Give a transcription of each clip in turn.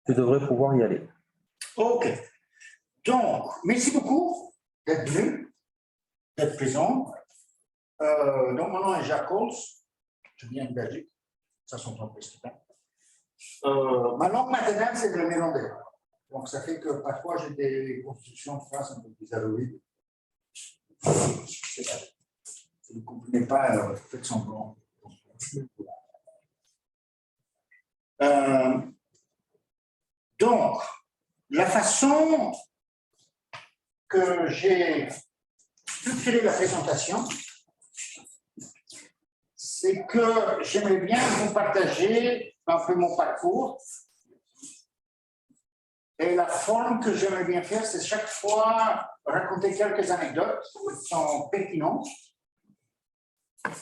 Tu devrais pouvoir y aller. OK. Donc, merci beaucoup d'être venu, d'être présent. Donc, mon nom est Jacques Holz. Je viens de Belgique. Ça s'entend presque pas. Ma langue maternelle, c'est le néerlandais. Donc, ça fait que parfois, j'ai des constructions de phrases un peu bizarroïdes. Si vous ne comprenez pas, faites semblant. Donc, la façon que j'ai structuré la présentation, c'est que j'aimerais bien vous partager un peu mon parcours. Et la forme que j'aimerais bien faire, c'est chaque fois raconter quelques anecdotes qui sont pertinentes.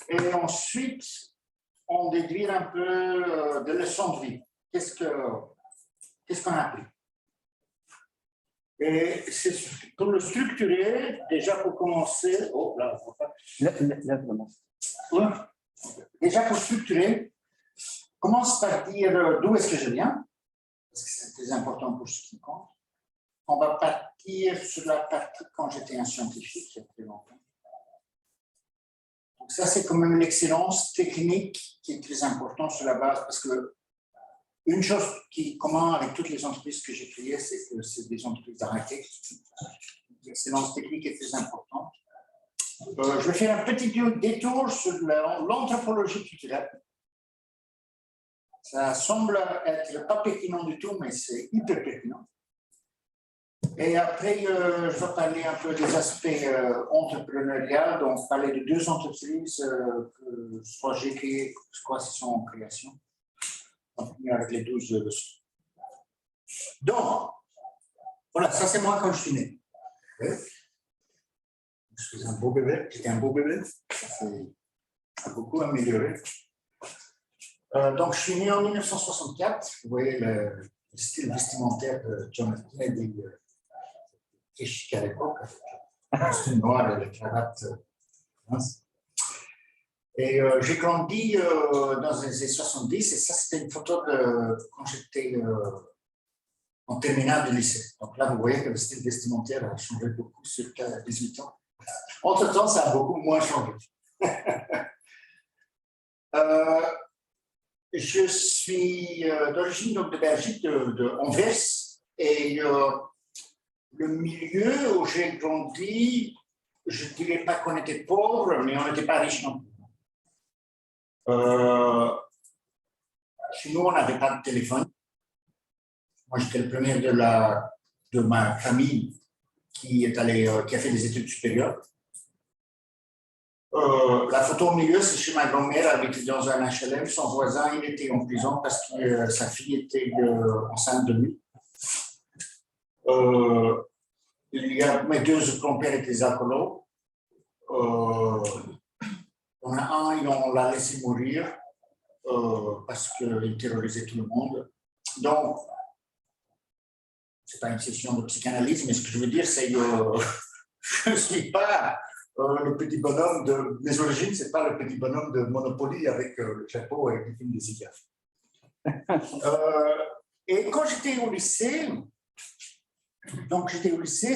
Et ensuite, on déduire un peu de leçons de vie. Qu'est-ce qu'on a appris? Et pour le structurer, déjà pour commencer... Oh, là, on va pas... Déjà pour structurer, commence par dire d'où est-ce que je viens, parce que c'est très important pour ce qui compte. On va partir sur la partie quand j'étais un scientifique, il y a très longtemps. Donc ça, c'est quand même l'excellence technique qui est très importante sur la base, parce que une chose qui est commune avec toutes les entreprises que j'ai créées, c'est que c'est des entreprises arrêtées. L'excellence technique est très importante. Je vais faire un petit détour sur l'anthropologie culturelle. Ça semble être pas pertinent du tout, mais c'est hyper pertinent. Et après, je vais parler un peu des aspects entrepreneuriaux, donc parler de deux entreprises que soit j'ai créées, soit elles sont en création. On va finir avec les 12 leçons. Donc, voilà, ça c'est moi quand je suis né. Okay. Je suis un beau bébé, j'étais un beau bébé, ça a beaucoup amélioré. Donc, je suis né en 1964, vous voyez le style vestimentaire de John F. Kennedy, très chic à l'époque, le costume noir et la cravate. Et j'ai grandi dans les années 70, et ça c'était une photo de quand j'étais en terminale de lycée. Donc là, vous voyez que le style vestimentaire a changé beaucoup sur 18 ans. Entre-temps, ça a beaucoup moins changé. Je suis d'origine de Belgique, de Anvers, et le milieu où j'ai grandi, je ne dirais pas qu'on était pauvre, mais on n'était pas riche non plus. Chez nous, on n'avait pas de téléphone. Moi, j'étais le premier de ma famille qui a fait des études supérieures. La photo au milieu, c'est chez ma grand-mère, elle habitait dans un HLM. Son voisin, il était en prison parce que sa fille était enceinte de lui. Mes deux grands-pères étaient alcoolos. On a un, on l'a laissé mourir parce qu'il terrorisait tout le monde. Donc, ce n'est pas une session de psychanalyse, mais ce que je veux dire, c'est que je ne suis pas le petit bonhomme de mes origines, ce n'est pas le petit bonhomme de Monopoly avec le chapeau et le film des cigares. Et quand j'étais au lycée,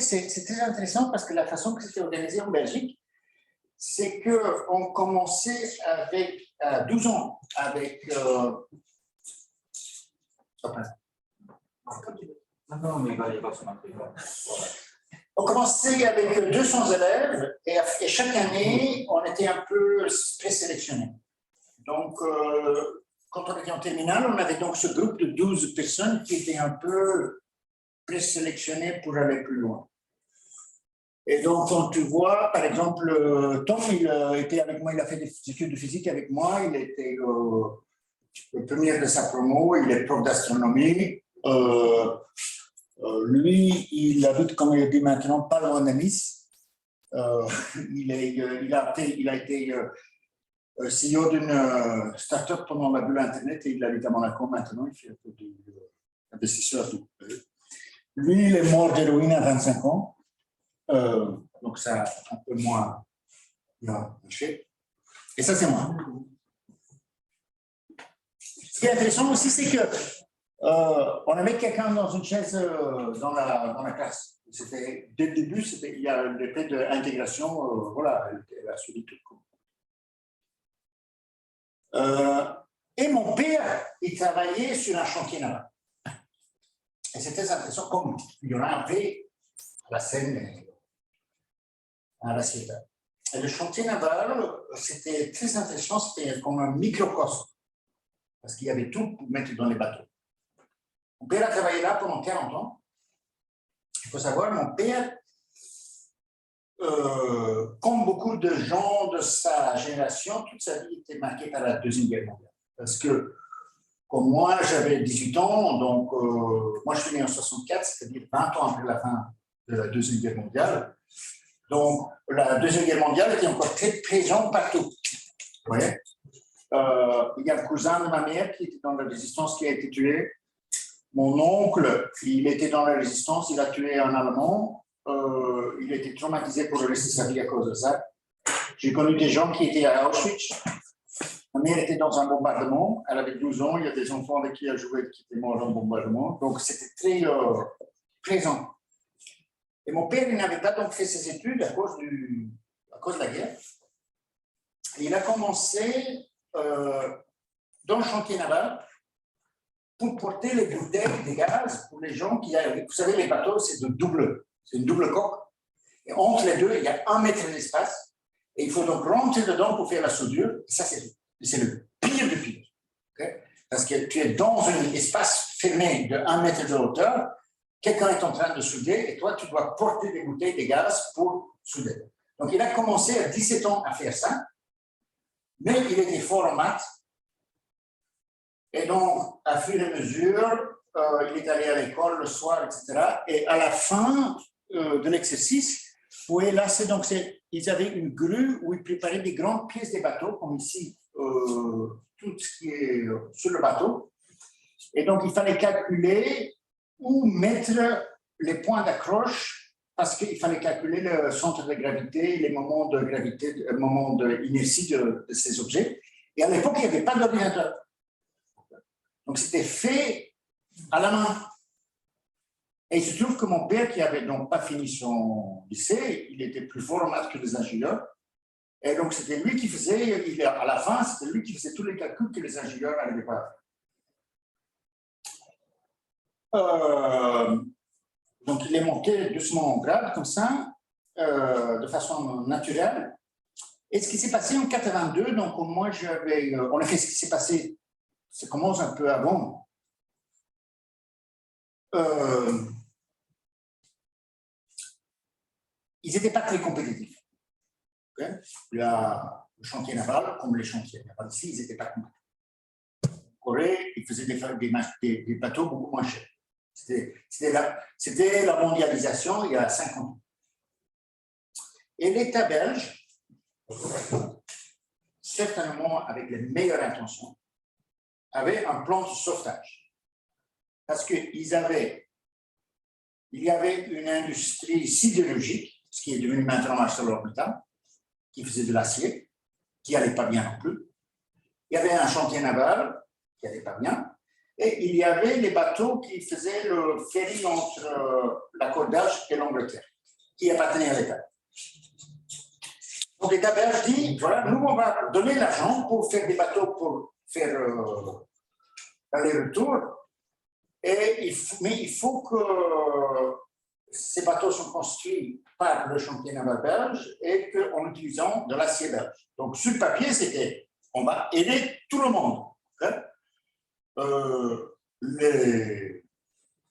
c'est très intéressant parce que la façon que c'était organisé en Belgique, c'est qu'on commençait avec 12 ans, avec... On commençait avec 200 élèves et chaque année, on était un peu présélectionnés. Donc, quand on était en terminale, on avait donc ce groupe de 12 personnes qui étaient un peu présélectionnées pour aller plus loin. Et donc, quand tu vois, par exemple, Tom, il était avec moi, il a fait des études de physique avec moi, il était le premier de sa promo, il est prof d'astronomie. Lui, il habite, comme il dit maintenant, pas loin de Nice. Il a été CEO d'une start-up pendant la bulle Internet et il habite à Monaco maintenant, il fait un peu d'investisseur. Lui, il est mort d'héroïne à 25 ans. Donc ça a un peu moins marché. Et ça, c'est moi. Ce qui est intéressant aussi, c'est que On avait quelqu'un dans une chaise dans la classe. Dès le début, il y a l'effet d'intégration, voilà, elle a suivi tout. Et mon père, il travaillait sur un chantier naval. Et c'était intéressant, comme il y en a un peu à la Seine, à la Cierta. Et le chantier naval, c'était très intéressant, c'était comme un microcosme, parce qu'il y avait tout pour mettre dans les bateaux. Mon père a travaillé là pendant 40 ans. Il faut savoir, mon père, comme beaucoup de gens de sa génération, toute sa vie était marquée par la Deuxième Guerre mondiale. Parce que, comme moi, j'avais 18 ans, donc moi je suis né en 64, c'est-à-dire 20 ans après la fin de la Deuxième Guerre mondiale. Donc, la Deuxième Guerre mondiale était encore très présente partout. Vous voyez, il y a un cousin de ma mère qui était dans la résistance qui a été tué. Mon oncle, il était dans la résistance, il a tué un Allemand. Il a été traumatisé pour le reste de sa vie à cause de ça. J'ai connu des gens qui étaient à Auschwitz. Ma mère était dans un bombardement. Elle avait 12 ans. Il y a des enfants avec qui elle jouait qui étaient morts dans le bombardement. Donc, c'était très présent. Et mon père, il n'avait pas donc fait ses études à cause de la guerre. Et il a commencé dans le chantier naval pour porter les bouteilles de gaz pour les gens qui avaient. Vous savez, les bateaux, c'est une double coque. Et entre les deux, il y a 1 mètre d'espace. Et il faut donc rentrer dedans pour faire la soudure. Et ça, c'est le pire du pire. Okay? Parce que tu es dans un espace fermé de 1 mètre de hauteur. Quelqu'un est en train de souder et toi, tu dois porter des bouteilles de gaz pour souder. Donc, il a commencé à 17 ans à faire ça. Mais il était fort en maths. Et donc, à fur et à mesure, il est allé à l'école le soir, etc. Et à la fin de l'exercice, oui, là, ils avaient une grue où ils préparaient des grandes pièces des bateaux, comme ici, tout ce qui est sur le bateau. Et donc, il fallait calculer où mettre les points d'accroche, parce qu'il fallait calculer le centre de gravité, les moments de gravité, le moment d'inertie de ces objets. Et à l'époque, il n'y avait pas d'ordinateur. Donc, c'était fait à la main. Et il se trouve que mon père, qui n'avait donc pas fini son lycée, il était plus fort en maths que les ingénieurs. Et donc, c'était lui qui faisait, à la fin, c'était lui qui faisait tous les calculs que les ingénieurs n'arrivaient pas à faire. Donc, il est monté doucement en grade, comme ça, de façon naturelle. Et ce qui s'est passé en 82, donc moi, on a fait ce qui s'est passé, ça commence un peu avant. Ils n'étaient pas très compétitifs. Okay? Le chantier naval, comme les chantiers navals ici, ils n'étaient pas compétitifs. En Corée, ils faisaient des bateaux beaucoup moins chers. C'était la mondialisation il y a 50 ans. Et l'État belge, certainement avec les meilleures intentions, avait un plan de sauvetage. Parce qu'il y avait une industrie sidérurgique, ce qui est devenu maintenant ArcelorMittal, qui faisait de l'acier, qui n'allait pas bien non plus. Il y avait un chantier naval qui n'allait pas bien. Et il y avait les bateaux qui faisaient le ferry entre la Côte d'Azur et l'Angleterre, qui appartenaient à l'État. Donc l'État belge dit, voilà, nous on va donner l'argent pour faire des bateaux pour faire l'aller-retour, mais il faut que ces bateaux soient construits par le chantier naval belge et qu'en utilisant de l'acier belge. Donc sur le papier, c'était, on va aider tout le monde. Hein?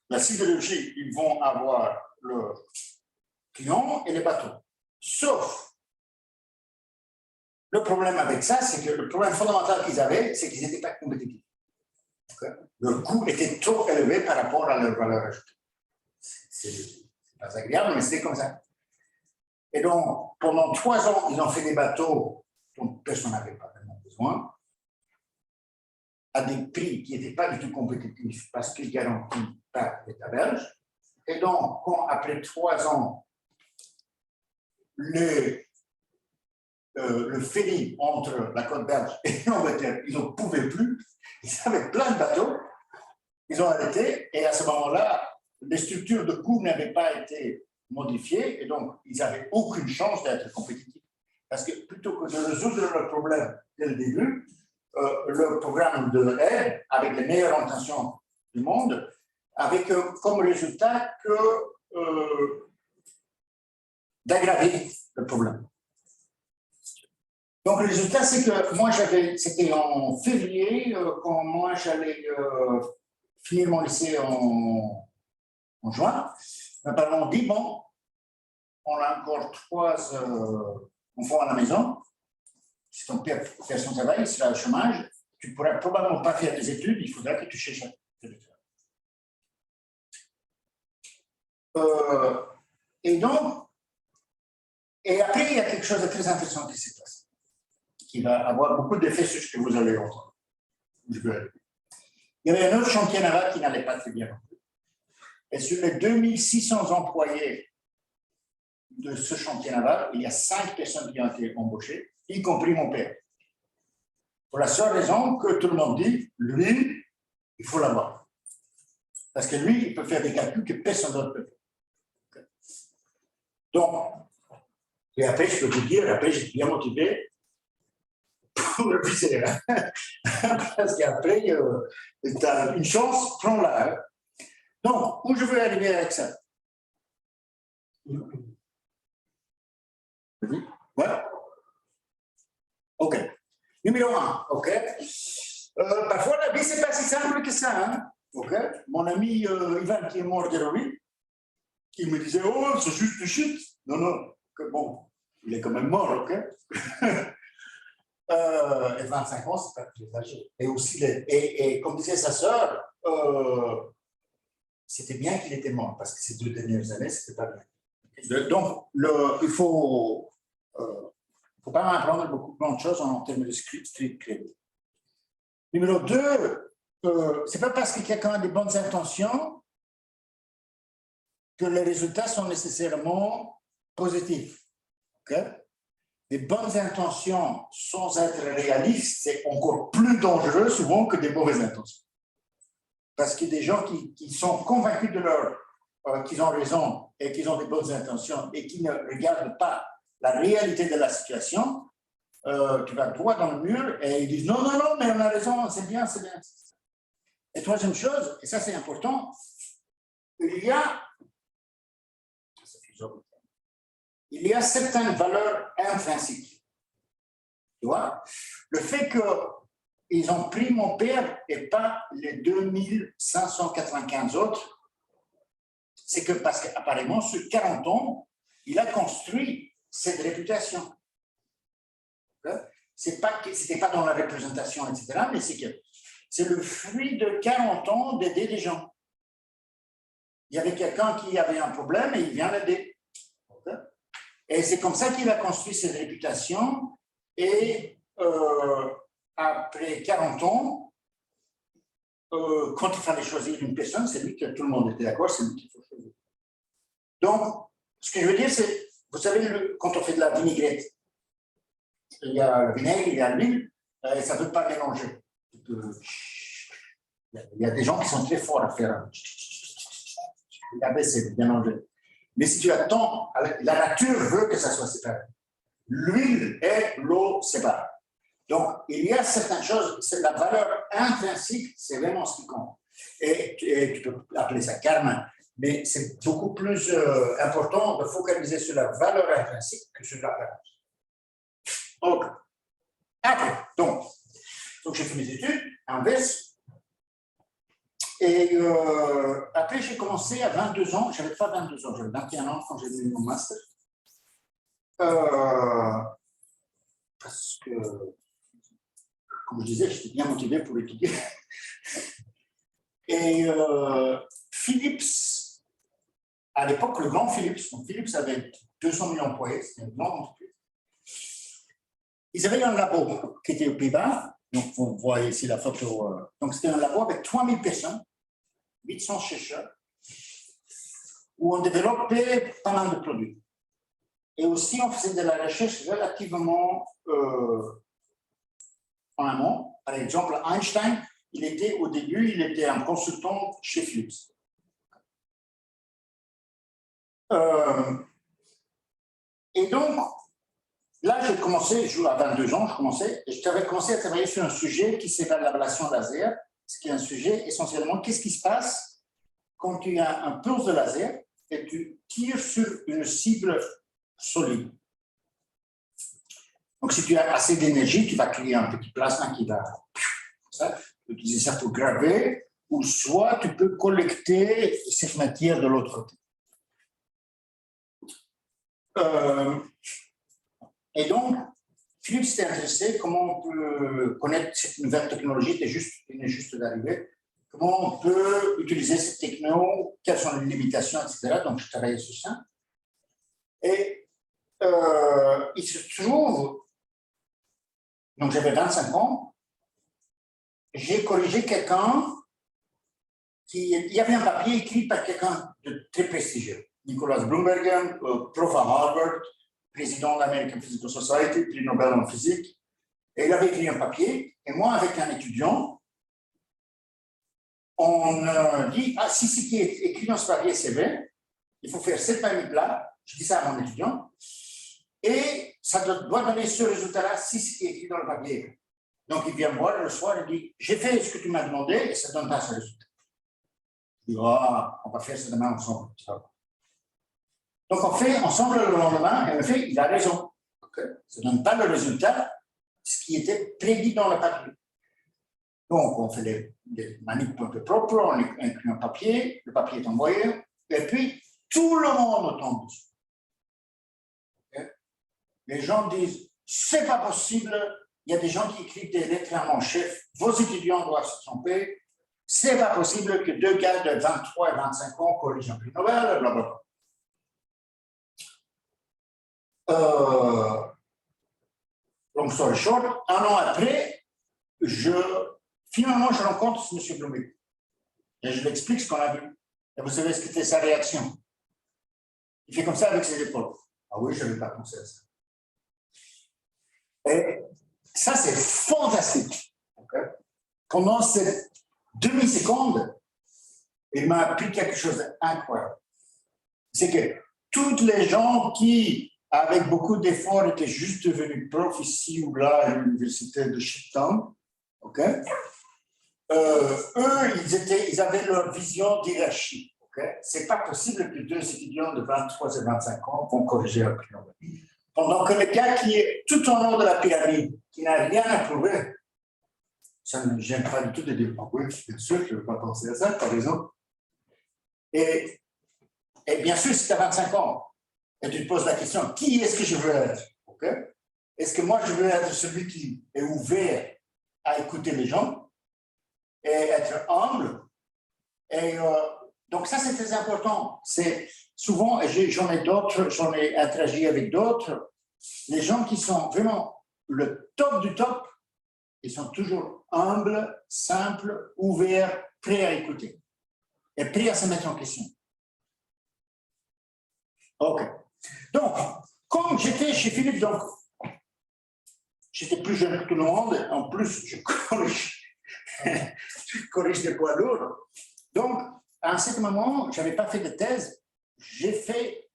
La sidérurgie, ils vont avoir le client et les bateaux. Sauf, le problème avec ça, c'est que le problème fondamental qu'ils avaient, c'est qu'ils n'étaient pas compétitifs. Le coût était trop élevé par rapport à leur valeur ajoutée. C'est pas agréable, mais c'était comme ça. Et donc, pendant 3 ans, ils ont fait des bateaux dont personne n'avait pas vraiment besoin, à des prix qui n'étaient pas du tout compétitifs parce qu'ils garantis par l'État belge. Et donc, quand après 3 ans, le ferry entre la côte belge et l'Angleterre, ils n'en pouvaient plus, ils avaient plein de bateaux, Ils ont arrêté et à ce moment-là, les structures de coûts n'avaient pas été modifiées et donc ils n'avaient aucune chance d'être compétitifs. Parce que plutôt que de résoudre le problème dès le début, le programme de aide, avec les meilleures intentions du monde, avec comme résultat que d'aggraver le problème. Donc, le résultat, c'est que moi, c'était en février, quand moi, j'allais finir mon lycée en juin. Mes parents ont dit, bon, on a encore 3 enfants à la maison. Si ton père fait son travail, il sera au chômage. Tu ne pourras probablement pas faire des études, il faudra que tu cherches un travail. Et donc, et après, il y a quelque chose de très intéressant qui s'est passé, qui va avoir beaucoup d'effets sur ce que vous allez entendre. Il y avait un autre chantier naval qui n'allait pas très bien. Et sur les 2600 employés de ce chantier naval, il y a 5 personnes qui ont été embauchées, y compris mon père. Pour la seule raison que tout le monde dit, lui, il faut l'avoir. Parce que lui, il peut faire des calculs que personne d'autre peut faire. Donc, et après, je peux vous dire, après, j'étais bien motivé pour le viser. Parce qu'après, tu as une chance, prends-la. Donc, où je veux arriver avec ça? Ouais. OK. Numéro 1, OK. Parfois, la vie, c'est pas si simple que ça. Hein? OK. Mon ami Ivan, qui est mort d'héroïne, qui me disait, oh, c'est juste une chute. Non, non, que bon, il est quand même mort, OK. Et 25 ans, c'est pas très âgé. Et aussi, et comme disait sa sœur, c'était bien qu'il était mort, parce que ces 2 dernières années, c'était pas bien. Donc, il faut pas m'apprendre beaucoup de choses en termes de street credit. Numéro 2, c'est pas parce que quelqu'un a des bonnes intentions que les résultats sont nécessairement positifs. Okay? Des bonnes intentions sans être réalistes, c'est encore plus dangereux souvent que des mauvaises intentions. Parce que des gens qui sont convaincus de qu'ils ont raison et qu'ils ont des bonnes intentions et qui ne regardent pas la réalité de la situation, tu vas droit dans le mur et ils disent non, non, non, mais on a raison, c'est bien, c'est bien. Et troisième chose, et ça c'est important, il y a certaines valeurs intrinsiques. Tu vois, le fait qu'ils ont pris mon père et pas les 2595 autres, c'est que parce qu'apparemment, sur 40 ans, il a construit cette réputation. C'était pas dans la représentation, etc., mais c'est le fruit de 40 ans d'aider les gens. Il y avait quelqu'un qui avait un problème et il vient l'aider. Et c'est comme ça qu'il a construit cette réputation. Et après 40 ans, quand il fallait choisir une personne, c'est lui que tout le monde était d'accord, c'est lui qu'il faut choisir. Donc, ce que je veux dire, c'est, vous savez, quand on fait de la vinaigrette, il y a le vinaigre, il y a l'huile, et ça ne peut pas mélanger. Il y a des gens qui sont très forts à faire. Regardez, c'est mélangé. Mais si tu attends, la nature veut que ça soit séparé. L'huile et l'eau séparent. Donc, il y a certaines choses, la valeur intrinsique, c'est vraiment ce qui compte. Et tu peux appeler ça karma, mais c'est beaucoup plus important de focaliser sur la valeur intrinsique que sur l'apparence. Ok. Après, donc j'ai fait mes études en Anvers. Et après, j'ai commencé à 22 ans. Je n'avais pas 22 ans, j'avais 21 ans quand j'ai eu mon master. Parce que, comme je disais, j'étais bien motivé pour étudier. Et Philips, à l'époque, le grand Philips, donc Philips avait 200 000 employés, c'était une grande entreprise. Ils avaient un labo qui était aux Pays-Bas. Donc, vous voyez ici la photo. Donc, c'était un labo avec 3000 personnes, 800 chercheurs, où on développait pas mal de produits. Et aussi, on faisait de la recherche relativement en amont. Par exemple, Einstein, au début, il était un consultant chez Philips. Et donc, là, j'ai commencé, à 22 ans, et j'avais commencé à travailler sur un sujet qui s'appelle l'ablation laser, ce qui est un sujet essentiellement, qu'est-ce qui se passe quand tu as un pulse de laser et tu tires sur une cible solide. Donc, si tu as assez d'énergie, tu vas créer un petit plasma qui va utiliser ça pour graver, ou soit tu peux collecter cette matière de l'autre côté. Et donc, Philips s'est intéressé comment on peut connaître cette nouvelle technologie qui est juste d'arriver, comment on peut utiliser cette techno, quelles sont les limitations, etc. Donc, je travaillais sur ça. Et il se trouve, donc j'avais 25 ans, j'ai corrigé quelqu'un il y avait un papier écrit par quelqu'un de très prestigieux, Nicholas Bloomberg, prof à Harvard, président de l'American Physical Society, prix Nobel en physique. Et il avait écrit un papier, et moi, avec un étudiant, on dit, ah, si ce qui est écrit dans ce papier, c'est vrai, il faut faire 7 maniples-là, je dis ça à mon étudiant, et ça doit donner ce résultat-là si ce qui est écrit dans le papier. Donc, il vient me voir le soir et dit, j'ai fait ce que tu m'as demandé, et ça ne donne pas ce résultat. Je dis, oh, on va faire ça demain ensemble. Donc, on fait ensemble le lendemain, et on fait, il a raison. Okay. Ça ne donne pas le résultat, ce qui était prédit dans le papier. Donc, on fait des manips un peu propres, on écrit un papier, le papier est envoyé, et puis tout le monde tombe dessus. Okay. Les gens disent, c'est pas possible, il y a des gens qui écrivent des lettres à mon chef, vos étudiants doivent se tromper, c'est pas possible que 2 gars de 23 et 25 ans corrigent un prix Nobel, blablabla. Long story short, 1 an après, finalement, je rencontre M. Bloomberg. Et je lui explique ce qu'on a vu. Et vous savez ce qu'était sa réaction? Il fait comme ça avec ses épaules. Ah oui, je n'avais pas pensé à ça. Et ça, c'est fantastique. Okay? Pendant cette demi-seconde, il m'a appris quelque chose d'incroyable. C'est que toutes les gens qui, avec beaucoup d'efforts, étaient juste devenus profs ici ou là à l'université de Shipton, okay? Eux, ils avaient leur vision d'hierarchie. Okay? Ce n'est pas possible que 2 étudiants de 23 et 25 ans vont corriger un prix Nobel. Pendant que le gars qui est tout en haut de la pyramide, qui n'a rien à prouver, ça ne me gêne pas du tout de dire, oui, bien sûr, je ne veux pas penser à ça, par exemple. Et bien sûr, si tu as 25 ans, et tu te poses la question, qui est-ce que je veux être? Okay? Est-ce que moi, je veux être celui qui est ouvert à écouter les gens et être humble? Et donc, ça, c'est très important. C'est souvent, j'en ai interagi avec d'autres, les gens qui sont vraiment le top du top, ils sont toujours humbles, simples, ouverts, prêts à écouter et prêts à se mettre en question. OK. Donc, comme j'étais chez Philippe, donc, j'étais plus jeune que tout le monde, en plus, je corrige des poids lourds. Donc, à un certain moment, je n'avais pas fait de thèse, j'ai fait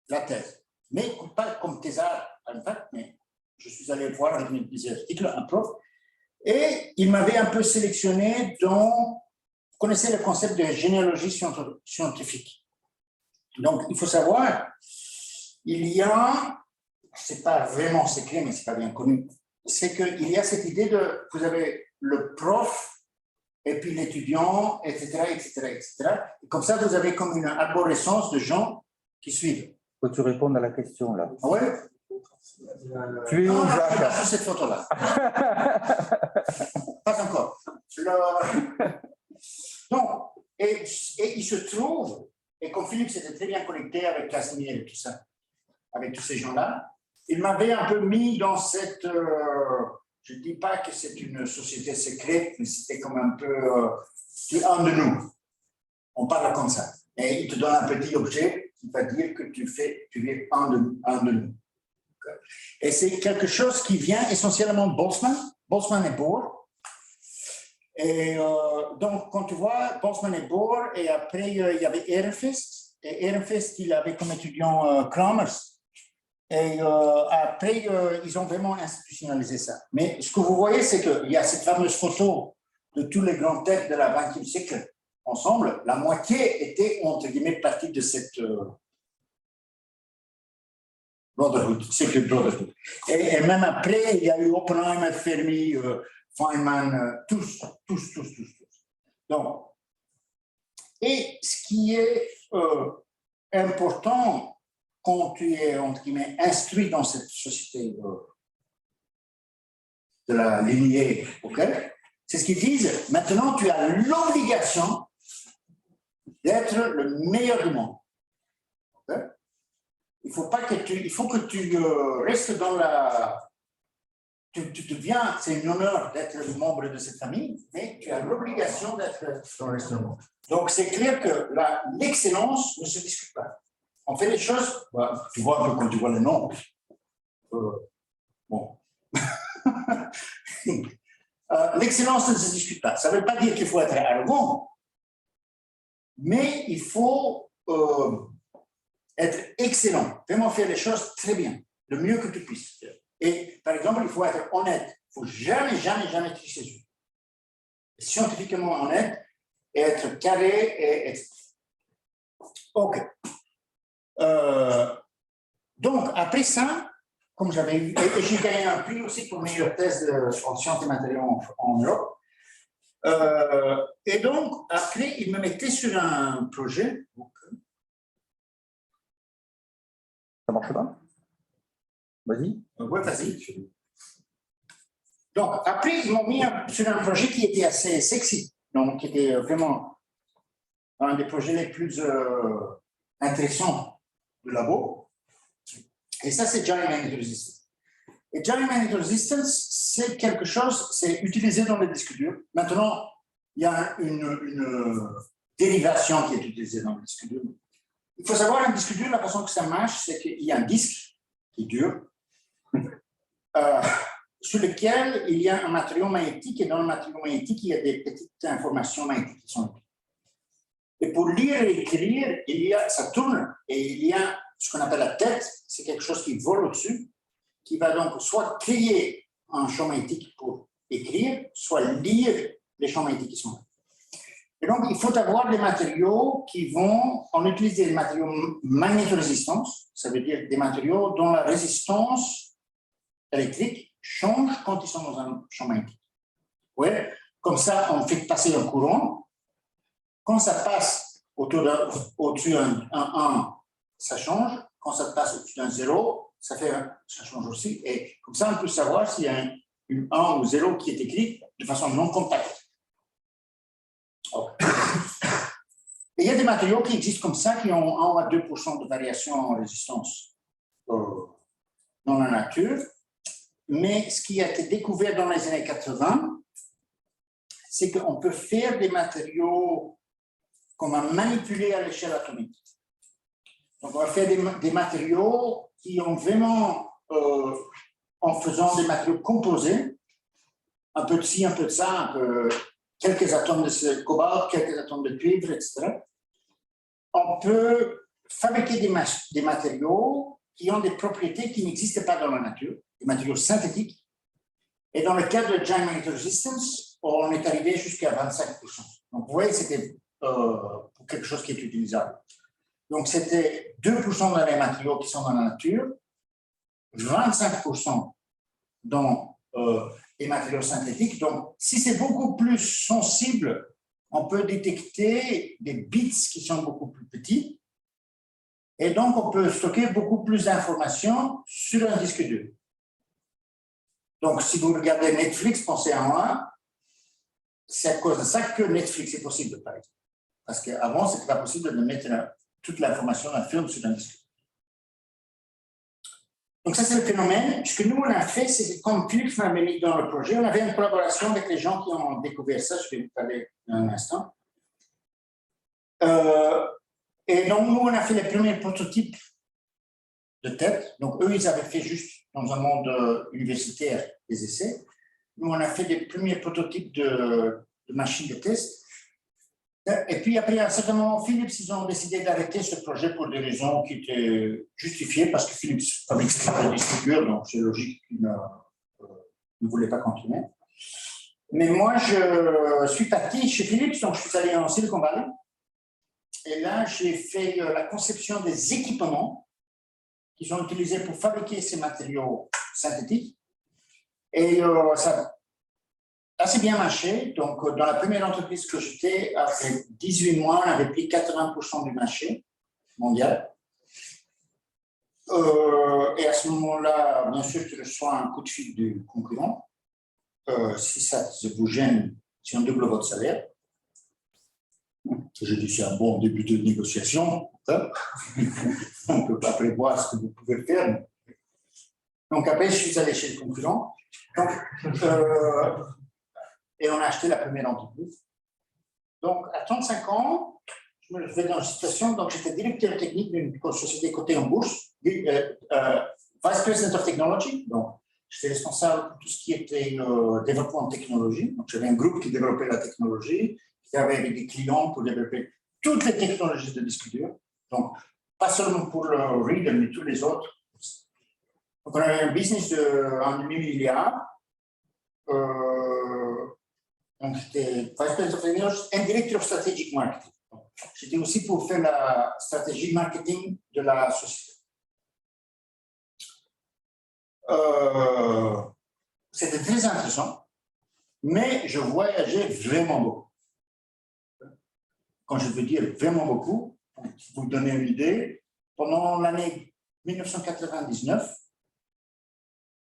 la thèse. Mais pas comme thésard, en fait, mais je suis allé voir avec mes articles un prof, et il m'avait un peu sélectionné dans, vous connaissez le concept de généalogie scientifique. Donc, il faut savoir, il y a, c'est pas vraiment secret, mais c'est pas bien connu, c'est qu'il y a cette idée de, vous avez le prof, et puis l'étudiant, etc., etc., etc. Et comme ça, vous avez comme une arborescence de gens qui suivent. Peux-tu répondre à la question, là? Oui. Tu es où, Jacques? Pas sur cette photo-là. Pas encore. Donc, et il se trouve, et comme Philippe s'était très bien connecté avec Casimir et tout ça, avec tous ces gens-là, il m'avait un peu mis dans cette... je ne dis pas que c'est une société secrète, mais c'était comme un peu un de nous. On parle comme ça. Et il te donne un petit objet qui va dire que tu es un de nous. Et c'est quelque chose qui vient essentiellement de Boltzmann et Bohr. Et donc, quand tu vois, Boltzmann et Bohr, et après, il y avait Ehrenfest. Et Ehrenfest, il avait comme étudiant Kramers. Et après, ils ont vraiment institutionnalisé ça. Mais ce que vous voyez, c'est qu'il y a cette fameuse photo de tous les grands têtes de la 20e siècle ensemble. La moitié était, entre guillemets, partie de cette Brotherhood, Secret Brotherhood. Et même après, il y a eu Oppenheimer, Fermi, Feynman, tous. Donc, et ce qui est important quand tu es, entre guillemets, instruit dans cette société de la lignée, okay, c'est ce qu'ils disent, maintenant tu as l'obligation d'être le meilleur du monde. Okay? Il faut que tu restes dans la... Tu deviens, c'est un honneur d'être membre de cette famille, mais tu as l'obligation d'être dans le reste du monde. Donc c'est clair que l'excellence ne se discute pas. On fait les choses, bah, tu vois un peu quand tu vois le nom. Bon. L'excellence ne se discute pas. Ça ne veut pas dire qu'il faut être arrogant, mais il faut être excellent, vraiment faire les choses très bien, le mieux que tu puisses. Et par exemple, il faut être honnête. Il ne faut jamais tricher. Scientifiquement honnête, et être carré et être... OK. Donc, après ça, comme j'avais eu, et j'ai gagné un prix aussi pour meilleure thèse en sciences et matériaux en Europe. Et donc, après, il me mettait sur un projet. Ça marche pas? Vas-y. Oui, vas-y. Donc, après, ils m'ont mis sur un projet qui était assez sexy, donc qui était vraiment un des projets les plus intéressants du labo. Et ça, c'est Giant Magnetic Resistance. Et Giant Magnetic Resistance, c'est quelque chose, c'est utilisé dans les disques durs. Maintenant, il y a une dérivation qui est utilisée dans les disques durs. Il faut savoir, un disque dur, la façon que ça marche, c'est qu'il y a un disque qui est dur, sur lequel il y a un matériau magnétique, et dans le matériau magnétique, il y a des petites informations magnétiques qui sont écrites. Et pour lire et écrire, ça tourne, et il y a ce qu'on appelle la tête, c'est quelque chose qui vole au-dessus, qui va donc soit créer un champ magnétique pour écrire, soit lire les champs magnétiques qui sont là. Et donc, il faut avoir des matériaux qui vont, on utilise des matériaux magnétorésistance, ça veut dire des matériaux dont la résistance électrique change quand ils sont dans un champ magnétique. Ouais, comme ça, on fait passer un courant. Quand ça passe au-dessus d'un 1, ça change. Quand ça passe au-dessus d'un 0, ça change aussi. Et comme ça, on peut savoir s'il y a une 1 ou 0 qui est écrit de façon non compacte. Okay. Et il y a des matériaux qui existent comme ça, qui ont 1 à 2% de variation en résistance dans la nature. Mais ce qui a été découvert dans les années 80, c'est qu'on peut faire des matériaux qu'on va manipuler à l'échelle atomique. Donc, on va faire des matériaux qui ont vraiment, en faisant des matériaux composés, un peu de ci, un peu de ça, quelques atomes de cobalt, quelques atomes de cuivre, etc. On peut fabriquer des matériaux qui ont des propriétés qui n'existent pas dans la nature, des matériaux synthétiques. Et dans le cadre de Giant Magnetic Resistance, on est arrivé jusqu'à 25%. Donc, vous voyez, c'était pour quelque chose qui est utilisable. Donc, c'était 2% dans les matériaux qui sont dans la nature, 25% dans les matériaux synthétiques. Donc, si c'est beaucoup plus sensible, on peut détecter des bits qui sont beaucoup plus petits. Et donc, on peut stocker beaucoup plus d'informations sur un disque dur. Donc, si vous regardez Netflix, pensez à moi, c'est à cause de ça que Netflix est possible, par exemple. Parce qu'avant, ce n'était pas possible de mettre toute l'information d'un film sur un disque. Donc, ça, c'est le phénomène. Ce que nous, on a fait, c'est comme Philippe m'avait mis dans le projet, on avait une collaboration avec les gens qui ont découvert ça. Je vais vous parler un instant. Et donc, nous, on a fait les premiers prototypes de tête. Donc, eux, ils avaient fait juste dans un monde universitaire des essais. Nous, on a fait des premiers prototypes de machines de test. Et puis après, à un certain moment, Philips, ils ont décidé d'arrêter ce projet pour des raisons qui étaient justifiées, parce que Philips fabrique des disques durs, donc c'est logique qu'ils ne voulaient pas continuer. Mais moi, je suis parti chez Philips, donc je suis allé en Silicon Valley. Et là, j'ai fait la conception des équipements qui sont utilisés pour fabriquer ces matériaux synthétiques. Et ça a assez bien marché. Donc, dans la première entreprise que j'étais, après 18 mois, on avait pris 80% du marché mondial. Et à ce moment-là, bien sûr, tu reçois un coup de fil du concurrent. Si ça vous gêne, si on double votre salaire. Je dis, c'est un bon début de négociation. On ne peut pas prévoir ce que vous pouvez faire. Donc après, je suis allé chez le concurrent. Donc, et on a acheté la première entreprise. Donc, à 35 ans, je me trouvais dans une situation, donc j'étais directeur technique d'une société cotée en bourse, Vice President of Technology. Donc, j'étais responsable de tout ce qui était développement de technologie. Donc, j'avais un groupe qui développait la technologie, qui avait avec des clients pour développer toutes les technologies de disque dur. Donc, pas seulement pour le Reader, mais tous les autres. Donc, on avait un business de 1,5 milliard. Donc, j'étais Vice President of Technology et Director of Strategic Marketing. J'étais aussi pour faire la stratégie marketing de la société. C'était très intéressant, mais je voyageais vraiment beaucoup. Quand je veux dire vraiment beaucoup, pour vous donner une idée, pendant l'année 1999,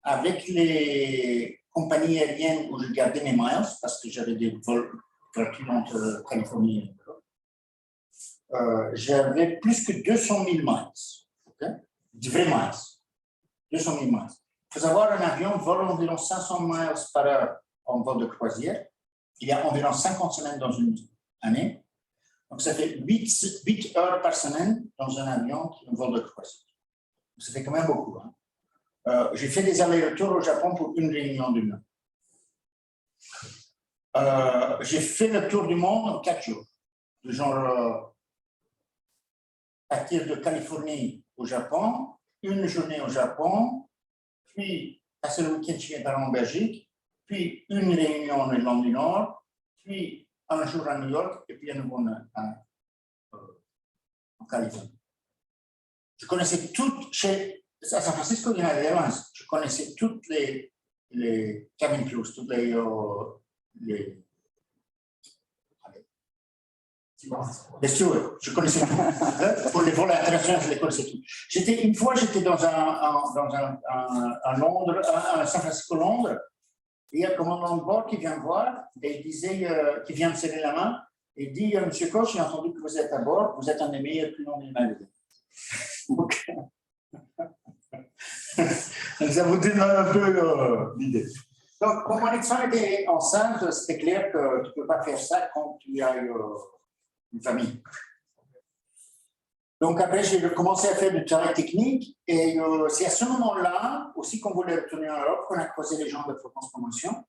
avec les compagnies aériennes où je gardais mes miles, parce que j'avais des vols gratuits entre Californie et Europe, j'avais plus que 200 000 miles, okay? De vrais miles, 200 000 miles. Il faut savoir, un avion vole environ 500 miles par heure en vol de croisière. Il y a environ 50 semaines dans une année. Donc, ça fait 8 heures par semaine dans un avion qui est un vol de croisière. Donc, ça fait quand même beaucoup. Hein. J'ai fait des allers-retours au Japon pour une réunion d'une heure. J'ai fait le tour du monde en 4 jours. De genre, partir de Californie au Japon, une journée au Japon, puis passer le week-end chez mes parents en Belgique, puis une réunion en Irlande du Nord, puis un jour à New York, et puis à nouveau en Californie. Je connaissais toutes, à San Francisco, United Airlines, je connaissais toutes les cabin crews, toutes les stewards, je connaissais tout. Pour les vols internationaux, je les connaissais tout. Une fois, j'étais dans Londres, à San Francisco, Londres, et il y a un commandant de bord qui vient me voir et il disait, qui vient me serrer la main, et il dit, Monsieur Koch, j'ai entendu que vous êtes à bord, vous êtes un des meilleurs pilotes du monde. Donc, ça vous donne un peu l'idée. Donc, pour mon ex-femme était enceinte, c'était clair que tu ne peux pas faire ça quand tu as une famille. Donc après, j'ai commencé à faire du travail technique et c'est à ce moment-là, aussi qu'on voulait retourner en Europe, qu'on a creusé les gens de Fréquence Promotion.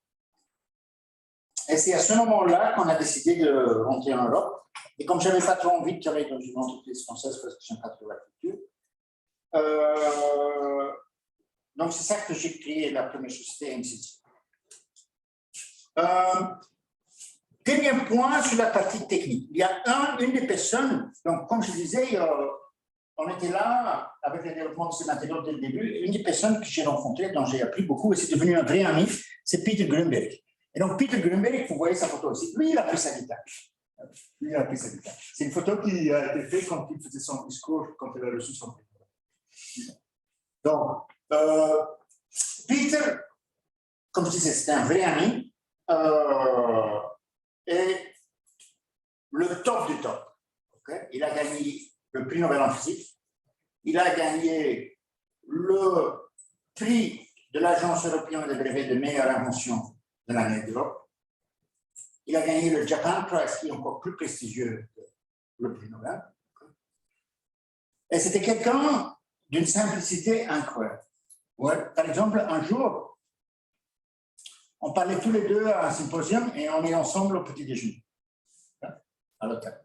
Et c'est à ce moment-là qu'on a décidé de rentrer en Europe. Et comme je n'avais pas trop envie de travailler dans une entreprise française parce que je n'aime pas trop la culture, donc c'est ça que j'ai créé la première société MCT. Dernier point sur la partie technique. Il y a une des personnes, donc comme je disais, on était là avec le développement de ces matériaux dès le début. Une des personnes que j'ai rencontrées, dont j'ai appris beaucoup, et c'est devenu un vrai ami, c'est Peter Grunberg. Et donc Peter Grunberg, vous voyez sa photo aussi. Lui, il a pris sa guitare. C'est une photo qui a été faite quand il faisait son discours, quand il a reçu son prix. Donc, Peter, comme je disais, c'était un vrai ami. Et le top du top. Okay? Il a gagné le prix Nobel en physique. Il a gagné le prix de l'Agence européenne des brevets de meilleure invention de l'année d'Europe. Il a gagné le Japan Prize, qui est encore plus prestigieux que le prix Nobel. Et c'était quelqu'un d'une simplicité incroyable. Ouais. Par exemple, un jour, On parlait tous les deux à un symposium et on est ensemble au petit déjeuner, à l'hôtel.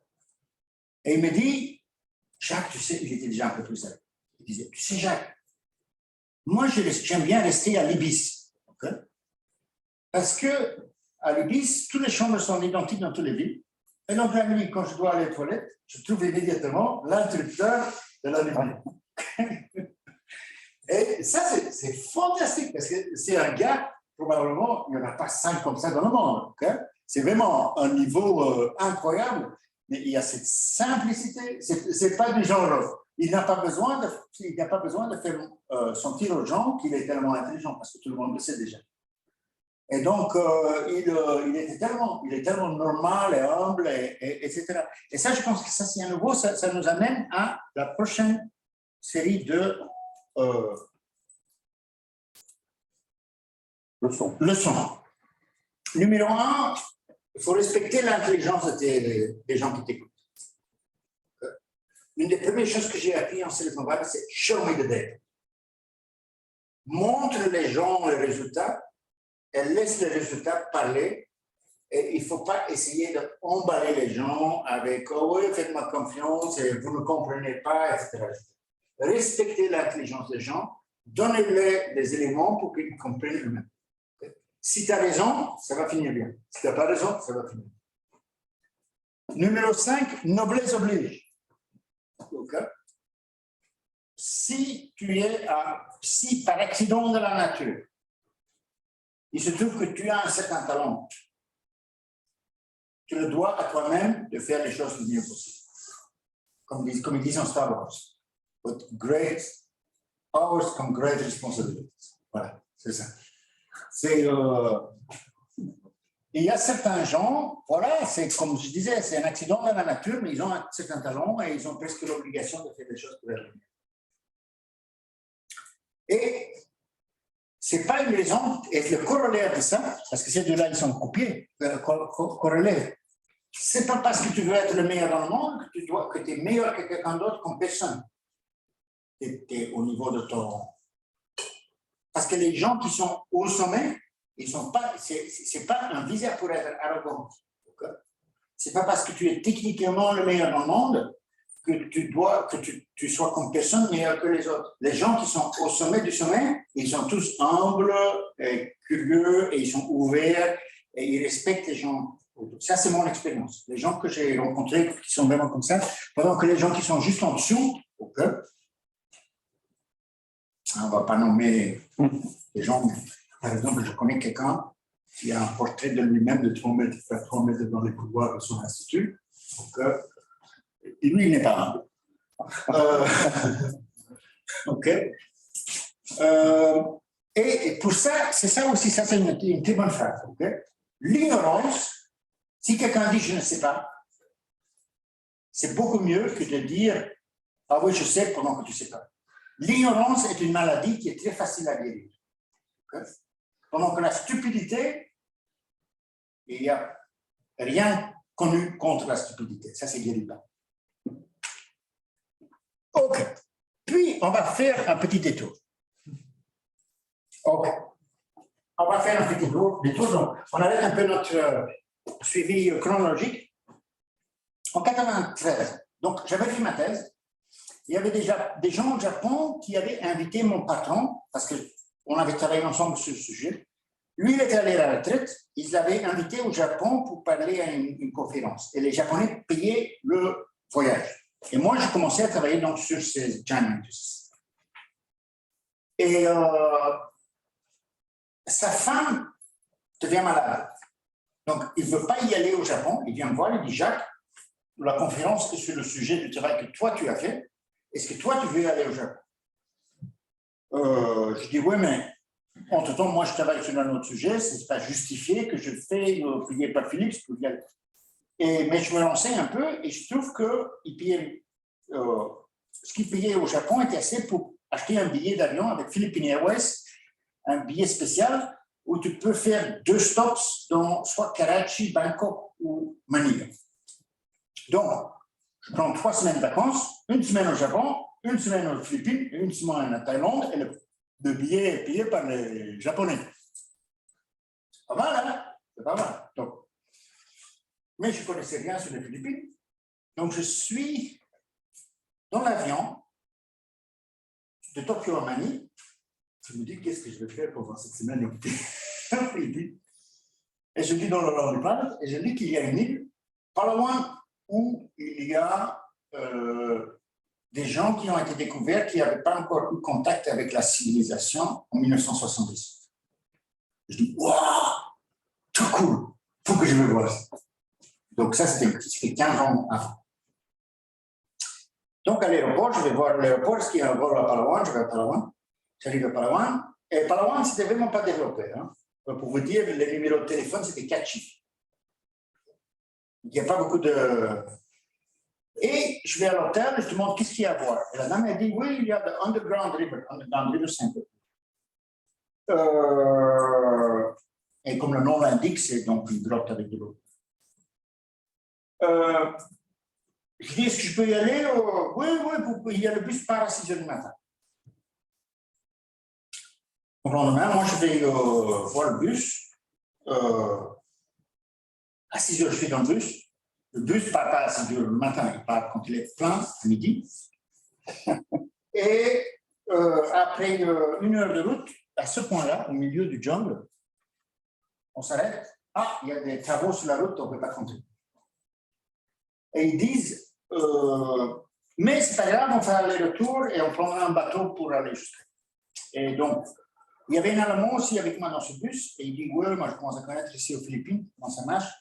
Et il me dit, Jacques, tu sais, il était déjà un peu plus âgé. Il disait, tu sais, Jacques, moi, j'aime bien rester à l'Ibis. Okay? Parce que à l'Ibis, toutes les chambres sont identiques dans toutes les villes. Et donc, la nuit, quand je dois aller aux toilettes, je trouve immédiatement l'interrupteur de la lumière. Et ça, c'est fantastique, parce que c'est un gars, probablement, il n'y en a pas 5 comme ça dans le monde. Okay? C'est vraiment un niveau incroyable, mais il y a cette simplicité. C'est pas du genre, il n'a pas besoin de faire sentir aux gens qu'il est tellement intelligent, parce que tout le monde le sait déjà. Et donc, il est tellement normal et humble, etc. Et ça, je pense que ça, c'est à nouveau, ça nous amène à la prochaine série de leçons. Numéro 1, il faut respecter l'intelligence des gens qui t'écoutent. Une des premières choses que j'ai appris en Silicon Valley, c'est « show me the data ». Montre les gens les résultats, elle laisse les résultats parler et il ne faut pas essayer d'emballer les gens avec « oh oui, faites-moi confiance et vous ne comprenez pas », etc. Respectez l'intelligence des gens, donnez-leur des éléments pour qu'ils comprennent eux-mêmes. Si tu as raison, ça va finir bien. Si tu n'as pas raison, ça va finir bien. Numéro 5, noblesse oblige. Okay. Si par accident de la nature, il se trouve que tu as un certain talent, tu le dois à toi-même de faire les choses le mieux possible. Comme ils disent en Star Wars. With great powers come great responsibilities. Voilà, c'est ça. Il y a certains gens, voilà, c'est comme je disais, c'est un accident dans la nature, mais ils ont un certain talent et ils ont presque l'obligation de faire des choses pour leur vie. Et ce n'est pas une raison, et le corollaire de ça, parce que ces deux-là, ils sont copiés, corrélés. Ce n'est pas parce que tu veux être le meilleur dans le monde que tu es meilleur que quelqu'un d'autre comme personne. Tu es au niveau de ton... Parce que les gens qui sont au sommet, ils sont pas, c'est pas un visa pour être arrogant. Okay? C'est pas parce que tu es techniquement le meilleur dans le monde que tu sois comme personne meilleur que les autres. Les gens qui sont au sommet du sommet, ils sont tous humbles, et curieux, et ils sont ouverts, et ils respectent les gens. Ça, c'est mon expérience. Les gens que j'ai rencontrés qui sont vraiment comme ça, pendant que les gens qui sont juste en dessous, okay, on ne va pas nommer les gens, mais par exemple, je connais quelqu'un qui a un portrait de lui-même de 3 mètres dans les couloirs de son institut. Donc, et lui, il n'est pas humble. OK. Et pour ça, c'est ça aussi, ça c'est une très bonne phrase. Okay? L'ignorance, si quelqu'un dit « je ne sais pas », c'est beaucoup mieux que de dire « ah oui, je sais » pendant que tu ne sais pas. L'ignorance est une maladie qui est très facile à guérir. Okay? Pendant que la stupidité, il n'y a rien connu contre la stupidité. Ça, c'est guéri pas. OK. Puis, on va faire un petit détour. OK. On va faire un petit détour. Donc, on arrête un peu notre suivi chronologique. En 1993, donc j'avais fait ma thèse. Il y avait déjà des gens au Japon qui avaient invité mon patron, parce qu'on avait travaillé ensemble sur ce sujet. Lui, il était allé à la retraite. Ils l'avaient invité au Japon pour parler à une conférence. Et les Japonais payaient le voyage. Et moi, je commençais à travailler donc sur ces challenges. Et sa femme devient malade. Donc, il ne veut pas y aller au Japon. Il vient me voir, il dit « Jacques, la conférence est sur le sujet du travail que toi, tu as fait. Est-ce que toi, tu veux aller au Japon ?» Je dis « Oui, mais entre-temps, moi, je travaille sur un autre sujet. Ce n'est pas justifié que je fais payer par Philips pour y aller. » Mais je me renseigne un peu et je trouve que ce qu'il payait au Japon était assez pour acheter un billet d'avion avec Philippine Airways, un billet spécial où tu peux faire 2 stops dans soit Karachi, Bangkok ou Manille. Donc, je prends 3 semaines de vacances, 1 semaine au Japon, 1 semaine aux Philippines, 1 semaine en Thaïlande, et le billet est payé par les Japonais. Pas mal, hein? C'est pas mal. Donc, mais je ne connaissais rien sur les Philippines. Donc, je suis dans l'avion de Tokyo à Manille. Je me dis, qu'est-ce que je vais faire pendant cette semaine en Philippines? Et je lis dans le London et je lis qu'il y a une île, pas loin, où il y a des gens qui ont été découverts qui n'avaient pas encore eu contact avec la civilisation en 1970. Je dis, waouh, tout cool, il faut que je me voie. Donc ça, c'était 15 ans avant. Donc à l'aéroport, je vais voir l'aéroport, est-ce qu'il y a un vol à Palawan? Je vais à Palawan, j'arrive à Palawan, et Palawan, c'était vraiment pas développé. Hein. Pour vous dire, les numéros de téléphone, c'était 4 chiffres. Il n'y a pas beaucoup de... Et je vais à l'hôtel et je demande qu'est-ce qu'il y a à voir. Et la dame a dit, oui, il y a le Underground River. Underground River, c'est un peu... et comme le nom l'indique, c'est donc une grotte avec de l'eau. Je dis, est-ce que je peux y aller? Oui, il y a le bus part à 6 h du matin. Donc, le lendemain, moi, je vais voir le bus. À 6 h, je suis dans le bus. Le bus ne part pas à 6 h le matin, il part quand il est plein, à midi. Et après 1 heure de route, à ce point-là, au milieu du jungle, on s'arrête. Ah, il y a des travaux sur la route, on ne peut pas continuer. Et ils disent, mais c'est pas grave, on fait aller-retour et on prendra un bateau pour aller jusqu'à. Et donc, il y avait un Allemand aussi avec moi dans ce bus, et il dit, ouais, moi je commence à connaître ici aux Philippines, comment ça marche.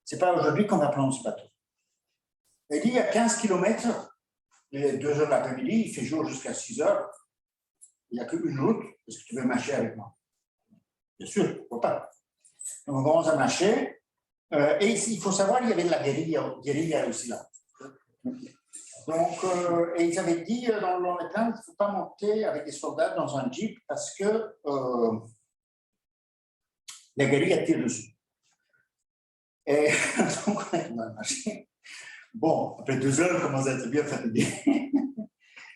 C'est pas aujourd'hui qu'on va prendre ce bateau. Et il dit, il y a 15 km, il est 2 h de l'après-midi, il fait jour jusqu'à 6 h, il n'y a qu'une route, est-ce que tu veux marcher avec moi? Bien sûr, pourquoi pas. Donc on commence à marcher, et il faut savoir, il y avait de la guérilla aussi là. Donc, et ils avaient dit dans le plan, il ne faut pas monter avec des soldats dans un jeep parce que la guérilla tire dessus. Et donc, on a marché. Bon, après 2 heures, on commence à être bien fatigué.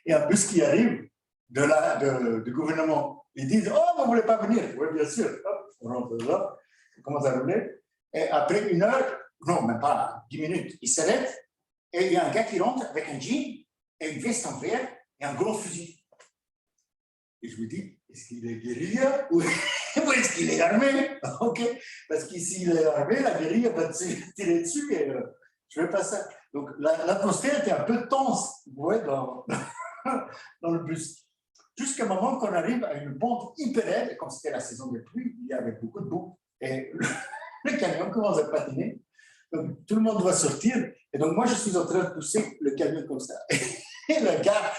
Et un bus qui arrive du gouvernement, ils disent, oh, vous ne voulez pas venir? Oui, bien sûr. Hop, on rentre là, on commence à rouler. Et après 1 heure, non, même pas 10 minutes, ils s'arrêtent. Et il y a un gars qui rentre avec un jean et une veste en verre et un gros fusil. Et je me dis, est-ce qu'il est guérilla ou est-ce qu'il est armé? Ok, parce qu'ici il est armé, la guérilla va tirer dessus et je ne veux pas ça. Donc l'atmosphère était un peu tense, vous voyez, dans le bus. Jusqu'à un moment qu'on arrive à une pente hyper raide, et comme c'était la saison des pluies, il y avait beaucoup de boue. Et le camion commence à patiner. Donc, tout le monde doit sortir. Et donc, moi, je suis en train de pousser le camion comme ça. Et le gars,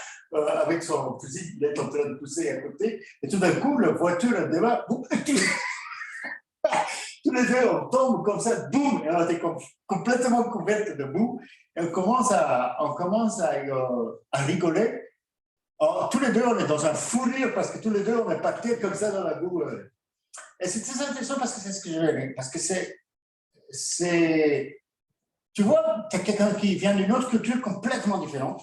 avec son fusil, il est en train de pousser à côté. Et tout d'un coup, la voiture, elle démarre. Tous les deux, on tombe comme ça, boum, et on était complètement couverte de boue. Et on commence à rigoler. Alors, tous les deux, on est dans un fou rire parce que tous les deux, on est partis comme ça dans la boue. Et c'est très intéressant parce que c'est ce que je veux dire. Parce que tu vois, tu as quelqu'un qui vient d'une autre culture complètement différente.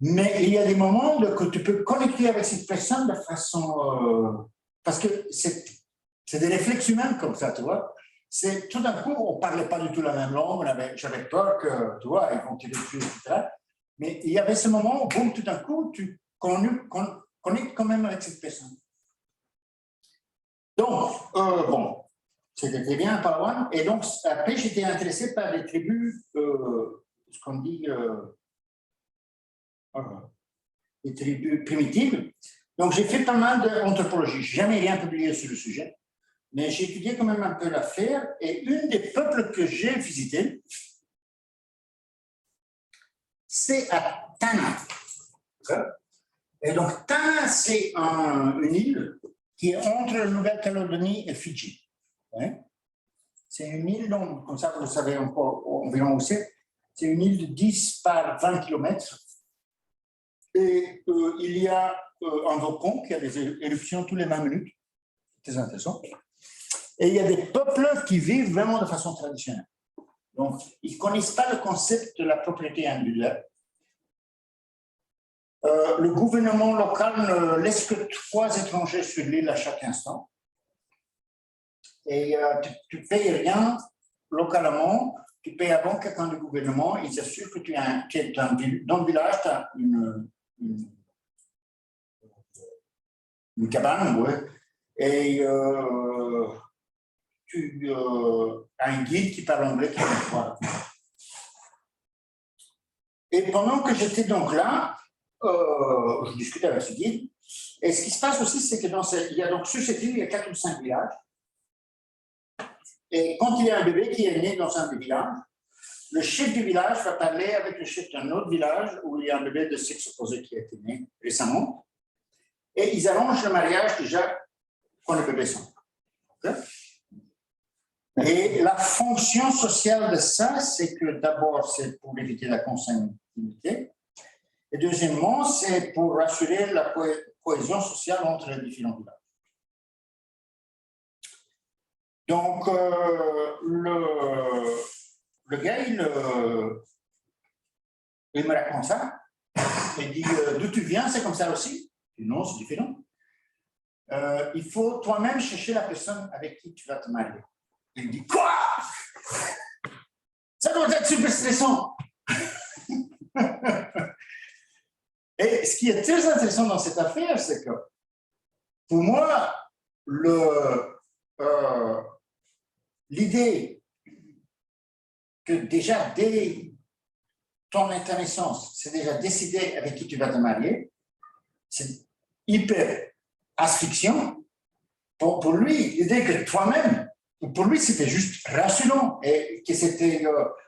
Mais il y a des moments que tu peux connecter avec cette personne de façon... parce que c'est des réflexes humains comme ça, tu vois. Tout d'un coup, on ne parlait pas du tout la même langue, j'avais peur que, tu vois, ils vont tirer dessus, etc. Mais il y avait ce moment où, boum, tout d'un coup, tu connectes quand même avec cette personne. Donc, bon, c'était bien à Palawan. Et donc, après, j'étais intéressé par les tribus, ce qu'on dit, les tribus primitives. Donc, j'ai fait pas mal d'anthropologie. Je n'ai jamais rien publié sur le sujet. Mais j'ai étudié quand même un peu l'affaire. Et une des peuples que j'ai visités, c'est à Tanna. Et donc, Tanna, c'est une île qui est entre la Nouvelle-Calédonie et Fidji. Ouais. C'est une île, donc, comme ça, vous savez environ où c'est. C'est une île de 10 par 20 km. Et il y a un volcan qui a des éruptions tous les 20 minutes. C'est très intéressant. Et il y a des peuples qui vivent vraiment de façon traditionnelle. Donc, ils ne connaissent pas le concept de la propriété individuelle. Le gouvernement local ne laisse que 3 étrangers sur l'île à chaque instant. Et tu ne payes rien localement, tu payes avant quelqu'un du gouvernement, ils s'assurent que tu es dans le village, tu as une cabane, ouais, et tu as un guide qui parle anglais qui vient te voir. Et pendant que j'étais donc là, je discutais avec ce guide, et ce qui se passe aussi, c'est que il y a donc sur cette île, il y a 4 ou 5 villages. Et quand il y a un bébé qui est né dans un des villages, le chef du village va parler avec le chef d'un autre village où il y a un bébé de sexe opposé qui a été né récemment. Et ils arrangent le mariage déjà quand le bébé sort. Okay? Et la fonction sociale de ça, c'est que d'abord, c'est pour éviter la consanguinité. Et deuxièmement, c'est pour assurer la cohésion sociale entre les différents villages. Donc, le gars, il me raconte ça. Il dit, d'où tu viens, c'est comme ça aussi? Je dis, non, c'est différent. Il faut toi-même chercher la personne avec qui tu vas te marier. Il dit, quoi? Ça doit être super stressant. Et ce qui est très intéressant dans cette affaire, c'est que pour moi, l'idée que déjà dès ton naissance, c'est déjà décidé avec qui tu vas te marier, c'est hyper asphyxiant. Pour lui, l'idée que toi-même, pour lui, c'était juste rassurant. Et que c'était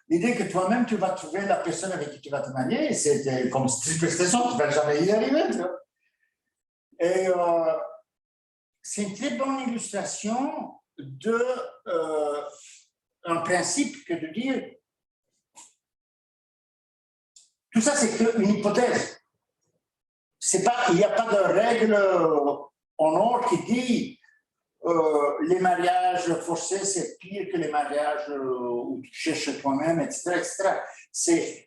l'idée que toi-même, tu vas trouver la personne avec qui tu vas te marier, c'était comme super stressant, tu ne vas jamais y arriver. Tu vois. Et c'est une très bonne illustration d'un principe que de dire tout ça, c'est une hypothèse. Il n'y a pas de règle en or qui dit les mariages forcés, c'est pire que les mariages où tu cherches toi-même, etc., etc.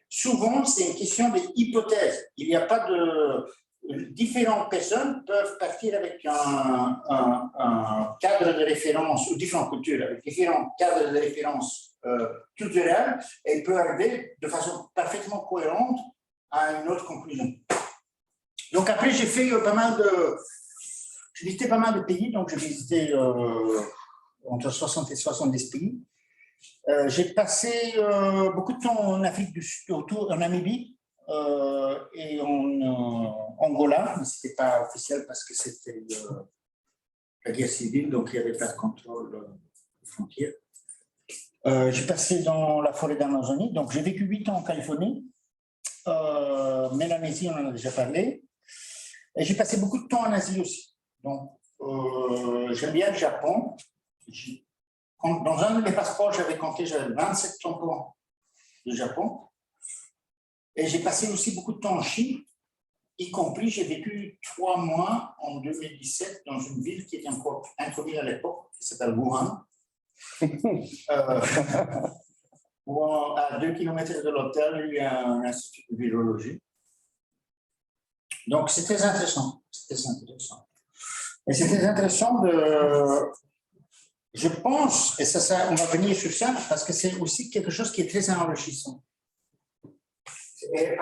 Souvent, c'est une question d'hypothèse. Il n'y a pas de... Différentes personnes peuvent partir avec un cadre de référence, ou différentes cultures, avec différents cadres de référence culturels, et peut arriver de façon parfaitement cohérente à une autre conclusion. Donc après, j'ai fait pas mal de... J'ai visité pas mal de pays, donc j'ai visité entre 60 et 70 pays. J'ai passé beaucoup de temps en Afrique du Sud, en Namibie et en Angola, mais ce n'était pas officiel parce que c'était la guerre civile, donc il n'y avait pas de contrôle des frontières. J'ai passé dans la forêt d'Amazonie, donc j'ai vécu 8 ans en Californie. Mélanésie, on en a déjà parlé. Et j'ai passé beaucoup de temps en Asie aussi. Donc, j'aime bien le Japon. Dans un de mes passeports, j'avais compté, j'avais 27 tampons du Japon. Et j'ai passé aussi beaucoup de temps en Chine, y compris, j'ai vécu 3 mois en 2017 dans une ville qui était encore inconnue à l'époque, qui s'appelle Wuhan. À 2 km de l'hôtel, il y a un institut de virologie. Donc, c'est très intéressant. C'est très intéressant. Et c'est très intéressant de... Je pense, et ça, on va venir sur ça, parce que c'est aussi quelque chose qui est très enrichissant. Et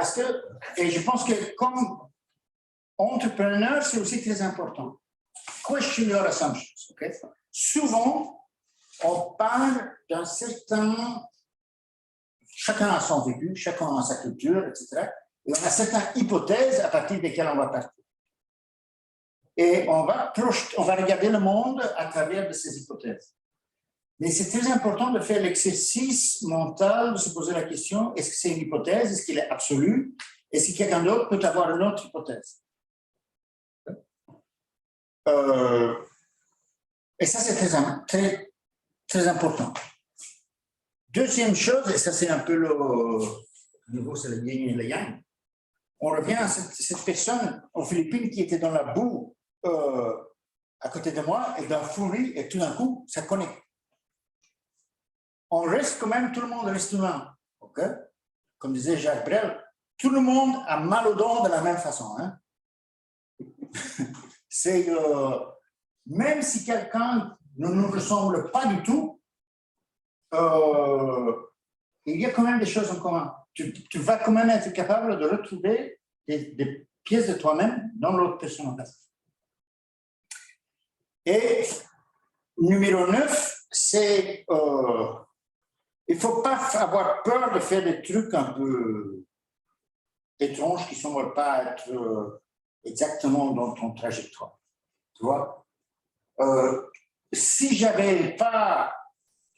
je pense que comme entrepreneur, c'est aussi très important. Question your assumptions. Okay? Souvent, on parle d'un certain... Chacun a son vécu, chacun a sa culture, etc. Et on a certaines hypothèses à partir desquelles on va partir. Et on va regarder le monde à travers de ces hypothèses. Mais c'est très important de faire l'exercice mental, de se poser la question, est-ce que c'est une hypothèse, est-ce qu'elle est absolue, est-ce que quelqu'un d'autre peut avoir une autre hypothèse? Et ça, c'est très, très important. Deuxième chose, et ça c'est un peu le niveau, c'est le yin et le yang, on revient à cette personne aux Philippines qui était dans la boue à côté de moi, et dans Fury, et tout d'un coup, ça connecte. On reste quand même, tout le monde reste humain. Okay? Comme disait Jacques Brel, tout le monde a mal aux dents de la même façon. Hein? C'est, même si quelqu'un ne nous ressemblent pas du tout, il y a quand même des choses en commun. Tu vas quand même être capable de retrouver des pièces de toi-même dans l'autre personne en face. Et numéro 9, c'est il ne faut pas avoir peur de faire des trucs un peu étranges qui ne semblent pas être exactement dans ton trajectoire. Tu vois, si j'avais pas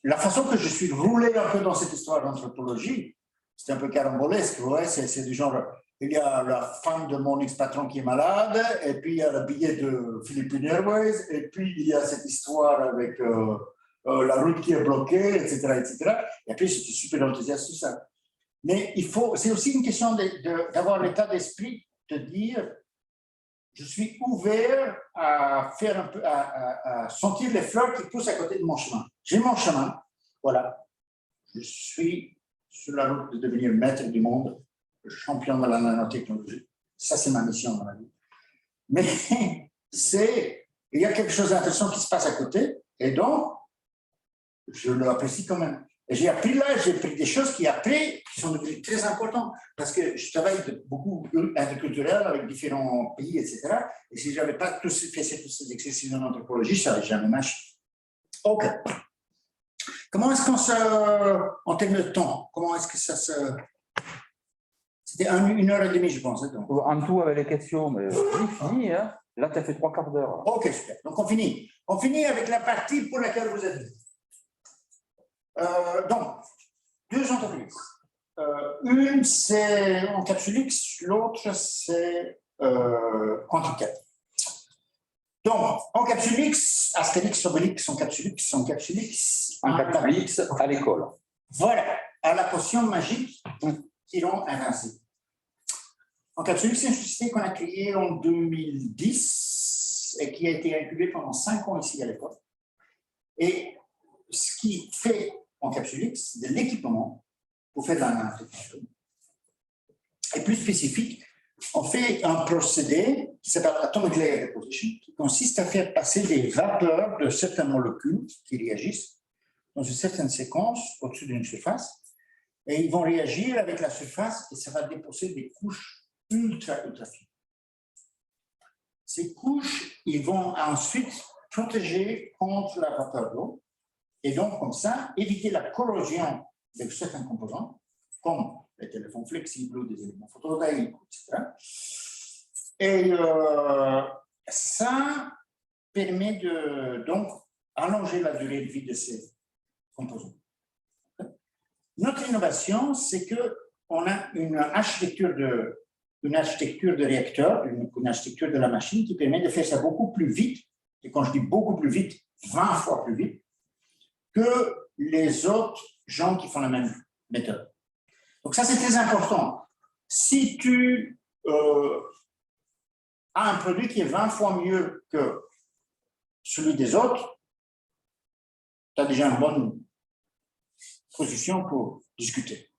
la façon que je suis roulé un peu dans cette histoire d'anthropologie, c'est un peu carambolesque, ouais, c'est du genre, il y a la femme de mon ex-patron qui est malade, et puis il y a le billet de Philippine Airways, et puis il y a cette histoire avec la route qui est bloquée, etc., etc. Et puis je suis super enthousiaste sur ça. Mais c'est aussi une question d'avoir l'état d'esprit de dire, je suis ouvert à faire un peu, à sentir les fleurs qui poussent à côté de mon chemin. J'ai mon chemin, voilà. Je suis sur la route de devenir maître du monde, champion de la nanotechnologie. Ça, c'est ma mission dans la vie. Mais il y a quelque chose d'intéressant qui se passe à côté, et donc, je l'apprécie quand même. Et j'ai appris là, j'ai pris des choses qui sont devenues très importantes, parce que je travaille beaucoup interculturel avec différents pays, etc. Et si je n'avais pas fait tous ces exercices en anthropologie, ça n'aurait jamais marché. OK. Comment est-ce qu'on en termes de temps, comment est-ce que ça se... C'était 1h30, je pense. Donc. En tout, avec les questions, mais fini, hein. Là, tu as fait 3 quarts d'heure. OK, super. Donc, on finit. On finit avec la partie pour laquelle vous êtes. Donc, 2 entreprises. Une, c'est Encapsulix, l'autre, c'est Quantica. Donc, Encapsulix, Astérix, Obélix, Encapsulix, à l'école. Voilà, à la potion magique qui l'ont invincé. Encapsulix, c'est une société qu'on a créée en 2010 et qui a été incubée pendant 5 ans ici à l'époque. Et ce qui fait Encapsulix, de l'équipement pour faire de la nanotechnologie. Et plus spécifique, on fait un procédé qui s'appelle Atomic Layer Deposition, qui consiste à faire passer des vapeurs de certaines molécules qui réagissent dans une certaine séquence au-dessus d'une surface, et ils vont réagir avec la surface et ça va déposer des couches ultra fines. Ces couches, ils vont ensuite protéger contre la vapeur d'eau, et donc comme ça, éviter la corrosion de certains composants, comme les téléphones flexibles ou des éléments photovoltaïques, etc. Et ça permet de donc allonger la durée de vie de ces composants. Notre innovation, c'est qu'on a une architecture de réacteur, une architecture de la machine qui permet de faire ça beaucoup plus vite, et quand je dis beaucoup plus vite, 20 fois plus vite, que les autres gens qui font la même méthode. Donc ça, c'est très important. Si tu as un produit qui est 20 fois mieux que celui des autres, tu as déjà une bonne position pour discuter.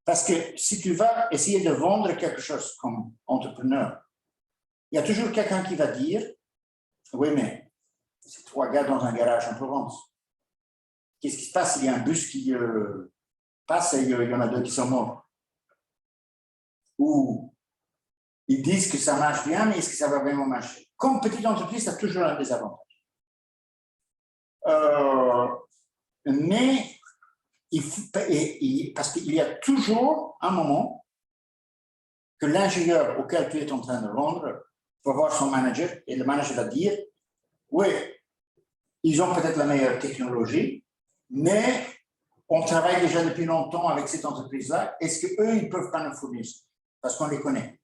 Parce que si tu vas essayer de vendre quelque chose comme entrepreneur, il y a toujours quelqu'un qui va dire « Oui, mais c'est 3 gars dans un garage en Provence. Qu'est-ce qui se passe? Il y a un bus qui passe et il y en a 2 qui sont morts. » Ou ils disent que ça marche bien, mais est-ce que ça va vraiment marcher? Comme petite entreprise, ça a toujours un désavantage. Mais parce qu'il y a toujours un moment que l'ingénieur auquel tu es en train de vendre va voir son manager et le manager va dire « Oui, ils ont peut-être la meilleure technologie, mais on travaille déjà depuis longtemps avec cette entreprise-là. Est-ce qu'eux, ils ne peuvent pas nous fournir ça? Parce qu'on les connaît. »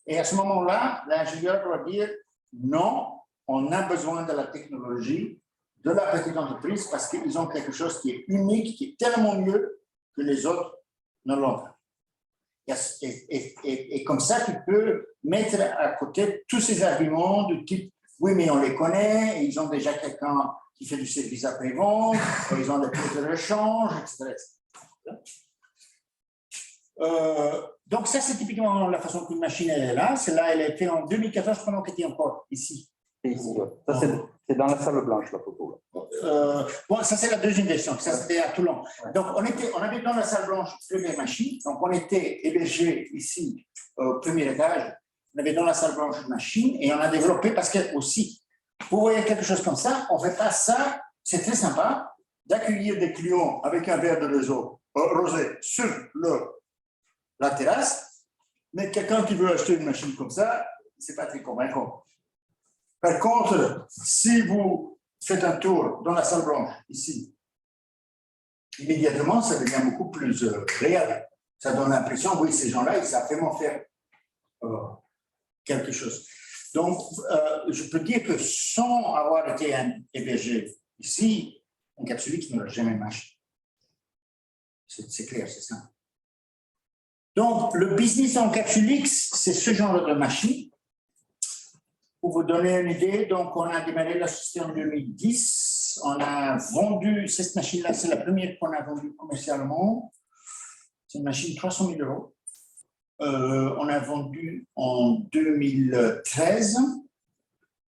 Et à ce moment-là, l'ingénieur doit dire « Non, on a besoin de la technologie de la petite entreprise parce qu'ils ont quelque chose qui est unique, qui est tellement mieux que les autres ne l'ont pas. » Et comme ça, tu peux mettre à côté tous ces arguments du type « Oui, mais on les connaît, et ils ont déjà quelqu'un qui fait du service après-vente, ils ont des prix de rechange, etc. » Donc ça, c'est typiquement la façon qu'une machine est là. Celle-là, elle est faite en 2014 pendant qu'elle était encore ici C'est ici, ouais. Ça, c'est dans la salle blanche, la photo. Bon, ça, c'est la deuxième version. Ça, c'était à Toulon. Donc, on avait dans la salle blanche première machine. Donc, on était hébergé ici, au premier étage. On avait dans la salle blanche une machine et on a développé parce que aussi, vous voyez quelque chose comme ça, on fait pas ça. C'est très sympa d'accueillir des clients avec un verre de rosé sur la terrasse. Mais quelqu'un qui veut acheter une machine comme ça, c'est pas très convaincant. Par contre, si vous faites un tour dans la salle blanche, ici, immédiatement, ça devient beaucoup plus réel. Ça donne l'impression, oui, ces gens-là, ils savent vraiment faire quelque chose. Donc, je peux dire que sans avoir été hébergé ici, un Capsulix n'aurait jamais marché. C'est clair, c'est ça. Donc, le business en Capsulix, c'est ce genre de machine. Pour vous donner une idée, donc on a démarré la société en 2010. On a vendu, cette machine-là, c'est la première qu'on a vendue commercialement. C'est une machine de 300 000 euros. On a vendu en 2013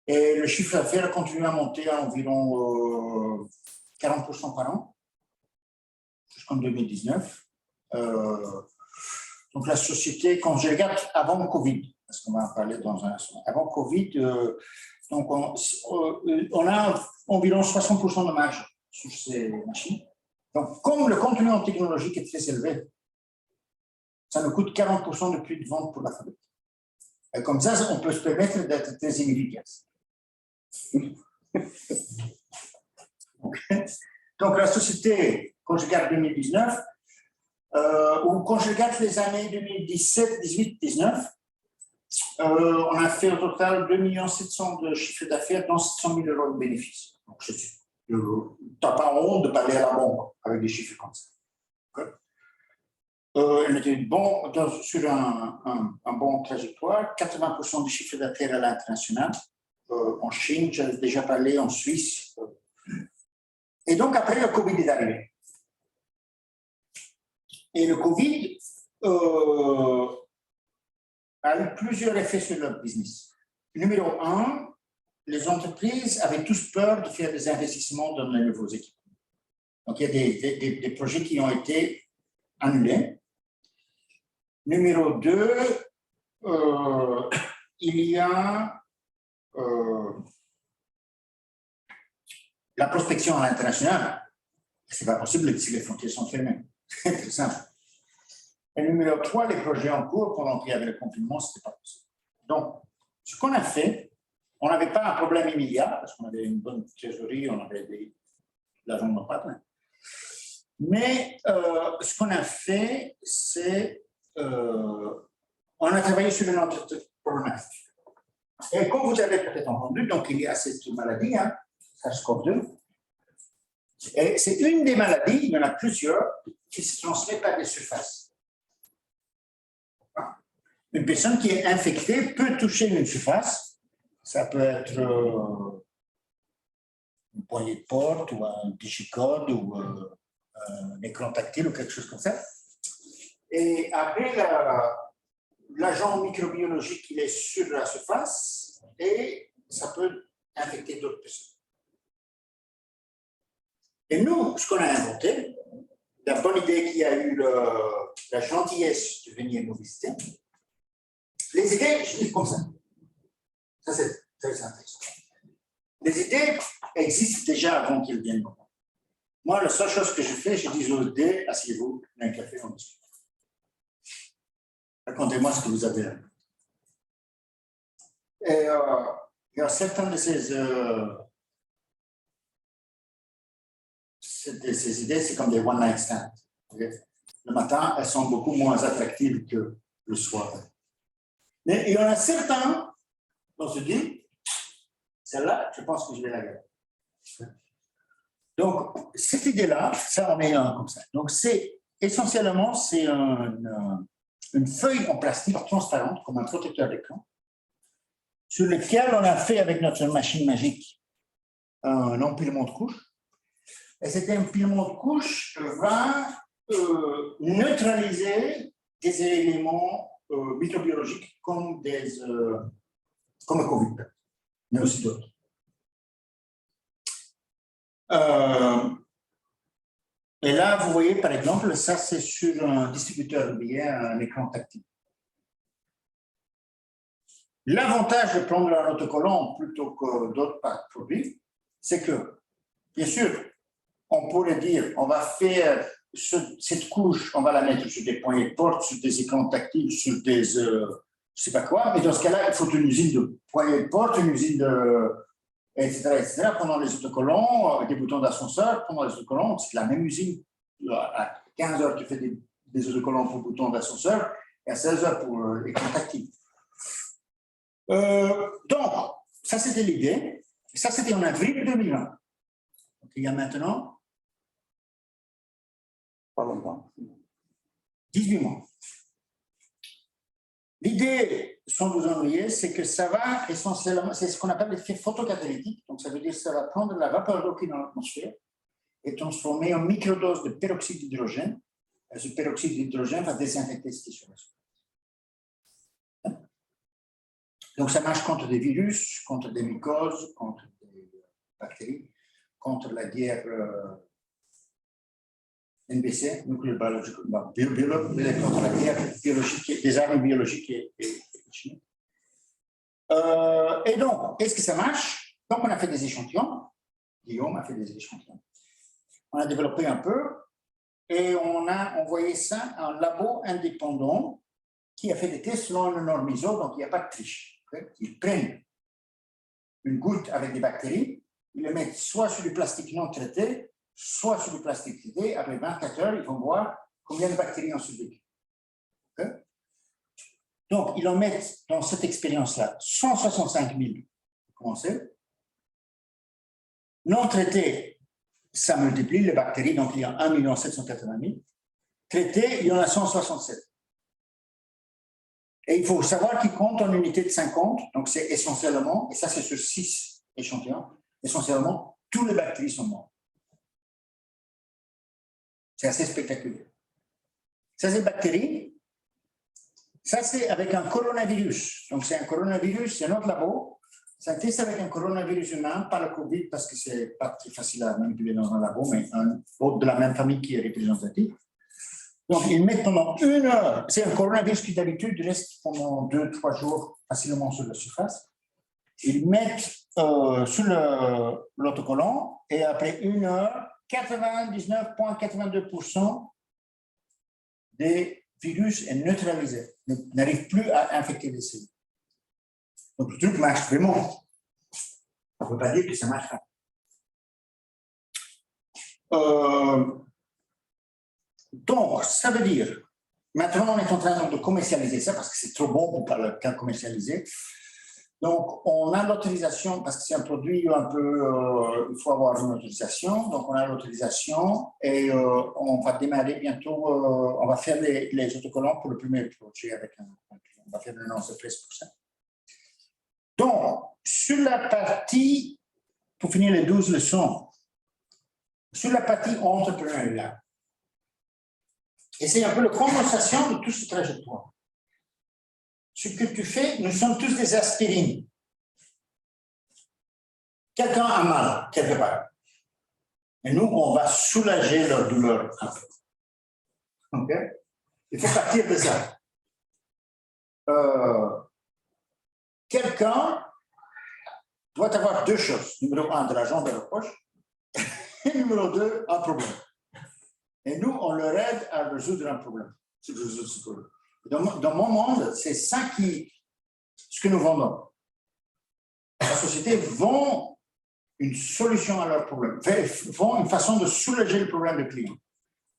et le chiffre d'affaires a continué à monter à environ 40% par an jusqu'en 2019. Donc la société, quand je regarde avant le Covid, parce qu'on va en parler dans un instant. Avant Covid, donc on a environ 60% de marge sur ces machines. Donc, comme le contenu en technologie est très élevé, ça nous coûte 40% de prix de vente pour la fabrique. Et comme ça, on peut se permettre d'être très inefficace. Donc, la société, quand je regarde 2019, ou quand je regarde les années 2017, 18, 19, on a fait au total 2 700 000 de chiffre d'affaires, dont 700 000 euros de bénéfices. Donc, tu n'as pas honte de parler à la banque avec des chiffres comme ça. Okay. On était bon, sur un bon trajectoire, 80% du chiffre d'affaires à l'international. En Chine, j'avais déjà parlé, en Suisse. Et donc, après, le Covid est arrivé. Et le Covid a eu plusieurs effets sur leur business. Numéro 1, les entreprises avaient tous peur de faire des investissements dans les nouveaux équipements. Donc, il y a des projets qui ont été annulés. Numéro 2, il y a la prospection à l'international. Ce n'est pas possible si les frontières sont fermées. C'est très simple. Et numéro 3, les projets en cours, pendant qu'il y avait le confinement, ce n'était pas possible. Donc, ce qu'on a fait, on n'avait pas un problème immédiat, parce qu'on avait une bonne trésorerie, on avait de l'argent de nos partenaires. Mais ce qu'on a fait, c'est on a travaillé sur une autre problématique. Et comme vous avez peut-être entendu, donc il y a cette maladie, hein, SARS-CoV-2. Et c'est une des maladies, il y en a plusieurs, qui se transmettent par des surfaces. Une personne qui est infectée peut toucher une surface. Ça peut être une poignée de porte ou un digicode ou un écran tactile ou quelque chose comme ça. Et après, l'agent microbiologique, il est sur la surface et ça peut infecter d'autres personnes. Et nous, ce qu'on a inventé, la bonne idée qui a eu la gentillesse de venir nous visiter, les idées, je dis comme ça. Ça, c'est très intéressant. Les idées existent déjà avant qu'ils viennent. Moi, la seule chose que je fais, je dis aux idées, asseyez-vous, un café, on discute. Racontez-moi ce que vous avez. Et il y a certaines de ces idées, c'est comme des one-night stands. Le matin, elles sont beaucoup moins attractives que le soir. Mais il y en a certains, on se dit, celle-là, je pense que je vais la garder. Donc, cette idée-là, ça en est un comme ça. Donc, essentiellement, c'est une feuille en plastique transparente, comme un protecteur d'écran, sur lequel on a fait avec notre machine magique un empilement de couches. Et cet empilement de couches va neutraliser des éléments microbiologiques comme le Covid. mais aussi d'autres. Et là, vous voyez, par exemple, ça, c'est sur un distributeur de billets, un écran tactile. L'avantage de prendre un autocollant plutôt que d'autres produits, c'est que, bien sûr, on pourrait dire, on va faire cette couche, on va la mettre sur des poignées de porte, sur des écrans tactiles, sur des, je ne sais pas quoi, mais dans ce cas-là, il faut une usine de poignées de porte, une usine de, etc. Pendant les autocollants, des boutons d'ascenseur, pendant les autocollants, c'est la même usine. À 15 heures, tu fais des autocollants pour boutons d'ascenseur, et à 16 heures pour l'écran tactile. Donc, ça c'était l'idée. Ça c'était en avril 2020. Donc, il y a maintenant Pas longtemps. 18 mois. L'idée, sans vous ennuyer, c'est que ça va essentiellement, c'est ce qu'on appelle l'effet photocatalytique. Donc, ça veut dire que ça va prendre la vapeur d'eau qui est dans l'atmosphère et transformer en microdose de peroxyde d'hydrogène. Ce peroxyde d'hydrogène va désinfecter ce qui est sur la surface. Donc, ça marche contre des virus, contre des mycoses, contre des bactéries, contre la guerre NBC, nucléobiologique, contre la guerre biologique, des armes biologiques et chimiques. Et donc, est-ce que ça marche? Donc, on a fait des échantillons. Guillaume a fait des échantillons. On a développé un peu et on a envoyé ça à un labo indépendant qui a fait des tests selon le norme ISO, donc il n'y a pas de triche. Ils prennent une goutte avec des bactéries, ils le mettent soit sur du plastique non traité, soit sur du plastique traité. Après 24 heures, ils vont voir combien de bactéries ont survécu. Okay? Donc, ils en mettent dans cette expérience-là 165 000 pour commencer. Non traité, ça multiplie les bactéries, donc il y a 1 780 000. Traité, il y en a 167. Et il faut savoir qu'ils comptent en unité de 50, donc c'est essentiellement, et ça c'est sur 6 échantillons, essentiellement, tous les bactéries sont mortes. C'est assez spectaculaire. Ça c'est bactéries, ça c'est avec un coronavirus. Donc c'est un coronavirus, c'est notre labo, c'est un test avec un coronavirus humain, pas le Covid parce que c'est pas très facile à manipuler dans un labo, mais un autre de la même famille qui est représentatif. Donc, ils mettent pendant 1 heure, c'est un coronavirus qui d'habitude reste pendant 2-3 jours facilement sur la surface. Ils mettent sur l'autocollant et après 1 heure, 99,82% des virus est neutralisé, n'arrivent plus à infecter les cellules. Donc, le truc marche vraiment. On ne peut pas dire que ça marche pas. Donc, ça veut dire, maintenant on est en train de commercialiser ça parce que c'est trop bon pour ne pas le commercialiser. Donc, on a l'autorisation, parce que c'est un produit un peu, il faut avoir une autorisation. Donc, on a l'autorisation et on va démarrer bientôt, on va faire les autocollants pour le premier projet avec on va faire une annonce de presse pour ça. Donc, sur la partie, pour finir les 12 leçons, sur la partie entrepreneuriat, et c'est un peu la condensation de tout ce trajectoire. Ce que tu fais, nous sommes tous des aspirines. Quelqu'un a mal, quelque part. Et nous, on va soulager leur douleur. Okay? Il faut partir de ça. Quelqu'un doit avoir 2 choses. Numéro 1, de l'argent dans la poche. Et numéro 2, un problème. Et nous, on leur aide à résoudre un problème. Dans mon monde, c'est ça ce que nous vendons. La société vend une solution à leur problème, vend une façon de soulager le problème du client.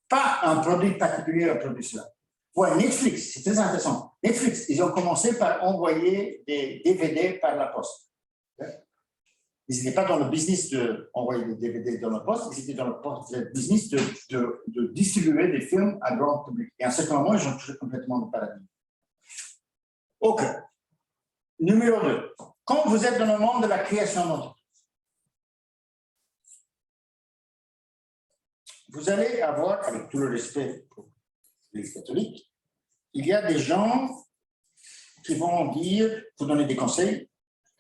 Pas un produit particulier, un produit cela. Ouais, Netflix, c'est très intéressant. Netflix, ils ont commencé par envoyer des DVD par la poste. Ils n'étaient pas dans le business d'envoyer des DVD dans la poste, ils étaient dans le business de distribuer des films à grand public. Et à un certain moment, ils ont touché complètement le paradigme. OK. Numéro 2. Quand vous êtes dans le monde de la création d'entreprise, vous allez avoir, avec tout le respect pour les catholiques, il y a des gens qui vont dire, vous donner des conseils,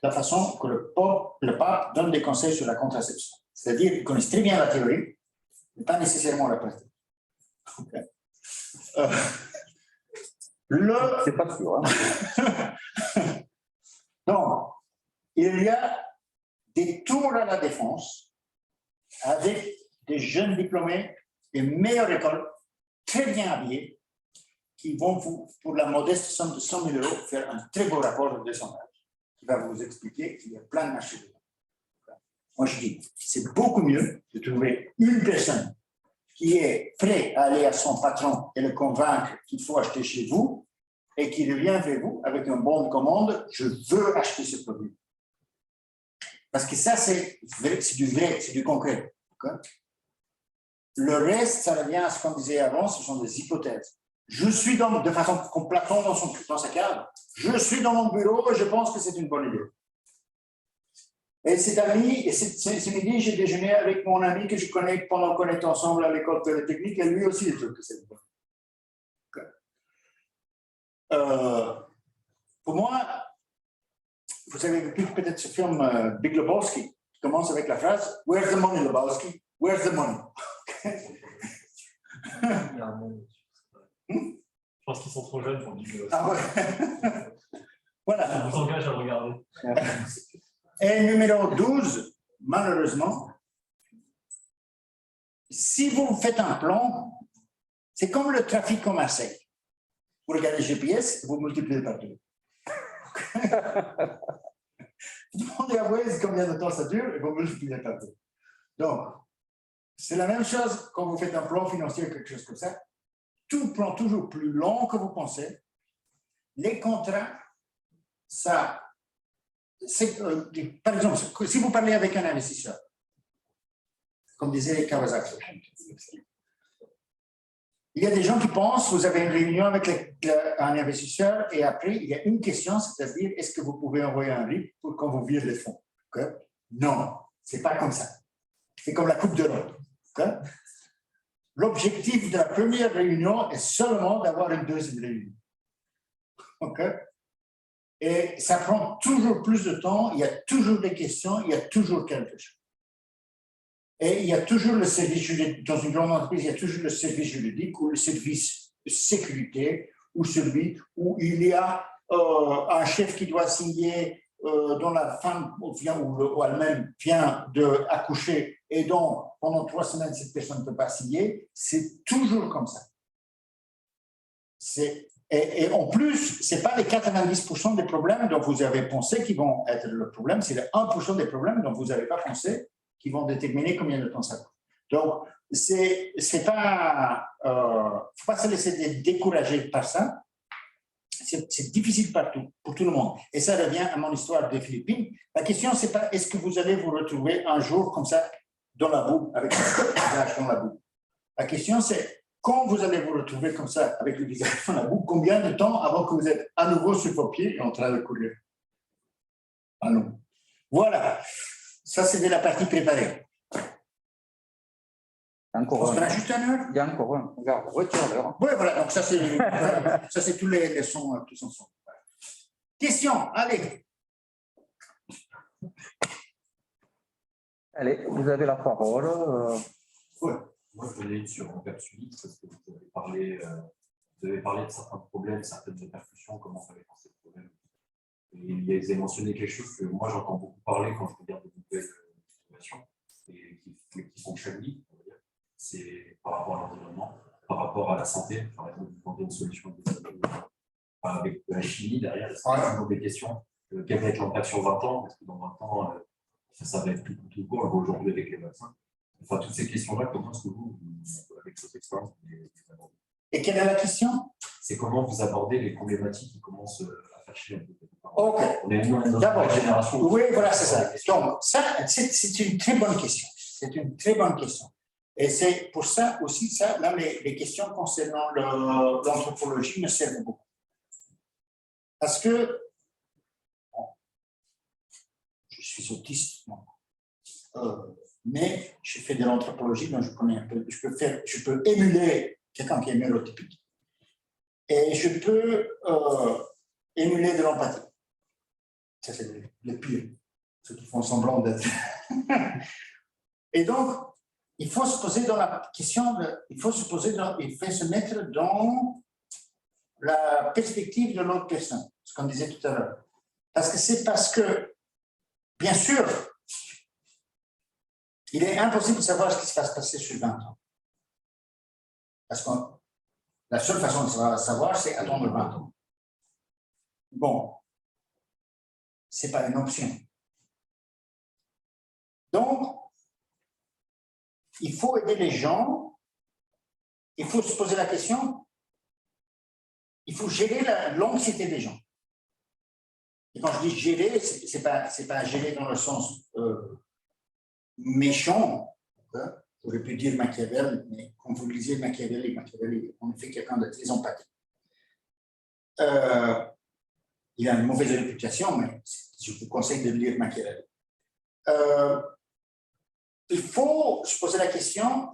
la façon que le pape donne des conseils sur la contraception. C'est-à-dire qu'ils connaissent très bien la théorie, mais pas nécessairement la pratique. Okay. C'est pas sûr. Hein. Donc, il y a des tours à la défense avec des jeunes diplômés des meilleures écoles, très bien habillés, qui vont vous, pour la modeste somme de 100 000 €, faire un très beau rapport de sondage qui va vous expliquer qu'il y a plein de marchés dedans. Moi, je dis, c'est beaucoup mieux de trouver une personne qui est prête à aller à son patron et le convaincre qu'il faut acheter chez vous et qui revient vers vous avec un bon de commande, je veux acheter ce produit. Parce que ça, c'est du vrai, c'est du concret. Okay? Le reste, ça revient à ce qu'on disait avant, ce sont des hypothèses. Je suis de façon comme Platon dans sa cave, je suis dans mon bureau et je pense que c'est une bonne idée. Et cet ami, et ce midi, j'ai déjeuné avec mon ami que je connais pendant qu'on est ensemble à l'école polytechnique, et lui aussi, il trouve que c'est une bonne idée. Pour moi, vous avez vu peut-être ce film Big Lebowski, qui commence avec la phrase « Where's the money, Lebowski? Where's the money? » Je pense qu'ils sont trop jeunes pour Big Lebowski. Ah ouais. Voilà. Je vous engage à le regarder. Et numéro 12, malheureusement, si vous faites un plan, c'est comme le trafic en Marseille. Vous regardez le GPS, vous multipliez par 2. Vous demandez à Waze combien de temps ça dure et vous multipliez par 2. Donc, c'est la même chose quand vous faites un plan financier ou quelque chose comme ça. Tout prend toujours plus long que vous pensez. Les contrats, ça... par exemple, si vous parlez avec un investisseur, comme disait Kawasaki, il y a des gens qui pensent, vous avez une réunion avec un investisseur et après, il y a une question, c'est-à-dire, est-ce que vous pouvez envoyer un RIP pour qu'on vous vire les fonds? Okay? Non, ce n'est pas comme ça. C'est comme la Coupe de l'Europe. Okay? L'objectif de la première réunion est seulement d'avoir une deuxième réunion. Okay? Et ça prend toujours plus de temps, il y a toujours des questions, il y a toujours quelque chose. Et il y a toujours le service juridique, dans une grande entreprise, il y a toujours le service juridique ou le service de sécurité, ou celui où il y a un chef qui doit signer dont la femme vient, ou elle-même vient d'accoucher, et donc pendant 3 semaines, cette personne ne peut pas signer. C'est toujours comme ça. Et en plus, ce n'est pas les 90% des problèmes dont vous avez pensé qui vont être le problème, c'est les 1% des problèmes dont vous n'avez pas pensé qui vont déterminer combien de temps ça coûte. Donc, c'est pas, faut pas se laisser décourager par ça. C'est difficile partout, pour tout le monde. Et ça revient à mon histoire des Philippines. La question, c'est pas est-ce que vous allez vous retrouver un jour comme ça dans la boue, avec le visage dans la boue. La question, c'est quand vous allez vous retrouver comme ça, avec le visage dans la boue, combien de temps avant que vous êtes à nouveau sur vos pieds et en train de courir? Ah non. Voilà. Ça, c'est de la partie préparée. Encore On a juste un heure? Il y a encore un. Regarde, retire l'heure. Oui, voilà. Donc, ça, c'est tous les leçons tous ensemble. Question, allez. Allez, vous avez la parole. Ouais. Moi, je voulais sur un capsule parce que vous avez parlé de certains problèmes, certaines répercussions, comment ça avait pensé le problème. Et vous avez mentionné quelque chose que moi, j'entends beaucoup parler quand je regarde des nouvelles innovations et qui sont chablis, on va dire. C'est par rapport à l'environnement, par rapport à la santé. Par exemple, vous demandez une solution avec de la chimie derrière. C'est toujours des questions. Quel va être l'impact sur 20 ans? Parce que dans 20 ans, ça va être tout court. On le voit aujourd'hui avec les vaccins. Enfin, toutes ces questions-là, comment est-ce que vous, avec cette expérience, vous abordez? Et quelle est la question? C'est comment vous abordez les problématiques qui commencent à faire chier un peu. Ok. On est une D'abord, génération. oui, voilà, c'est ça. Donc, ça, c'est une très bonne question. C'est une très bonne question. Et c'est pour ça aussi, ça, là, les questions concernant l'anthropologie me servent beaucoup. Parce que, bon, je suis autiste, mais je fais de l'anthropologie, donc je connais un peu, je peux émuler quelqu'un qui est neurotypique. Et je peux émuler de l'empathie. Ça, c'est le pire, ceux qui font semblant d'être. Et donc, il faut se poser dans la question, il faut se mettre dans la perspective de l'autre personne, ce qu'on disait tout à l'heure. Parce que, bien sûr, il est impossible de savoir ce qui va se passer sur 20 ans. Parce que la seule façon de savoir, c'est attendre 20 ans. Bon, ce n'est pas une option. Donc, il faut aider les gens, il faut se poser la question, il faut gérer l'anxiété des gens. Et quand je dis gérer, ce n'est pas gérer dans le sens méchant. Hein? J'aurais pu dire Machiavel, mais quand vous lisez Machiavelli, en effet, quelqu'un de très empathique. Il a une mauvaise réputation, mais je vous conseille de lire Machiavelli. Il faut se poser la question,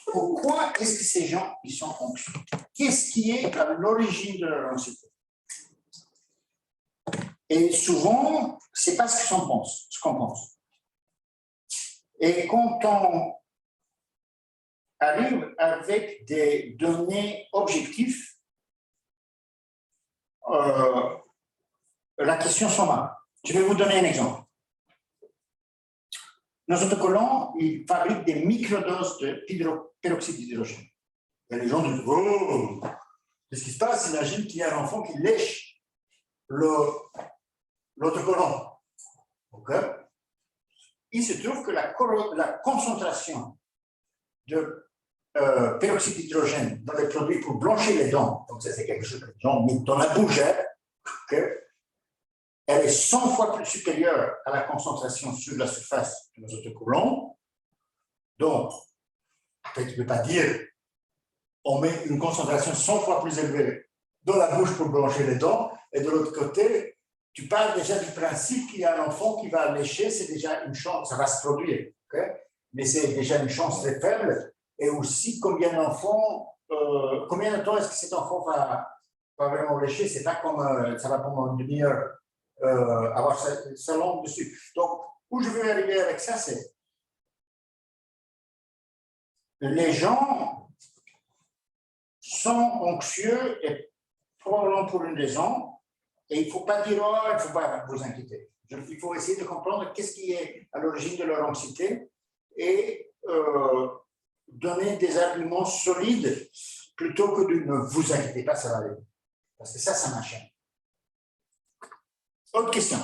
pourquoi est-ce que ces gens ils sont anxieux? Qu'est-ce qui est à l'origine de leur anxiété? Et souvent, ce n'est pas ce qu'on pense. Et quand on arrive avec des données objectives, la question s'en va. Je vais vous donner un exemple. Nos autocollants, ils fabriquent des microdoses de peroxyde d'hydrogène. Et les gens disent, oh, qu'est-ce qui se passe? Imagine qu'il y a un enfant qui lèche l'autocollant. Okay. Il se trouve que la concentration de peroxyde d'hydrogène dans les produits pour blanchir les dents, donc ça c'est quelque chose que les gens mettent dans la bougeette, okay, elle est 100 fois plus supérieure à la concentration sur la surface de nos autocollants. Donc, peut-être tu ne peux pas dire on met une concentration 100 fois plus élevée dans la bouche pour blanchir les dents, et de l'autre côté, tu parles déjà du principe qu'il y a un enfant qui va lécher, c'est déjà une chance, ça va se produire, okay? Mais c'est déjà une chance très faible. Et aussi, combien de temps est-ce que cet enfant va vraiment lécher? C'est pas comme ça va pendant une demi-heure avoir sa langue dessus. Donc, où je veux arriver avec ça, c'est les gens sont anxieux et probablement pour une raison, et il ne faut pas dire oh, il ne faut pas vous inquiéter. Il faut essayer de comprendre qu'est-ce qui est à l'origine de leur anxiété et donner des arguments solides plutôt que de ne vous inquiétez pas, ça va aller. Parce que ça marche. Autre question.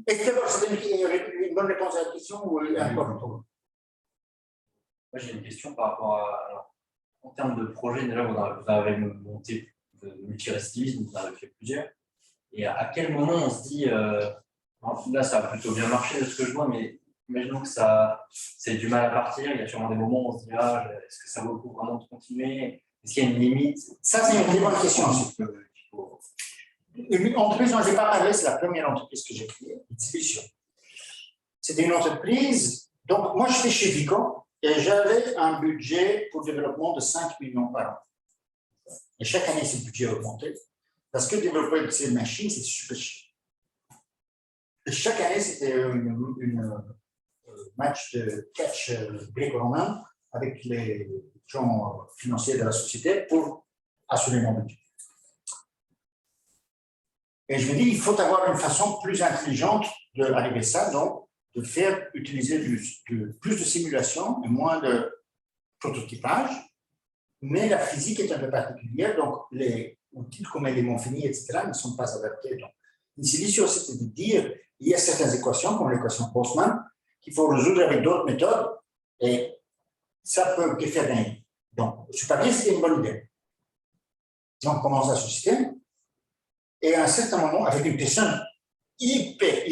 Est-ce que c'est une bonne réponse à la question ou encore Moi, j'ai une question par rapport à. Alors, en termes de projet, déjà, vous avez monté de multirécidivisme, vous en avez fait plusieurs. Et à quel moment on se dit. Là, ça a plutôt bien marché de ce que je vois, mais imaginons que c'est du mal à partir. Il y a sûrement des moments où on se dit est-ce que ça vaut le coup vraiment de continuer? Est-ce qu'il y a une limite? Ça, c'est une très bonne question aussi. Une entreprise dont je n'ai pas parlé, c'est la première entreprise que j'ai créée, Mitsubishi. C'était une entreprise, donc moi j'étais chez Vico et j'avais un budget pour le développement de 5 millions par an. Et chaque année, ce budget a augmenté parce que développer ces machines, c'est super cher. Et chaque année, c'était une match de catch gréco-romain avec les gens financiers de la société pour assurer mon budget. Et je me dis, il faut avoir une façon plus intelligente d'arriver à ça, donc de faire utiliser plus de simulation et moins de prototypage. Mais la physique est un peu particulière, donc les outils comme éléments finis, etc., ne sont pas adaptés. Donc, l'initialisation, c'était de dire, il y a certaines équations, comme l'équation Boltzmann, qu'il faut résoudre avec d'autres méthodes, et ça peut que faire gagner. Donc, sur papier, c'était une bonne idée. Donc, on commence à ce système. Et à un certain moment, avec une personne hyper,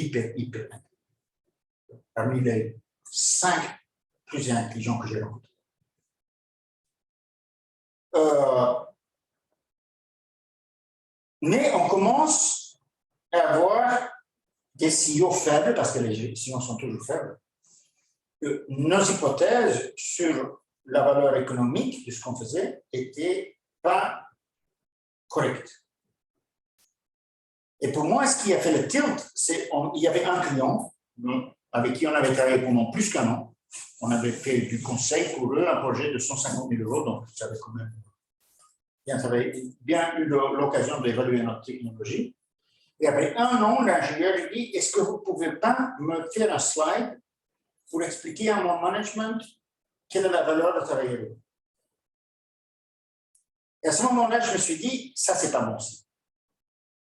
parmi les 5 plus intelligents que j'ai rencontrés. Mais on commence à avoir des signaux faibles, parce que les signaux sont toujours faibles. Nos hypothèses sur la valeur économique de ce qu'on faisait n'étaient pas correctes. Et pour moi, ce qui a fait le tilt, c'est qu'il y avait un client avec qui on avait travaillé pendant plus qu'un an. On avait fait du conseil pour eux, un projet de 150 000 €, donc j'avais quand même bien eu l'occasion d'évaluer notre technologie. Et après un an, l'ingénieur lui dit, est-ce que vous ne pouvez pas me faire un slide pour expliquer à mon management quelle est la valeur de travailler avec vous? Et à ce moment-là, je me suis dit, ça, c'est pas bon signe.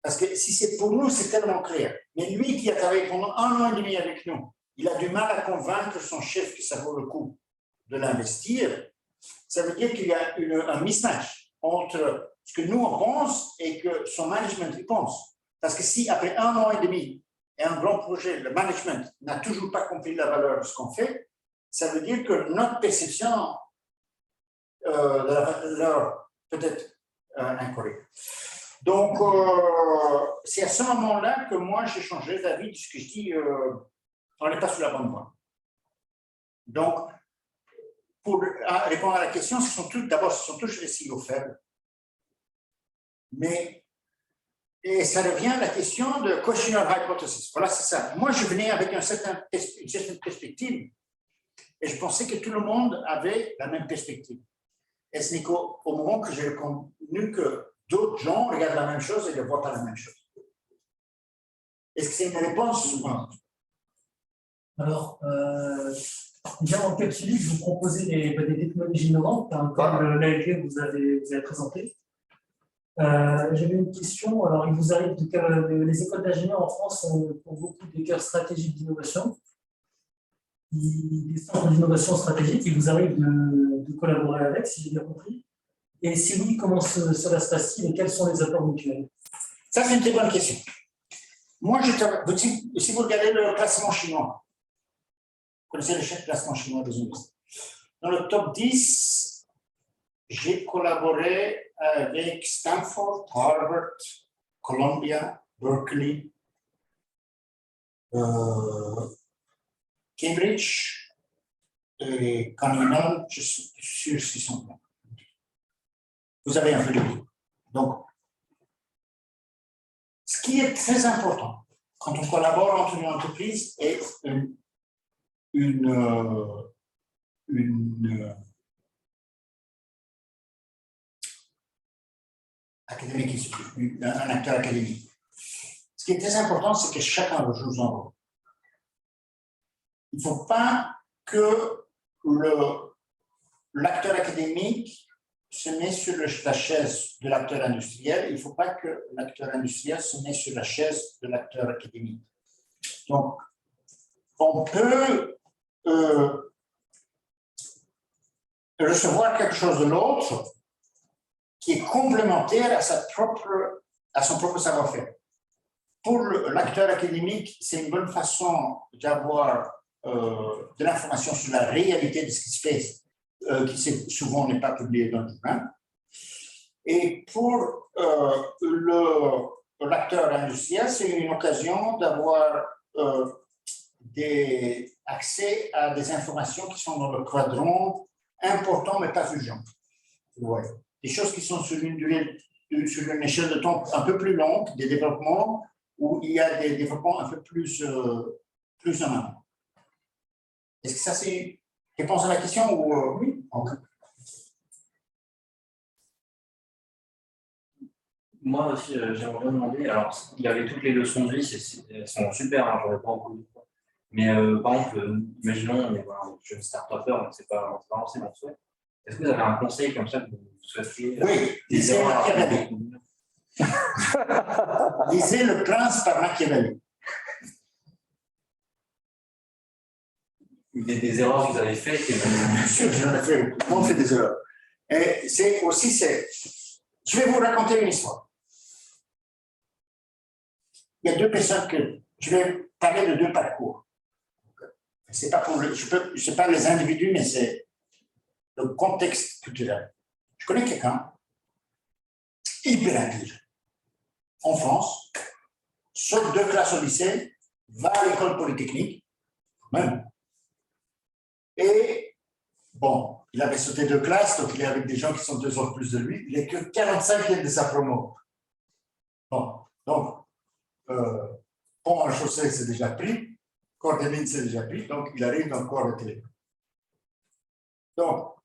Parce que si c'est pour nous, c'est tellement clair. Mais lui qui a travaillé pendant un an et demi avec nous, il a du mal à convaincre son chef que ça vaut le coup de l'investir. Ça veut dire qu'il y a un mismatch entre ce que nous, on pense et que son management y pense. Parce que si, après un an et demi et un grand projet, le management n'a toujours pas compris la valeur de ce qu'on fait, ça veut dire que notre perception de la valeur peut-être incorrecte. Donc, c'est à ce moment-là que moi, j'ai changé d'avis de ce que je dis, on n'est pas sur la bonne voie. Donc, pour répondre à la question, d'abord, ce sont tous les signaux faibles. Mais, et ça revient à la question de questionnaire hypothesis. Voilà, c'est ça. Moi, je venais avec une certaine perspective et je pensais que tout le monde avait la même perspective. Et ce n'est qu'au moment que j'ai reconnu que d'autres gens regardent la même chose et ne voient pas la même chose. Est-ce que c'est une réponse? Alors, déjà en Capsulix, vous proposez des technologies innovantes, comme l'ALG que vous avez présenté. J'avais une question. Alors, il vous arrive que les écoles d'ingénieurs en France ont beaucoup des cœurs stratégiques d'innovation, des centres d'innovation stratégique. Il vous arrive de collaborer avec, si j'ai bien compris. Et si oui, comment cela se passe-t-il et quels sont les apports mutuels? Ça, c'est une très bonne question. Moi, si vous regardez le classement chinois, vous connaissez le classement chinois des universités. Dans le top 10, j'ai collaboré avec Stanford, Harvard, Columbia, Berkeley, Cambridge et Carnegie. Je suis sûr qu'ils sont là. Vous avez un peu de tout. Donc, ce qui est très important quand on collabore entre une entreprise et académique, un acteur académique. Ce qui est très important, c'est que chacun joue son rôle. Il ne faut pas que l'acteur académique se met sur la chaise de l'acteur industriel. Il ne faut pas que l'acteur industriel se mette sur la chaise de l'acteur académique. Donc, on peut recevoir quelque chose de l'autre qui est complémentaire à son propre savoir-faire. Pour l'acteur académique, c'est une bonne façon d'avoir de l'information sur la réalité de ce qui se fait, qui souvent n'est pas publié dans le journal. Et pour l'acteur industriel, c'est une occasion d'avoir accès à des informations qui sont dans le quadrant important mais pas urgent. Ouais. Des choses qui sont sur une échelle de temps un peu plus longue, des développements où il y a des développements un peu plus en amont. Est-ce que ça c'est une réponse à la question ou oui? Okay. Moi aussi, j'aimerais bien demander, alors il y avait toutes les leçons de vie, elles sont super, hein, j'en ai pas encore vu. Mais par exemple, imaginons, on est un jeune start-upper, donc c'est pas lancé mon souhait. Est-ce que vous avez un conseil comme ça que vous souhaiteriez? Oui, lisez Machiavelli. Lisez Le Prince par Machiavelli. Des erreurs que vous avez faites. Bien sûr, j'en ai fait. On fait des erreurs. Et c'est aussi, je vais vous raconter une histoire. Il y a deux personnes je vais parler de deux parcours. C'est pas pour je sais pas les individus, mais c'est le contexte culturel. Je connais quelqu'un hyper intelligent en France, saute 2 classes au lycée, va à l'école polytechnique, même. Et bon, il avait sauté 2 classes, donc il est avec des gens qui sont 2 ans plus de lui. Il n'est que 45e de sa promo. Bon, donc pont à chaussée, c'est déjà pris, corps des mines, c'est déjà pris, donc il arrive dans le corps de télé. Donc,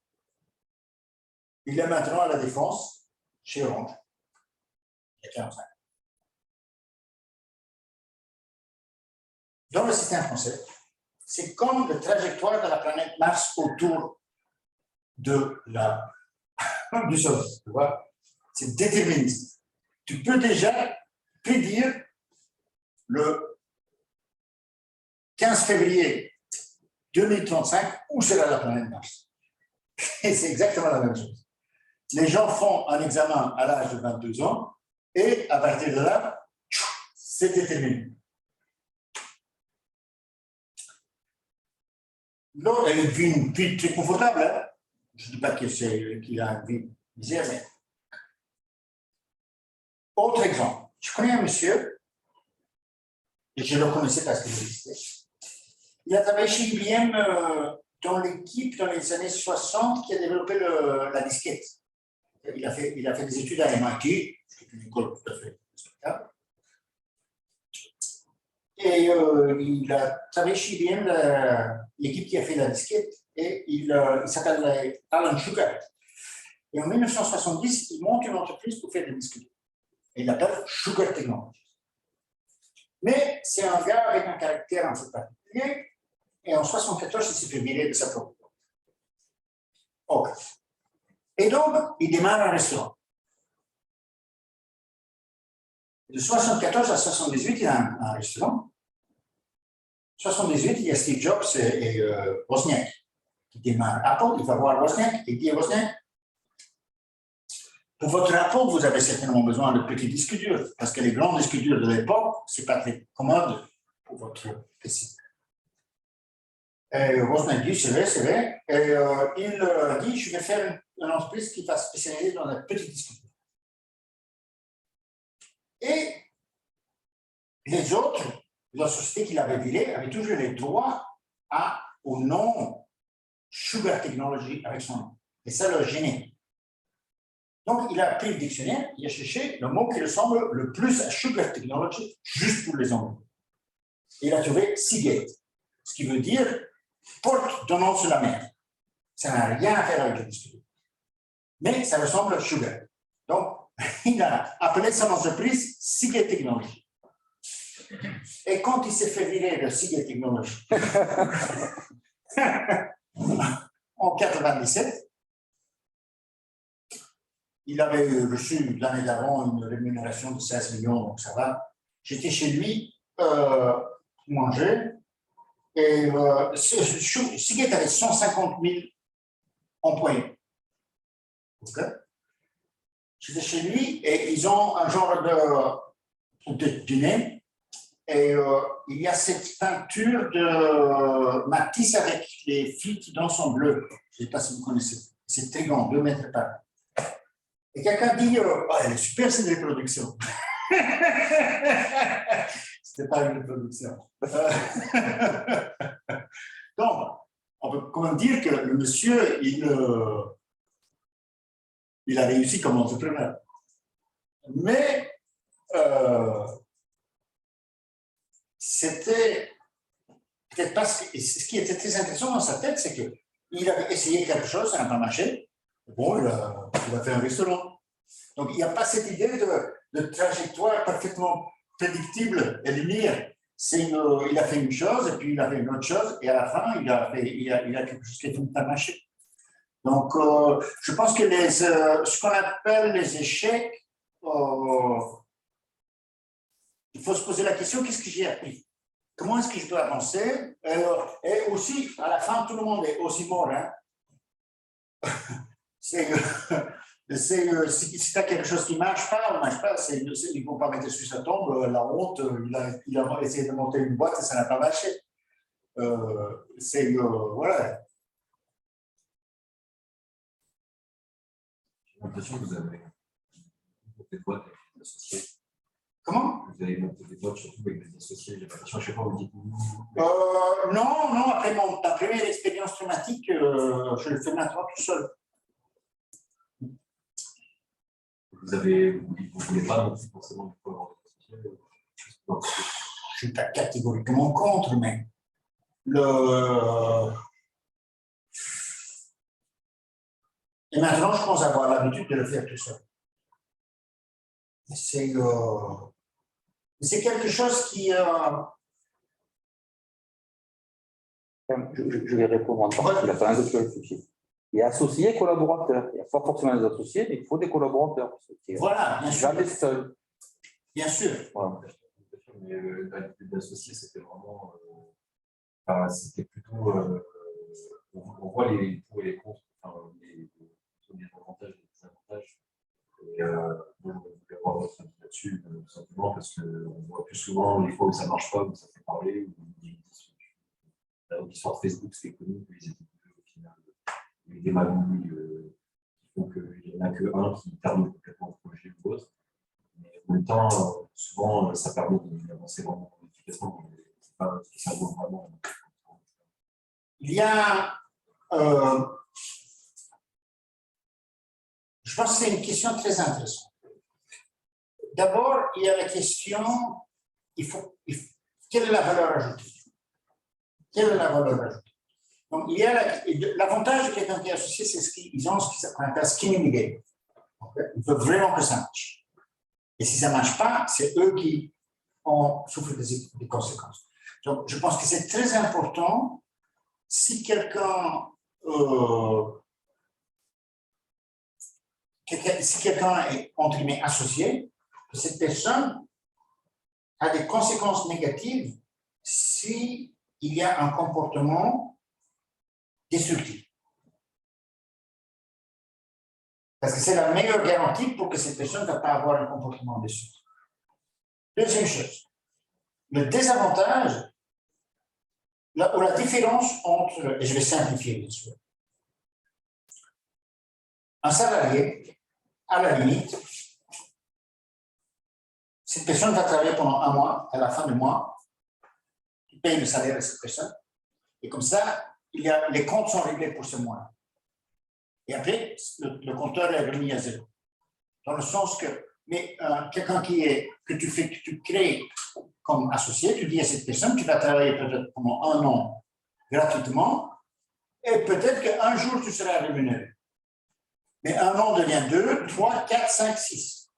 il est maintenant à la Défense, chez Orange, il y a 45. Dans le système français, c'est comme la trajectoire de la planète Mars autour de du Soleil. Tu vois, c'est déterministe. Tu peux déjà prédire le 15 février 2035 où sera la planète Mars. Et c'est exactement la même chose. Les gens font un examen à l'âge de 22 ans et à partir de là, c'est déterminé. L'autre a une vie très confortable. Hein? Je ne dis pas qu'il a une vie misère, mais. Autre exemple. Je connais un monsieur, et je le connaissais parce que je l'existais. Il a travaillé chez IBM dans l'équipe dans les années 60 qui a développé la disquette. Il a fait des études à MIT, ce qui est une école tout à fait respectable. Et il a travaillé chez IBM, l'équipe qui a fait la disquette, et il s'appelle Alan Sugar. Et en 1970, il monte une entreprise pour faire des disques. Et il l'appelle Sugar Technologies. Mais c'est un gars avec un caractère un peu particulier, et en 1974, il s'est fait virer de sa propre boîte. Ok. Et donc, il démarre un restaurant. De 1974 à 1978, il a un restaurant. En 1978, il y a Steve Jobs et Wozniak qui démarrent Apple. Il va voir Wozniak et il dit à Wozniak, pour votre Apple, vous avez certainement besoin de petits disques durs, parce que les grands disques durs de l'époque, ce n'est pas très commode pour votre PC. Et Wozniak dit, c'est vrai. Et il dit, je vais faire une entreprise qui va se spécialiser dans les petits disques durs. Et les autres sociétés qu'il avait virées avaient toujours les droits au nom Sugar Technology avec son nom. Et ça le gênait. Donc, il a pris le dictionnaire, il a cherché le mot qui ressemble le plus à Sugar Technology, juste pour les Anglais. Et il a trouvé Seagate, ce qui veut dire porte donnant sur la mer. Ça n'a rien à faire avec le disque dur. Mais ça ressemble à Sugar. Donc, il a appelé son entreprise Seagate Technology. Et quand il s'est fait virer de Seagate Technology en 1997, il avait reçu l'année d'avant une rémunération de 16 millions, donc ça va. J'étais chez lui pour manger et Seagate avait 150 000 employés. Okay. J'étais chez lui et ils ont un genre de dîner et il y a cette peinture de Matisse avec les filles qui dansent en bleu. Je ne sais pas si vous connaissez. C'est très grand, 2 mètres par. Et quelqu'un dit oh, elle est super cette reproduction. C'était pas une reproduction. Donc, on peut quand même dire que le monsieur, il a réussi comme entrepreneur. Mais c'était peut-être parce que ce qui était très intéressant dans sa tête, c'est qu'il avait essayé quelque chose, ça n'a pas marché. Bon, il a fait un restaurant. Donc, il n'y a pas cette idée de trajectoire parfaitement prédictible et linéaire. Il a fait une chose, et puis il a fait une autre chose, et à la fin, il a quelque chose qui a marché. Donc, je pense que ce qu'on appelle les échecs, il faut se poser la question, qu'est-ce que j'ai appris? Comment est-ce que je peux avancer? Et aussi, à la fin, tout le monde est aussi mort. Hein? Si tu as quelque chose qui ne marche pas, ils ne vont pas mettre sur sa tombe la honte, il a essayé de monter une boîte et ça n'a pas marché. Voilà. J'ai l'impression que vous avez monté des boîtes avec des associés. Comment? Vous avez monté des boîtes surtout avec des associés. J'ai l'impression, je ne sais pas, vous dites. Non, après ma première expérience traumatique, je le fais maintenant tout seul. Vous ne voulez pas non plus forcément avoir des associés. je suis pas catégoriquement contre, mais et maintenant, je pense avoir l'habitude de le faire tout seul. C'est quelque chose qui... Je vais répondre en partie, là, pendant que tu réfléchis. Il y a associés et collaborateurs. Il n'y a pas forcément des associés, mais il faut des collaborateurs. Voilà, bien sûr. Jamais seul. Bien sûr. Voilà. Mais l'attitude d'associé, c'était vraiment. C'était plutôt. On voit les pour et les contre, enfin, les avantages et les désavantages. Et moi, je voulais avoir votre avis là-dessus, tout simplement, parce qu'on voit plus souvent les fois où ça ne marche pas, où ça fait parler, l'histoire de Facebook, c'est connu, que les équipes, au final, il y a des magouilles qui font qu'il n'y en a qu'un qui termine complètement le projet ou l'autre. Mais en même temps, souvent, ça permet d'avancer vraiment efficacement. Ça vaut vraiment. Il y a. Je pense que c'est une question très intéressante. D'abord, il y a la question quelle est la valeur ajoutée? Quelle est la valeur ajoutée? Donc, il y a l'avantage de quelqu'un qui est associé, c'est qu'ils ont ce qu'on appelle skin in the game. Okay? Ils veulent vraiment que ça marche. Et si ça ne marche pas, c'est eux qui souffrent des conséquences. Donc, je pense que c'est très important, si quelqu'un est, entre guillemets, associé, que cette personne a des conséquences négatives s'il y a un comportement destructif. Parce que c'est la meilleure garantie pour que cette personne ne va pas avoir un comportement destructif. Deuxième chose, le désavantage, ou la différence entre, et je vais simplifier bien sûr, un salarié, à la limite, cette personne va travailler pendant un mois, à la fin du mois, tu payes le salaire de cette personne, et comme ça, les comptes sont réglés pour ce mois. Et après, le compteur est remis à zéro. Dans le sens que, mais quelqu'un que tu crées comme associé, tu dis à cette personne, tu vas travailler peut-être pendant un an gratuitement, et peut-être qu'un jour tu seras rémunéré. Mais un an devient 2, 3, 4, 5, 6.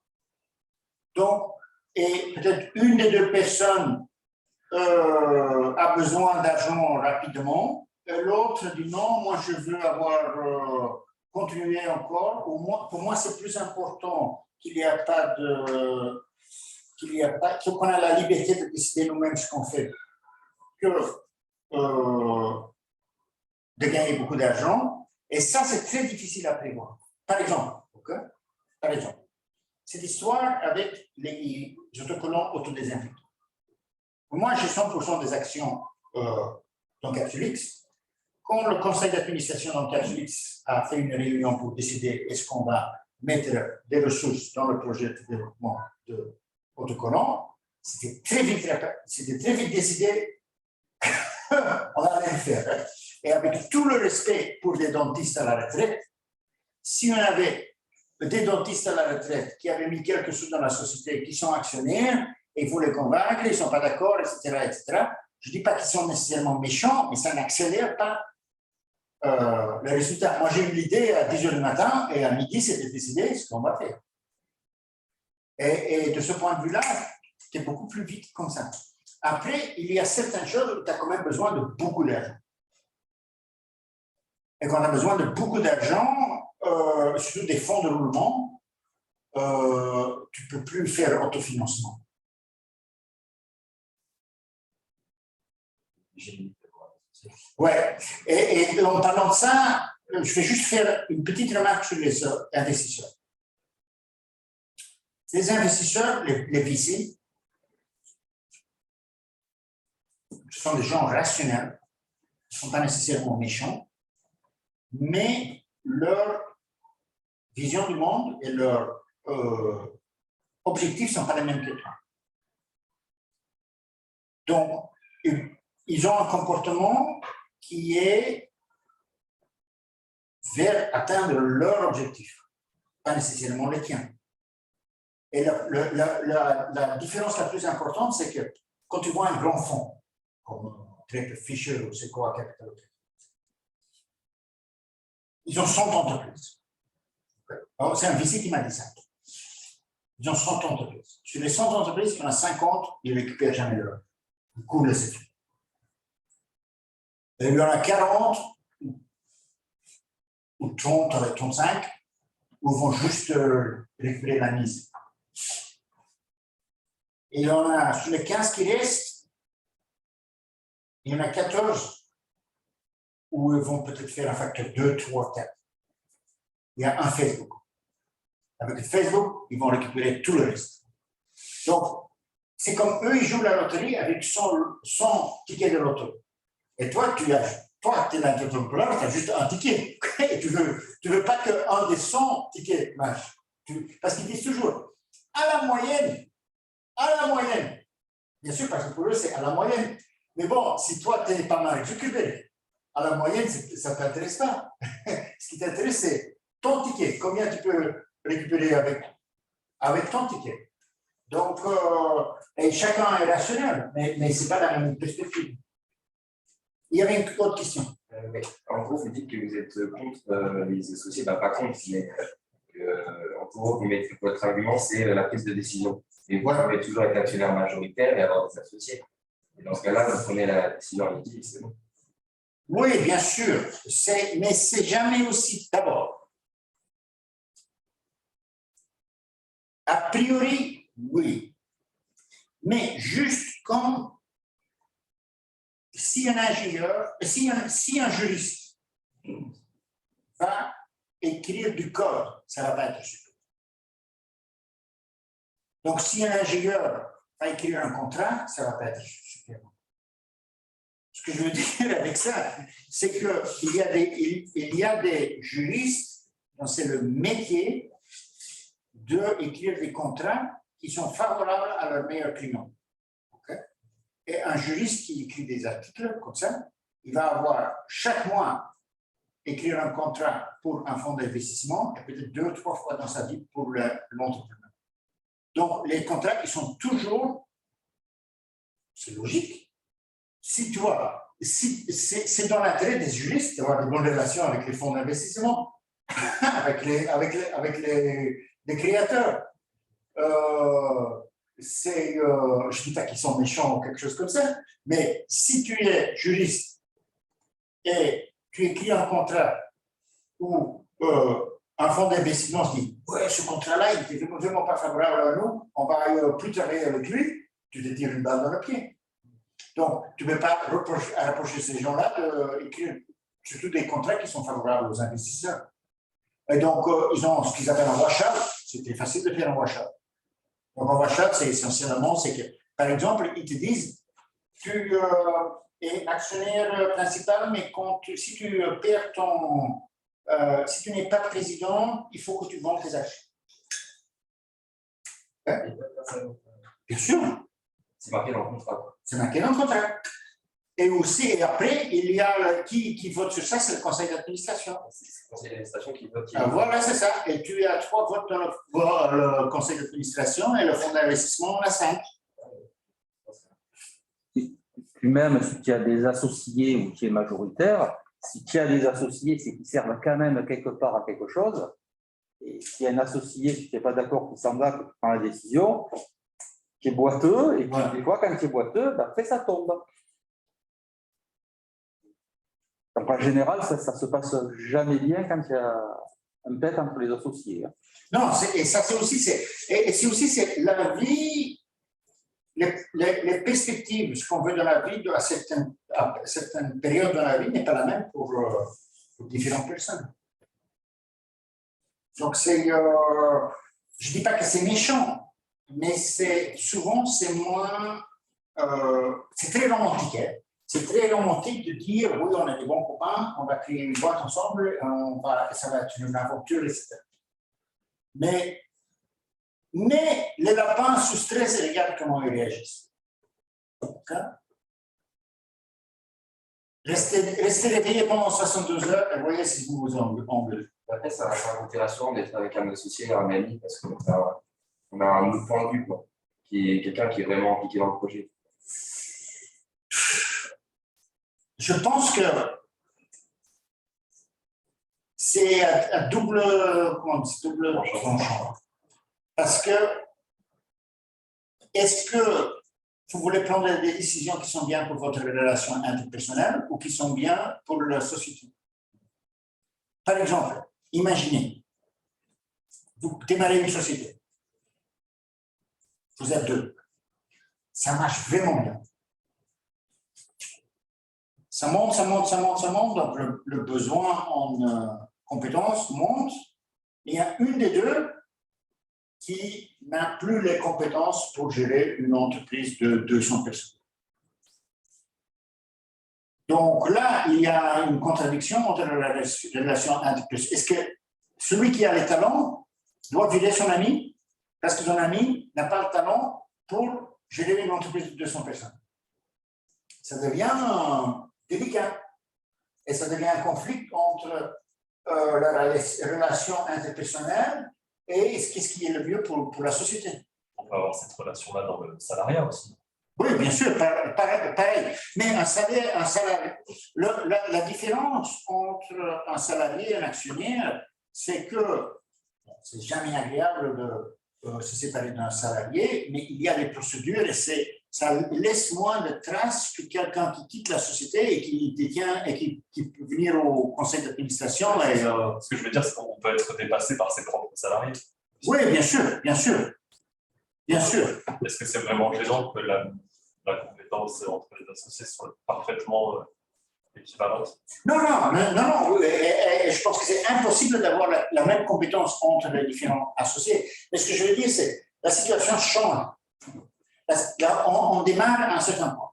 Donc, et peut-être une des deux personnes a besoin d'argent rapidement, et l'autre dit non, moi je veux avoir continué encore. Pour moi, c'est plus important qu'il n'y a pas de. Qu'on a la liberté de décider nous-mêmes ce qu'on fait, que de gagner beaucoup d'argent. Et ça, c'est très difficile à prévoir. Par exemple, cette histoire avec les autocollants autodésinfectants. Moi, j'ai 100% des actions dans Capsulix. Quand le conseil d'administration dans Capsulix a fait une réunion pour décider est-ce qu'on va mettre des ressources dans le projet de développement de autocollants, c'était très vite décidé on va rien faire. Et avec tout le respect pour les dentistes à la retraite, si on avait des dentistes à la retraite qui avaient mis quelque chose dans la société, qui sont actionnaires, et il faut les convaincre, ils ne sont pas d'accord, etc., etc. Je ne dis pas qu'ils sont nécessairement méchants, mais ça n'accélère pas le résultat. Moi, j'ai eu l'idée à 10h du matin, et à midi, c'était décidé ce qu'on va faire. Et de ce point de vue-là, c'est beaucoup plus vite comme ça. Après, il y a certaines choses où tu as quand même besoin de beaucoup d'argent. Et quand on a besoin de beaucoup d'argent, surtout des fonds de roulement, tu ne peux plus faire autofinancement. Ouais. Et en parlant de ça, je vais juste faire une petite remarque sur les investisseurs. Les investisseurs, les VC, ce sont des gens rationnels, ils ne sont pas nécessairement méchants, mais leur vision du monde et leurs objectifs ne sont pas les mêmes que toi. Donc, ils ont un comportement qui est vers atteindre leur objectif, pas nécessairement les tiens. Et la différence la plus importante, c'est que quand tu vois un grand fonds, comme Trade Fisher ou c'est quoi, Capital, ils ont 100 entreprises. C'est un VC qui m'a dit ça. Ils ont 100 entreprises. Sur les 100 entreprises, il y en a 50, ils ne récupèrent jamais leur. Ils coulent ces fonds. Et il y en a 40 ou 30 avec 35 où ils vont juste récupérer la mise. Et il y en a, sur les 15 qui restent, il y en a 14 où ils vont peut-être faire un facteur 2, 3, 4. Il y a un Facebook. Avec le Facebook, ils vont récupérer tout le reste. Donc, c'est comme eux, ils jouent la loterie avec 100 tickets de loto. Et toi, tu es l'entrepreneur, tu as juste un ticket. Et tu veux pas qu'un des 100 tickets marche. Parce qu'ils disent toujours, à la moyenne. Bien sûr, parce que pour eux, c'est à la moyenne. Mais bon, si toi, tu es pas mal récupéré, à la moyenne, ça ne t'intéresse pas. Ce qui t'intéresse, c'est ton ticket. Combien tu peux récupérer avec ton ticket. Donc, et chacun est rationnel, mais ce n'est pas la même perspective. Il y avait une autre question. En gros, vous dites que vous êtes contre les associés, pas contre, mais en gros, votre argument, c'est la prise de décision. Et vous pouvez toujours être actionnaire majoritaire et avoir des associés. Et dans ce cas-là, vous prenez la décision en litige, c'est bon. Oui, bien sûr, mais c'est jamais aussi. D'abord, a priori, oui. Mais juste comme si un ingénieur, si un juriste va écrire du code, ça ne va pas être super. Donc, si un ingénieur va écrire un contrat, ça ne va pas être super. Ce que je veux dire avec ça, c'est qu'il y a des juristes dont c'est le métier d'écrire des contrats qui sont favorables à leurs meilleurs clients. Okay? Et un juriste qui écrit des articles comme ça, il va avoir chaque mois écrire un contrat pour un fonds d'investissement et peut-être 2 ou 3 fois dans sa vie pour l'entrepreneur. Donc, les contrats, ils sont toujours, c'est logique. Si tu vois, c'est dans l'intérêt des juristes d'avoir de bonnes relations avec les fonds d'investissement, avec les créateurs. Je ne dis pas qu'ils sont méchants ou quelque chose comme ça, mais si tu es juriste et tu écris un contrat où un fonds d'investissement se dit « Ouais, ce contrat-là, il n'était vraiment pas favorable à nous, on va plus travailler avec lui », tu te tires une balle dans le pied. Donc, tu ne peux pas reprocher ces gens-là d'écrire surtout des contrats qui sont favorables aux investisseurs. Et donc, ils ont ce qu'ils appellent un wash-out. C'était facile de faire un wash-out. Donc, un wash-out, c'est essentiellement, c'est que, par exemple, ils te disent, tu es actionnaire principal, mais si tu perds si tu n'es pas président, il faut que tu vendes tes actions. Hein? Bien sûr. C'est marqué dans le contrat. C'est marqué dans le contrat. Et aussi, et après, il y a qui vote sur ça, c'est le conseil d'administration. C'est le conseil d'administration qui vote. Voilà, c'est ça. Et tu as 3 votes dans le conseil d'administration et le fonds d'investissement, on a 5. Puis même si tu as des associés ou qui est majoritaire, si tu as des associés, c'est qu'ils servent quand même quelque part à quelque chose. Et s'il y a un associé, si tu n'es pas d'accord, qui s'en va, qui prend la décision, qui est boiteux, et puis des fois, quand tu es boiteux, après ça tombe. Donc en général, ça ne se passe jamais bien quand il y a un pet entre les associés. Non, et ça c'est aussi, c'est la vie, les perspectives, ce qu'on veut dans la vie, à certaines périodes de la vie n'est pas la même pour différentes personnes. Donc c'est, je ne dis pas que c'est méchant, mais souvent c'est moins, c'est très romantique. Hein? C'est très romantique de dire, oui, on est des bons copains, on va créer une boîte ensemble, ça va être une aventure, etc. Mais les lapins sous stress, et regarde comment ils réagissent. Okay? Restez réveillés pendant 72 heures et voyez si vous vous engueulez. Après, ça va pas m'intéresser d'être avec un associé et un ami parce que on a un autre point de vue, quoi, qui est quelqu'un qui est vraiment impliqué dans le projet. Je pense que c'est à double, comment on dit, double tranchant. Parce que, est-ce que vous voulez prendre des décisions qui sont bien pour votre relation interpersonnelle ou qui sont bien pour la société? Par exemple, imaginez, vous démarrez une société. Vous êtes deux. Ça marche vraiment bien. Ça monte, ça monte, ça monte, ça monte. Donc, le besoin en compétences monte. Il y a une des deux qui n'a plus les compétences pour gérer une entreprise de 200 personnes. Donc là, il y a une contradiction entre la relation interpersonnelle. Est-ce que celui qui a les talents doit virer son ami parce que son ami n'a pas le talent pour gérer une entreprise de 200 personnes? Ça devient délicat. Et ça devient un conflit entre la relation interpersonnelle et ce qui est le mieux pour la société. On peut avoir cette relation-là dans le salariat aussi. Oui, bien sûr, pareil. Mais un salarié, la différence entre un salarié et un actionnaire, c'est que c'est jamais agréable de se séparer d'un salarié, mais il y a des procédures et ça laisse moins de traces que quelqu'un qui quitte la société et qui détient et qui peut venir au conseil d'administration. Ce que je veux dire, c'est qu'on peut être dépassé par ses propres salariés. Oui, bien sûr, bien sûr. Bien sûr. Est-ce que c'est vraiment gênant que la compétence entre les associés soit parfaitement équivalente? Non. Et je pense que c'est impossible d'avoir la même compétence entre les différents associés. Mais ce que je veux dire, c'est que la situation change. Là, on démarre à un certain point.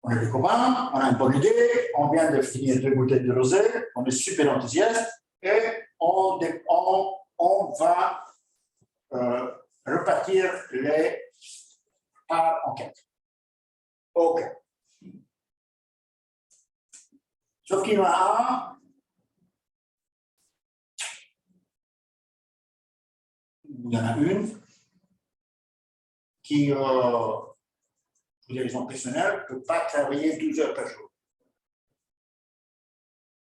On est des copains, on a une bonne idée, on vient de finir 2 bouteilles de rosé, on est super enthousiaste et on va repartir les parts en 4. OK. Sauf qu'il y en a un, il y en a une qui, pour des raisons personnelles, ne peut pas travailler 12 heures par jour.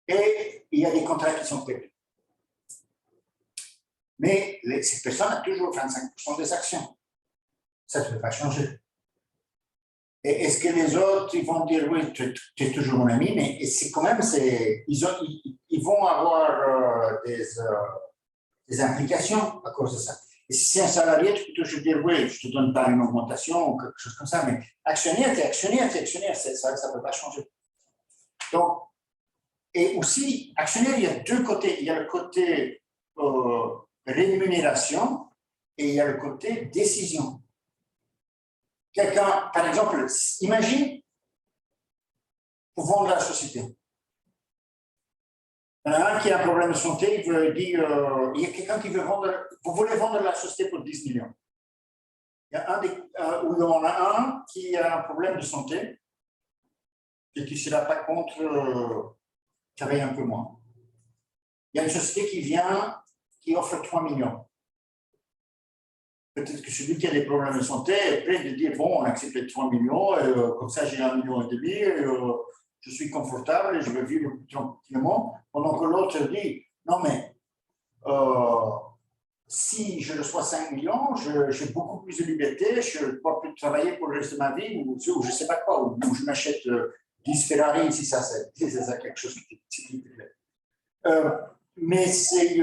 Et il y a des contrats qui sont payés. Mais cette personne a toujours 25% des actions. Ça ne peut pas changer. Et est-ce que les autres, ils vont dire, oui, tu es toujours mon ami, mais c'est quand même, ils vont avoir des implications à cause de ça. Et si c'est un salarié, tu peux toujours dire, oui, je ne te donne pas une augmentation ou quelque chose comme ça, mais actionnaire, tu es actionnaire, ça ne peut pas changer. Donc, et aussi, actionnaire, il y a 2 côtés. Il y a le côté rémunération et il y a le côté décision. Quelqu'un, par exemple, imagine, pour vendre la société. Il y en a un qui a un problème de santé, il veut dire, il y a quelqu'un qui veut vendre, vous voulez vendre la société pour 10 millions. Il y a ou il y en a un qui a un problème de santé et qui ne sera pas contre travailler un peu moins. Il y a une société qui vient, qui offre 3 millions. Peut-être que celui qui a des problèmes de santé est prêt de dire, bon, on accepte les 3 millions, comme ça j'ai 1,5 million, je suis confortable et je vais vivre tranquillement, pendant que l'autre dit, non mais, si je reçois 5 millions, j'ai beaucoup plus de liberté, je ne peux plus travailler pour le reste de ma vie, ou je ne sais pas quoi, ou je m'achète 10 Ferrari, si ça c'est quelque chose qui est mais c'est...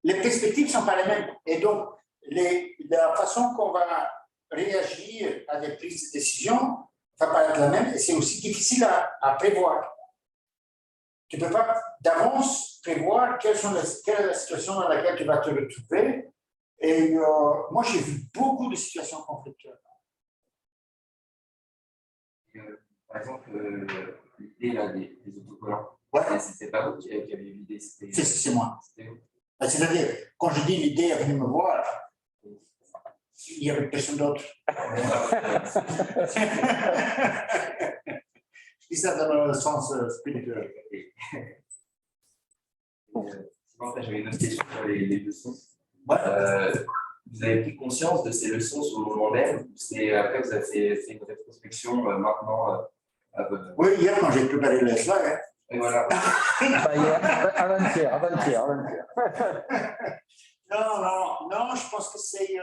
les perspectives ne sont pas les mêmes. Et donc, la façon qu'on va réagir à des prises de décision ne va pas être la même. Et c'est aussi difficile à prévoir. Tu ne peux pas d'avance prévoir quelle est la situation dans laquelle tu vas te retrouver. Et moi, j'ai vu beaucoup de situations conflictuelles. Par exemple, l'idée là, des autocollants, ouais. C'est pas vous qui avez eu l'idée, c'est moi. C'est-à-dire, quand je dis l'idée est venue me voir, il n'y avait personne d'autre. Je dis ça dans le sens spirituel. J'avais une autre question sur les leçons. Vous avez pris conscience de ces leçons sur le moment même, c'est après vous avez fait une rétrospection maintenant. Oui, hier, quand j'ai préparé les slides. Et voilà. Avant-hier. Non, je pense que c'est.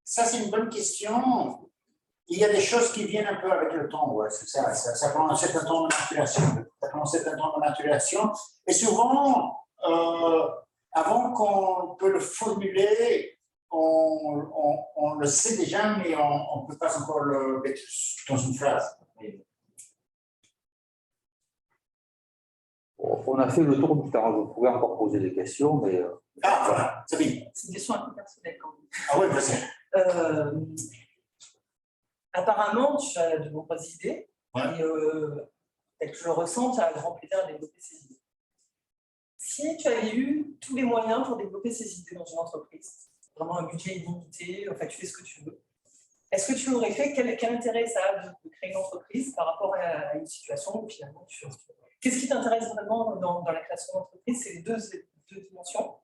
Ça, c'est une bonne question. Il y a des choses qui viennent un peu avec le temps, ouais, c'est ça. Ça prend un certain temps de maturation. Et souvent, avant qu'on peut le formuler, on le sait déjà, mais on ne peut pas encore le mettre dans une phrase. On a fait le tour du temps. Vous pouvez encore poser des questions, mais. Ah, voilà, c'est bien. C'est une question un peu personnelle quand même. Ah oui, vas-y. Apparemment, tu as de nombreuses idées, Ouais. et tel que je le ressens, tu as un grand plaisir à développer ces idées. Si tu avais eu tous les moyens pour développer ces idées dans une entreprise, vraiment un budget illimité, enfin tu fais ce que tu veux, est-ce que tu l'aurais fait? Quel intérêt ça a de créer une entreprise par rapport à une situation où finalement tu... Qu'est-ce qui t'intéresse vraiment dans la création d'entreprise? C'est les deux dimensions.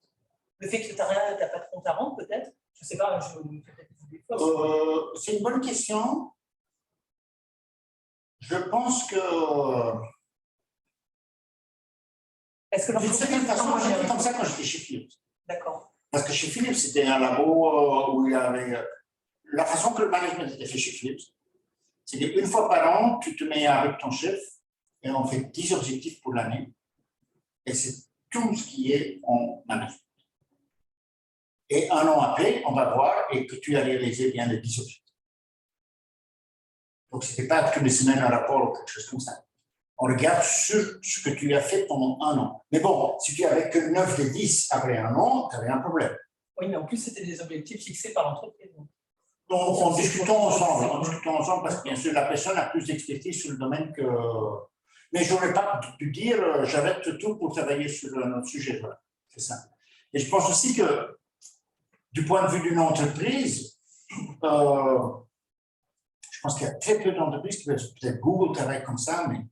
Le fait que tu n'as rien, tu n'as pas de compte à rendre peut-être. Je ne sais pas, je me fais peut-être des fois. C'est une bonne question. Je pense que, Est-ce que d'une certaine façon, j'ai fait comme ça quand j'étais chez Philips. D'accord. Parce que chez Philips, c'était un labo où il y avait. La façon que le management était fait chez Philips, c'est qu'une fois par an, tu te mets avec ton chef et on fait 10 objectifs pour l'année. Et c'est tout ce qui est en management. Et un an après, on va voir et que tu as réalisé bien les 10 objectifs. Donc, ce n'était pas toutes les semaines un rapport ou quelque chose comme ça. On regarde sur ce que tu as fait pendant un an. Mais bon, si tu n'avais que 9 des 10 après un an, tu avais un problème. Oui, mais en plus, c'était des objectifs fixés par l'entreprise. Donc, en discutant ensemble, parce que bien sûr, la personne a plus d'expertise sur le domaine que. Mais je n'aurais pas pu dire j'arrête tout pour travailler sur notre sujet. Voilà. C'est ça. Et je pense aussi que, du point de vue d'une entreprise, je pense qu'il y a très peu d'entreprises qui peuvent, peut-être Google travaille comme ça, mais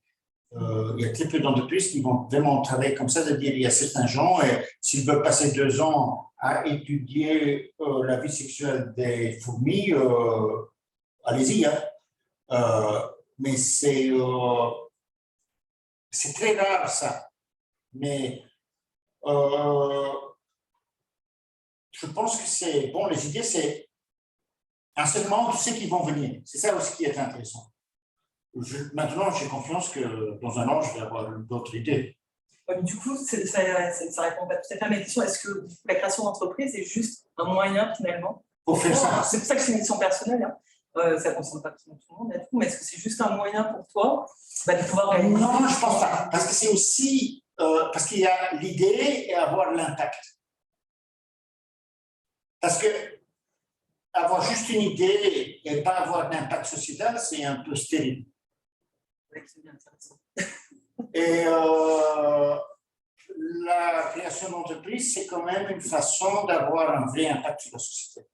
il y a très peu d'entreprises qui vont vraiment travailler comme ça, c'est-à-dire il y a certains gens, et s'ils veulent passer 2 ans à étudier la vie sexuelle des fourmis, allez-y. Hein. Mais c'est très rare ça. Mais je pense que c'est bon, les idées, c'est un segment, tu sais qu'ils vont venir. C'est ça aussi qui est intéressant. Maintenant, j'ai confiance que dans un an, je vais avoir d'autres idées. Ouais, du coup, ça répond pas tout à fait à ma question. Est-ce que la création d'entreprise est juste un moyen finalement Pour faire ça. C'est pour ça que c'est une mission personnelle. Hein. Ça ne concerne pas tout le monde, mais est-ce que c'est juste un moyen pour toi de pouvoir réaliser? Non, je ne pense pas. Parce que c'est aussi parce qu'il y a l'idée et avoir l'impact. Parce que avoir juste une idée et pas avoir d'impact sociétal, c'est un peu stérile. Oui, c'est bien intéressant. Et la création d'entreprise, c'est quand même une façon d'avoir un vrai impact sur la société.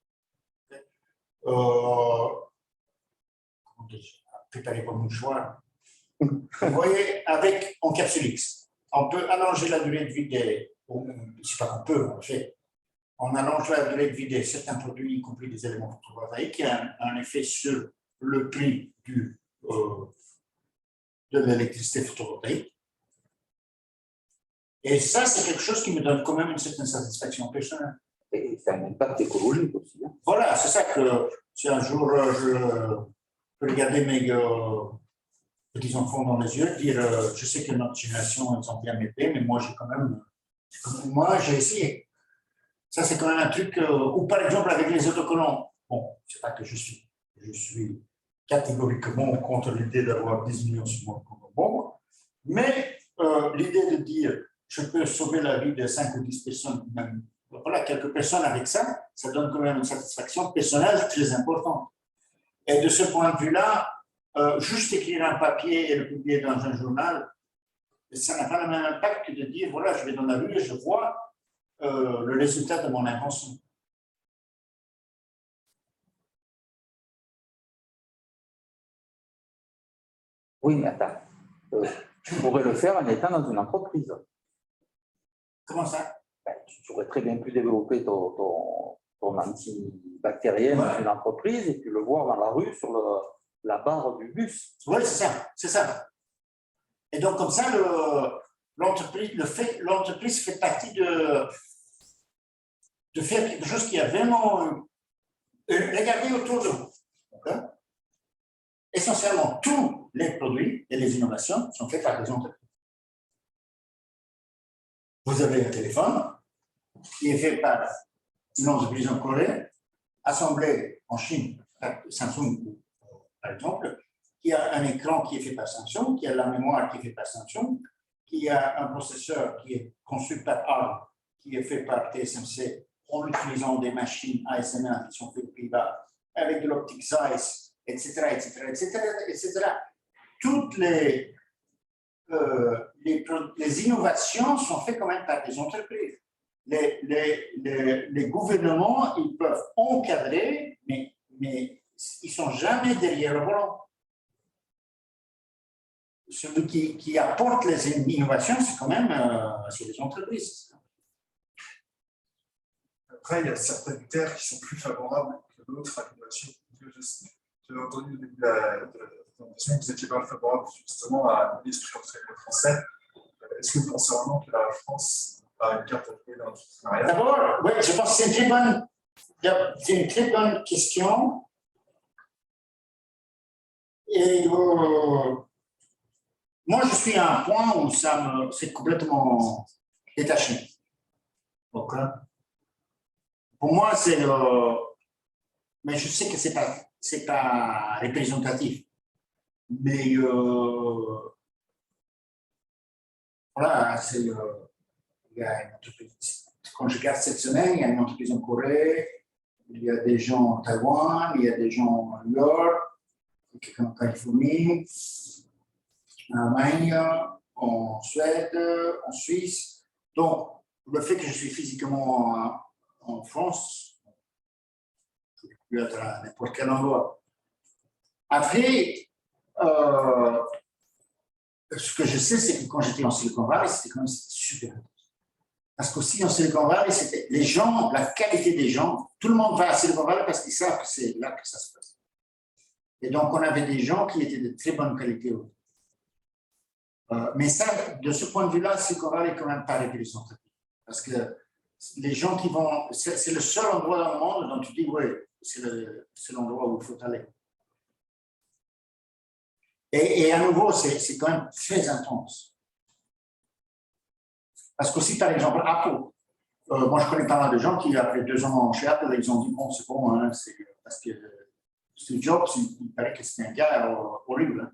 Comment dire, préparez pas mon choix. Vous voyez, avec Encapsulix, on peut allonger la durée de vie des. C'est pas qu'on peut, on fait. On allonge la durée de vie de certains produits, y compris des éléments photovoltaïques, qui a un effet sur le prix de l'électricité photovoltaïque. Et ça, c'est quelque chose qui me donne quand même une certaine satisfaction personnelle. Et c'est un impact écologique aussi. Hein. Voilà, c'est ça que si un jour je peux regarder mes petits-enfants dans les yeux, dire je sais que notre génération, ils ont bien m'aider, mais moi, j'ai essayé. Ça, c'est quand même un truc, ou par exemple avec les autocollants. Bon, c'est pas que je suis catégoriquement contre l'idée d'avoir 10 millions sur mon compte. Bon, mais l'idée de dire je peux sauver la vie de 5 ou 10 personnes, même voilà, quelques personnes avec ça, ça donne quand même une satisfaction personnelle très importante. Et de ce point de vue-là, juste écrire un papier et le publier dans un journal, ça n'a pas le même impact que de dire voilà, je vais dans la rue et je vois le résultat de mon invention. Oui, mais attends. Tu pourrais le faire en étant dans une entreprise. Comment ça? tu aurais très bien pu développer ton antibactérien dans une entreprise et puis le voir dans la rue sur la barre du bus. Oui, c'est ça. Et donc, comme ça, l'entreprise fait partie de faire quelque chose qui a vraiment. Regardez autour de vous. Okay? Essentiellement, tous les produits et les innovations sont faits par des entreprises. Vous avez un téléphone qui est fait par une entreprise en Corée, assemblé en Chine, Samsung par exemple, qui a un écran qui est fait par Samsung, qui a la mémoire qui est faite par Samsung, qui a un processeur qui est conçu par ARM, qui est fait par TSMC en utilisant des machines ASML qui sont faites aux Pays-Bas, avec de l'optique Zeiss, etc. Toutes les innovations sont faites quand même par des entreprises. Les gouvernements, ils peuvent encadrer, mais ils ne sont jamais derrière le volant. Celui qui apporte les innovations, c'est quand même les entreprises. Après, il y a certaines terres qui sont plus favorables que d'autres à l'innovation. J'ai entendu au début de la présentation que vous n'étiez pas favorable justement à l'esprit français. Est-ce que vous pensez vraiment que la France a une carte à jouer dans l'entrepreneuriat? D'abord, oui, je pense que c'est une très bonne question. Et moi, je suis à un point où c'est complètement détaché. Donc, pour moi, mais je sais que c'est pas représentatif. Mais voilà, il y a une entreprise. Quand je regarde cette semaine, il y a une entreprise en Corée, il y a des gens en Taïwan, il y a des gens en New York, quelqu'un en Californie, en Allemagne, en Suède, en Suisse. Donc, le fait que je suis physiquement en France, je peux être à n'importe quel endroit. Après, ce que je sais, c'est que quand j'étais en Silicon Valley, c'était quand même super. Parce qu'aussi en Silicon Valley, c'était les gens, la qualité des gens, tout le monde va à Silicon Valley parce qu'ils savent que c'est là que ça se passe. Et donc, on avait des gens qui étaient de très bonne qualité. Mais ça, de ce point de vue-là, Silicon Valley est quand même pas représentatif. Parce que les gens qui vont, c'est le seul endroit dans le monde dont tu dis, oui, c'est l'endroit où il faut aller. Et à nouveau, c'est quand même très intense. Parce qu'aussi, par exemple, Apple, moi je connais pas mal de gens qui, après 2 ans chez Apple, ils ont dit, bon, c'est bon, hein, parce que Steve Jobs, il paraît que c'était un gars horrible. Hein.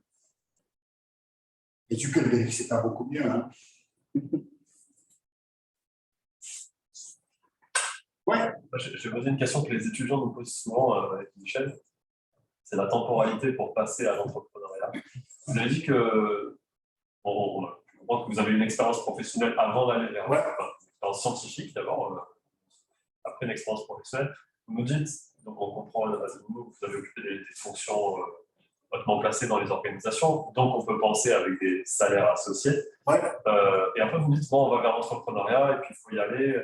Et tu peux le dire que c'est pas beaucoup mieux. Hein. Ouais. J'ai posé une question que les étudiants nous posent souvent avec Michel. C'est la temporalité pour passer à l'entrepreneuriat. Vous avez dit que, que vous avez une expérience professionnelle avant d'aller vers une expérience scientifique d'abord, après une expérience professionnelle. Vous nous dites, donc on comprend, vous avez occupé des fonctions hautement placées dans les organisations, donc on peut penser avec des salaires associés. Ouais. Et après vous nous dites, bon, on va vers l'entrepreneuriat et puis il faut y aller.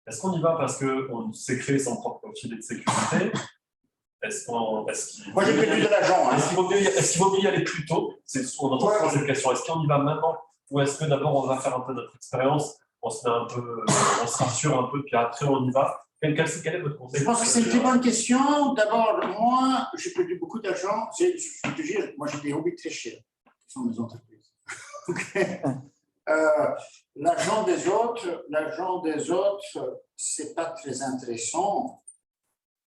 Est-ce qu'on y va parce qu'on s'est créé son propre filet de sécurité? Moi, j'ai perdu de l'argent. Hein. Est-ce qu'il vaut mieux y aller plus tôt? On entend souvent cette question. Est-ce qu'on y va maintenant? Ou est-ce que d'abord, on va faire un peu notre expérience, on se rassure un peu, puis après, on y va? Quel est votre conseil? Je pense que c'est une très bonne question. D'abord, moi, j'ai perdu beaucoup d'argent. Je te jure, moi, j'ai des hobbies très chers, qui sont mes entreprises. Okay. L'argent des autres, c'est pas très intéressant.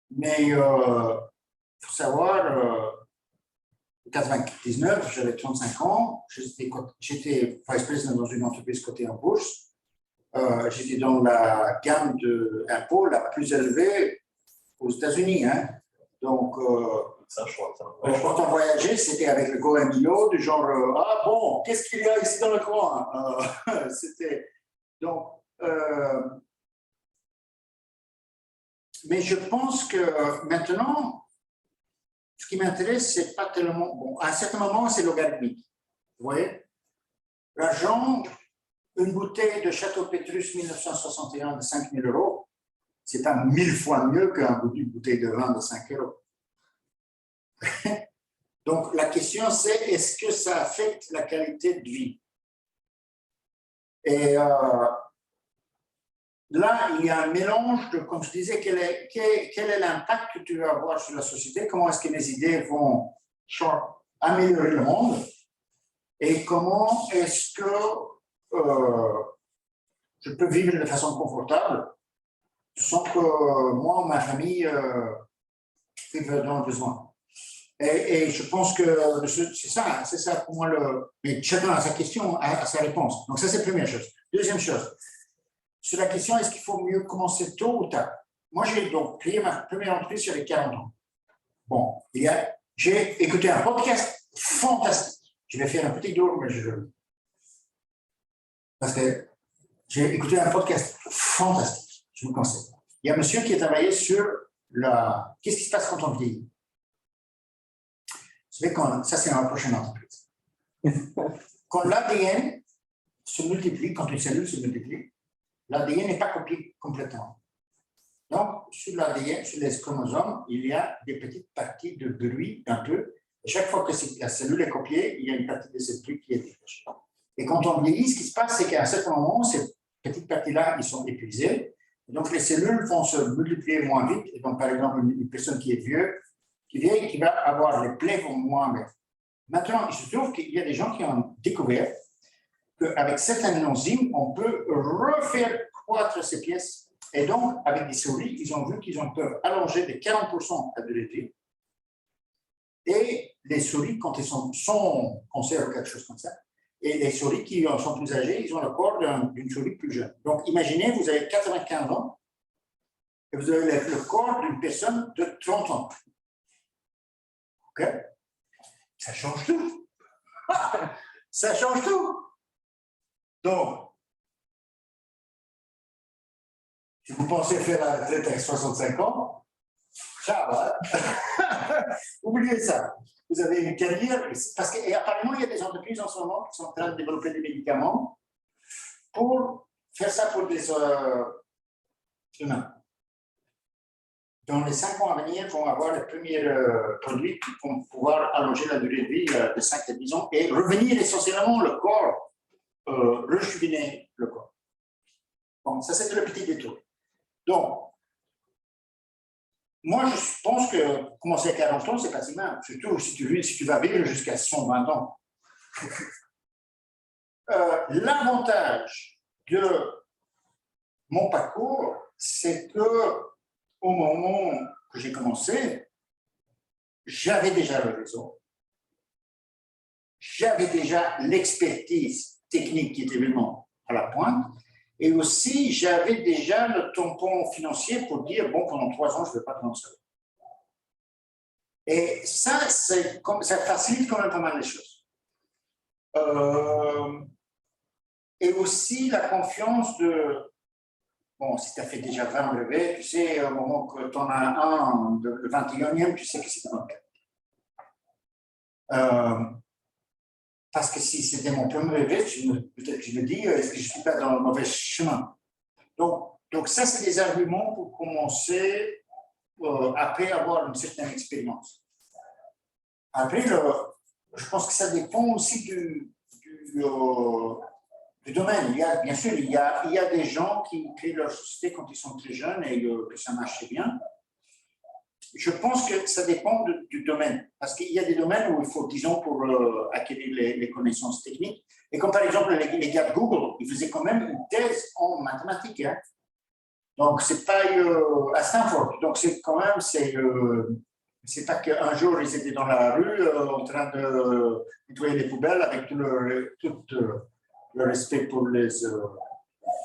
Mais il faut savoir, en 1999, j'avais 35 ans, j'étais vice-président dans une entreprise cotée en bourse. J'étais dans la gamme d'impôts la plus élevée aux États-Unis. Hein. Donc, quand on voyageait, c'était avec le Go-MBO, du genre ah bon, qu'est-ce qu'il y a ici dans le coin? C'était. Donc, mais je pense que maintenant, ce qui m'intéresse, c'est pas tellement. Bon, à un certain moment, c'est logarithmique. Vous voyez? L'argent, une bouteille de Château Pétrus 1961 de 5 000 €, c'est pas 1000 fois mieux qu'une bouteille de vin de 5 €. Donc, la question, c'est est-ce que ça affecte la qualité de vie? Et là, il y a un mélange de, comme je disais, quel est l'impact que tu vas avoir sur la société, comment est-ce que mes idées vont améliorer le monde, et comment est-ce que je peux vivre de façon confortable sans que moi ou ma famille vivent dans le besoin. Et je pense que c'est ça pour moi mais chacun a sa question, a sa réponse. Donc ça, c'est la première chose. Deuxième chose, sur la question, est-ce qu'il faut mieux commencer tôt ou tard? Moi, j'ai donc créé ma première entreprise sur les 40 ans. Bon, j'ai écouté un podcast fantastique. Je vais faire un petit tour, mais parce que j'ai écouté un podcast fantastique, je vous conseille. Il y a un monsieur qui a travaillé sur qu'est-ce qui se passe quand on vieillit. Vous savez, ça c'est dans la prochaine entreprise. Quand l'ADN se multiplie, quand une cellule se multiplie, l'ADN n'est pas copié complètement. Donc, sur l'ADN, sur les chromosomes, il y a des petites parties de bruit un peu. Et chaque fois que la cellule est copiée, il y a une partie de cette truc qui est détachée. Et quand on vieillit, ce qui se passe, c'est qu'à un certain moment, ces petites parties-là, ils sont épuisées. Et donc, les cellules vont se multiplier moins vite. Et donc, par exemple, une personne qui est vieille, qui va avoir les plaies vont moins bien. Maintenant, il se trouve qu'il y a des gens qui ont découvert qu'avec certaines enzymes, on peut refaire croître ces pièces. Et donc, avec des souris, ils ont vu qu'ils peuvent allonger de 40% la durée de vie. Et les souris, quand elles sont cancer ou quelque chose comme ça, et les souris qui sont plus âgées, ils ont le corps d'une souris plus jeune. Donc, imaginez, vous avez 95 ans et vous avez le corps d'une personne de 30 ans. OK? Ça change tout. Ça change tout. Donc, si vous pensez faire la retraite avec 65 ans, ciao, hein? Oubliez ça. Vous avez une carrière, et apparemment, il y a des entreprises en ce moment qui sont en train de développer des médicaments pour faire ça pour des humains. Dans les 5 ans à venir, ils vont avoir les premiers produits qui vont pouvoir allonger la durée de vie de 5 à 10 ans et revenir essentiellement le corps, rejuviner le corps. Bon, ça c'est le petit détour. Donc, moi je pense que commencer à 40 ans, c'est pas si mal, surtout si tu vas vivre jusqu'à 120 ans. L'avantage de mon parcours, c'est que au moment que j'ai commencé, j'avais déjà le réseau, j'avais déjà l'expertise technique qui était vraiment à la pointe, et aussi j'avais déjà le tampon financier pour dire, bon, pendant 3 ans, je ne vais pas prendre ça. Et ça facilite quand même pas mal les choses. Et aussi la confiance de... Bon, si tu as fait déjà 20 brevets, tu sais, au moment que tu en as un, le 21e, tu sais que c'est un cas. Parce que si c'était mon premier brevet, peut-être que je me dis, est-ce que je ne suis pas dans le mauvais chemin? Donc ça, c'est des arguments pour commencer après avoir une certaine expérience. Après, je pense que ça dépend aussi du domaine. Bien sûr, il y a des gens qui créent leur société quand ils sont très jeunes et que ça marche bien. Je pense que ça dépend du domaine. Parce qu'il y a des domaines où il faut 10 ans pour acquérir les connaissances techniques. Et comme par exemple les gars de Google, ils faisaient quand même une thèse en mathématiques. Hein. Donc, c'est pas à Stanford. Donc, c'est quand même, c'est pas qu'un jour ils étaient dans la rue en train de nettoyer les poubelles avec tout le respect pour les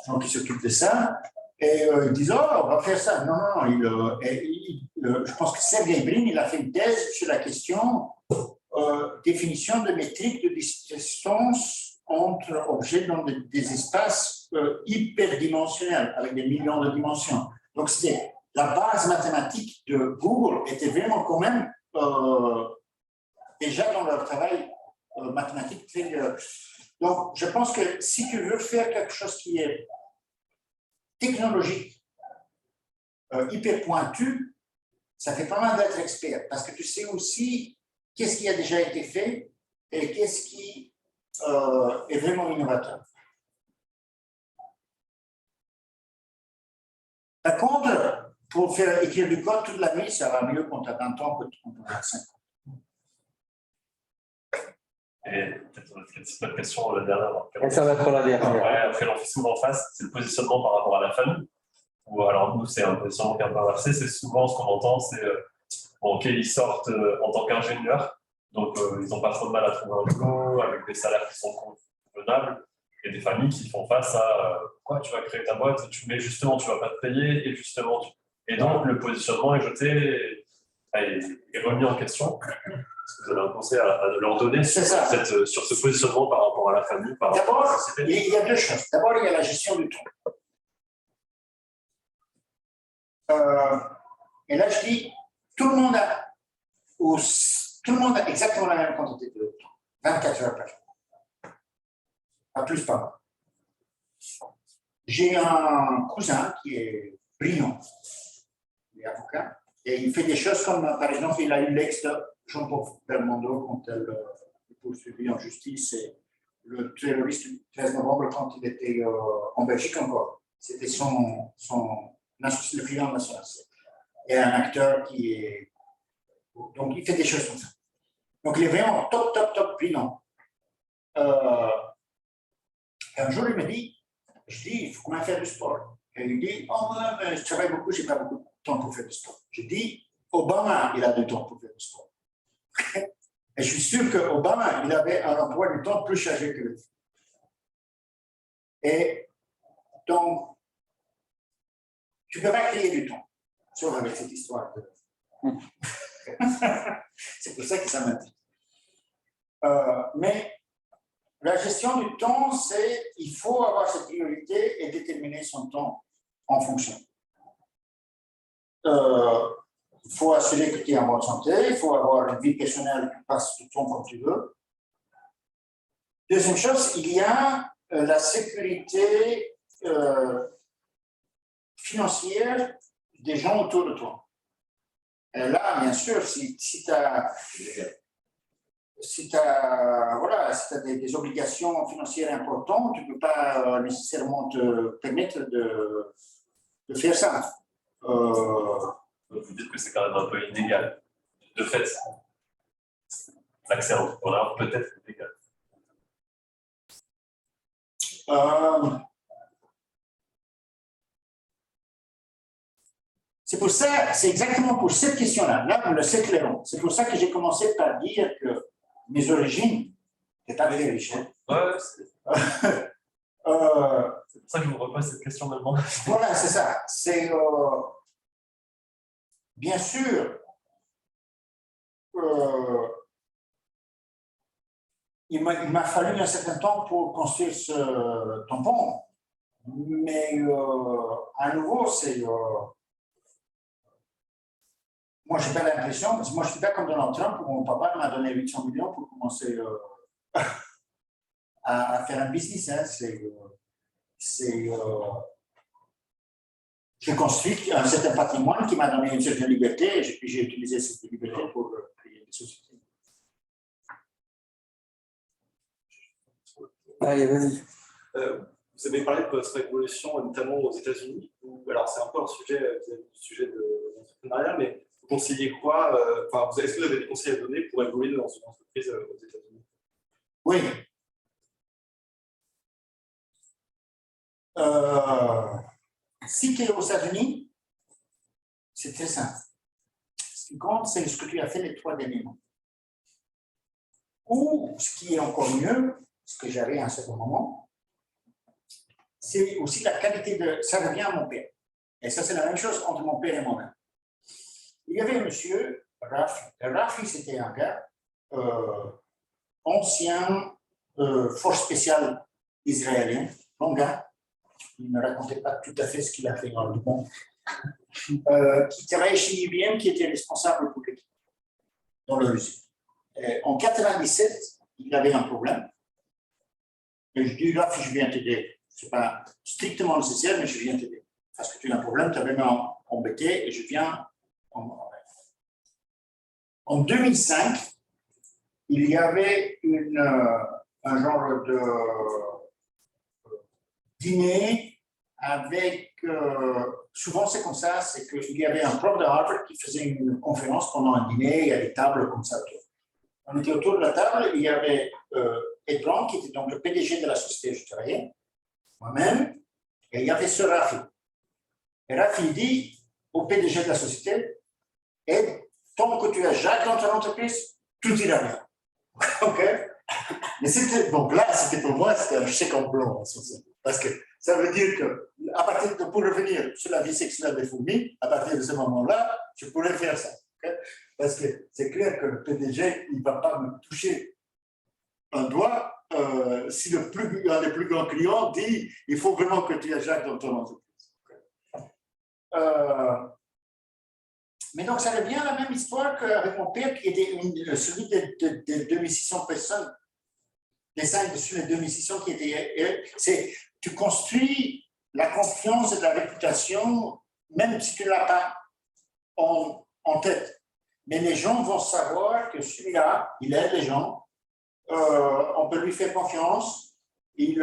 gens qui s'occupent de ça. Et ils disent, oh, on va faire ça. Non, je pense que Sergey Brin, il a fait une thèse sur la question définition de métrique de distance entre objets dans des espaces hyperdimensionnels, avec des millions de dimensions. Donc, c'était la base mathématique de Google était vraiment quand même déjà dans leur travail mathématique très... Donc, je pense que si tu veux faire quelque chose qui est technologique, hyper pointu, ça fait pas mal d'être expert parce que tu sais aussi qu'est-ce qui a déjà été fait et qu'est-ce qui est vraiment innovateur. Par contre, pour faire écrire du code toute la nuit, ça va mieux quand tu as 20 ans que quand tu as 5 ans. Et peut-être une petite question, la dernière. Et ça va être la dernière. Ouais, après, l'on fait souvent en face, c'est le positionnement par rapport à la famille. Ou alors, nous, c'est un positionnement qui est un peu inversé. C'est souvent ce qu'on entend, c'est bon, ok, ils sortent en tant qu'ingénieurs, donc ils n'ont pas trop de mal à trouver un boulot avec des salaires qui sont convenables. Et des familles qui font face à quoi, tu vas créer ta boîte, mais justement, tu ne vas pas te payer, et justement, et donc le positionnement est jeté, est remis en question. Est-ce que vous avez un conseil à leur donner sur ce positionnement par rapport à la famille, par rapport à la société? Il y a deux choses. D'abord, il y a la gestion du temps. Et là, je dis, tout le monde a exactement la même quantité de temps, 24 heures par jour. Pas plus, pas moins. J'ai un cousin qui est brillant, il est avocat, et il fait des choses comme, par exemple, il a eu l'ex de Jean-Paul Belmondo quand elle est poursuivie en justice, et le terroriste du 13 novembre quand il était en Belgique encore. C'était son le client national. Et un acteur qui est... Donc, il fait des choses comme ça. Donc, il est vraiment top brillant. Un jour, il me dit, il faut qu'on aille faire du sport. Et il dit, oh, mais je travaille beaucoup, je n'ai pas beaucoup de temps pour faire du sport. Je dis, Obama, il a du temps pour faire du sport. Et je suis sûr qu'Obama, il avait un emploi du temps plus chargé que lui. Et donc, tu peux pas créer du temps, sauf avec cette histoire. C'est pour ça que ça m'intéresse. Mais la gestion du temps, c'est il faut avoir cette priorité et déterminer son temps en fonction. Il faut assurer que tu es en bonne santé, il faut avoir une vie personnelle qui passe du temps comme tu veux. Deuxième chose, il y a la sécurité financière des gens autour de toi. Et là, bien sûr, si tu as des obligations financières importantes, tu ne peux pas nécessairement te permettre de faire ça. Vous dites que c'est quand même un peu inégal. De fait, l'accès à l'entrepreneuriat peut être inégal. C'est pour ça, c'est exactement pour cette question-là. Là, vous le savez clairement. C'est pour ça que j'ai commencé par dire que mes origines n'étaient pas très riches. Ouais, c'est pour ça que je vous repose cette question maintenant. Voilà, c'est ça. C'est bien sûr, il m'a fallu un certain temps pour construire ce tampon, mais à nouveau, c'est moi, je n'ai pas l'impression, parce que moi, je ne suis pas comme Donald Trump, où mon papa m'a donné 800 millions pour commencer à faire un business. Hein. J'ai construit un certain patrimoine qui m'a donné une certaine liberté, et puis j'ai utilisé cette liberté pour créer des sociétés. Allez, vas-y. Vous avez parlé de votre évolution, notamment aux États-Unis. Alors, c'est un peu un sujet, de l'entrepreneuriat, mais vous conseillez quoi est-ce que vous avez des conseils à donner pour évoluer dans une entreprise aux États-Unis? Oui. Si tu es aux États-Unis, c'est très simple. Ce qui compte, c'est ce que tu as fait les 3 derniers mois. Ou, ce qui est encore mieux, ce que j'avais à un certain moment, c'est aussi la qualité de... Ça revient à mon père. Et ça, c'est la même chose entre mon père et moi-même. Il y avait un monsieur, Rafi. Rafi, c'était un gars ancien force spéciale israélien, bon gars. Il ne racontait pas tout à fait ce qu'il a fait dans le monde. Qui travaillait chez IBM, qui était responsable pour l'équipe dans le usine. En 1997, il avait un problème. Et je dis, Raph, je viens t'aider. Ce n'est pas strictement nécessaire, mais je viens t'aider. Parce que tu as un problème, tu as vraiment embêté, et je viens. En 2005, il y avait un genre de dîner avec, souvent c'est comme ça, c'est qu'il y avait un prof de Harvard qui faisait une conférence pendant un dîner, il y a des tables comme ça. On était autour de la table, il y avait Ed Brown, qui était donc le PDG de la société où je travaillais, moi-même, et il y avait ce Rafi. Et Rafi dit au PDG de la société, Ed, tant que tu as Jacques dans ton entreprise, tout ira bien. OK? Mais c'était, donc là, c'était pour moi, c'était un chèque en blanc. Parce que ça veut dire que, à partir de, pour revenir sur la vie sexuelle des fourmis, à partir de ce moment-là, je pourrais faire ça. Okay? Parce que c'est clair que le PDG, il ne va pas me toucher un doigt si un des plus grands clients dit il faut vraiment que tu aies Jacques dans ton entreprise. Okay? Mais donc, ça revient à la même histoire qu'avec mon père, qui était celui des 2600 personnes, les 5 sur les 2600 qui étaient. Tu construis la confiance et la réputation, même si tu ne l'as pas en tête. Mais les gens vont savoir que celui-là, il aide les gens, on peut lui faire confiance, et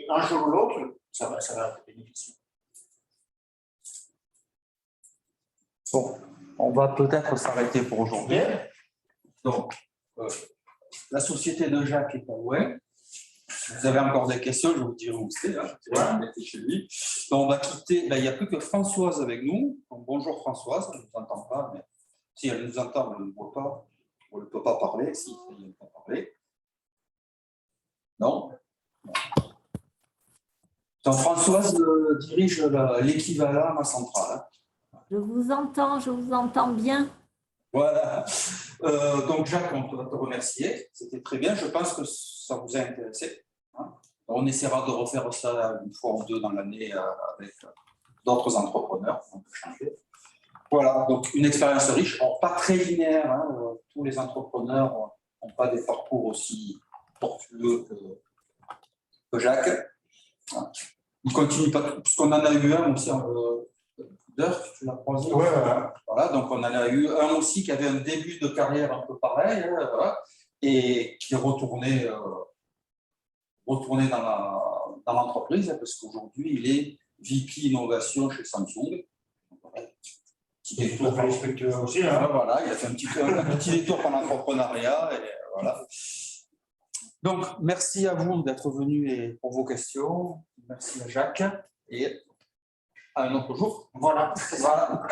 un jour ou l'autre, ça va être bénéficieux. Bon, on va peut-être s'arrêter pour aujourd'hui. Donc, la société de Jacques est à Ouai. Si vous avez encore des questions, je vous dirai où c'est. On était chez lui. Donc, on va quitter. Il n'y a plus que Françoise avec nous. Donc, bonjour Françoise, elle ne nous entend pas, mais si elle nous entend, elle ne nous voit pas. On ne peut pas parler. Si, elle ne peut pas parler. Non. Donc, Françoise dirige l'équivalent à ma centrale. Je vous entends bien. Voilà. Donc, Jacques, on va te remercier. C'était très bien. Je pense que ça vous a intéressé. Hein. On essaiera de refaire ça une fois ou deux dans l'année avec d'autres entrepreneurs. On peut changer. Voilà. Donc, une expérience riche. Alors, pas très linéaire. Hein. Tous les entrepreneurs n'ont pas des parcours aussi tortueux que Jacques. Il continue pas, puisqu'on en a eu un aussi. Tu l'as croisé. Ouais. Voilà, donc on en a eu un aussi qui avait un début de carrière un peu pareil, et qui est retourné dans l'entreprise, parce qu'aujourd'hui, il est VP Innovation chez Samsung. Petit détour par aussi, hein. Voilà, il a fait un petit détour par l'entrepreneuriat. Et voilà. Donc, merci à vous d'être venus et pour vos questions. Merci à Jacques. Et à un autre jour. Voilà. Voilà.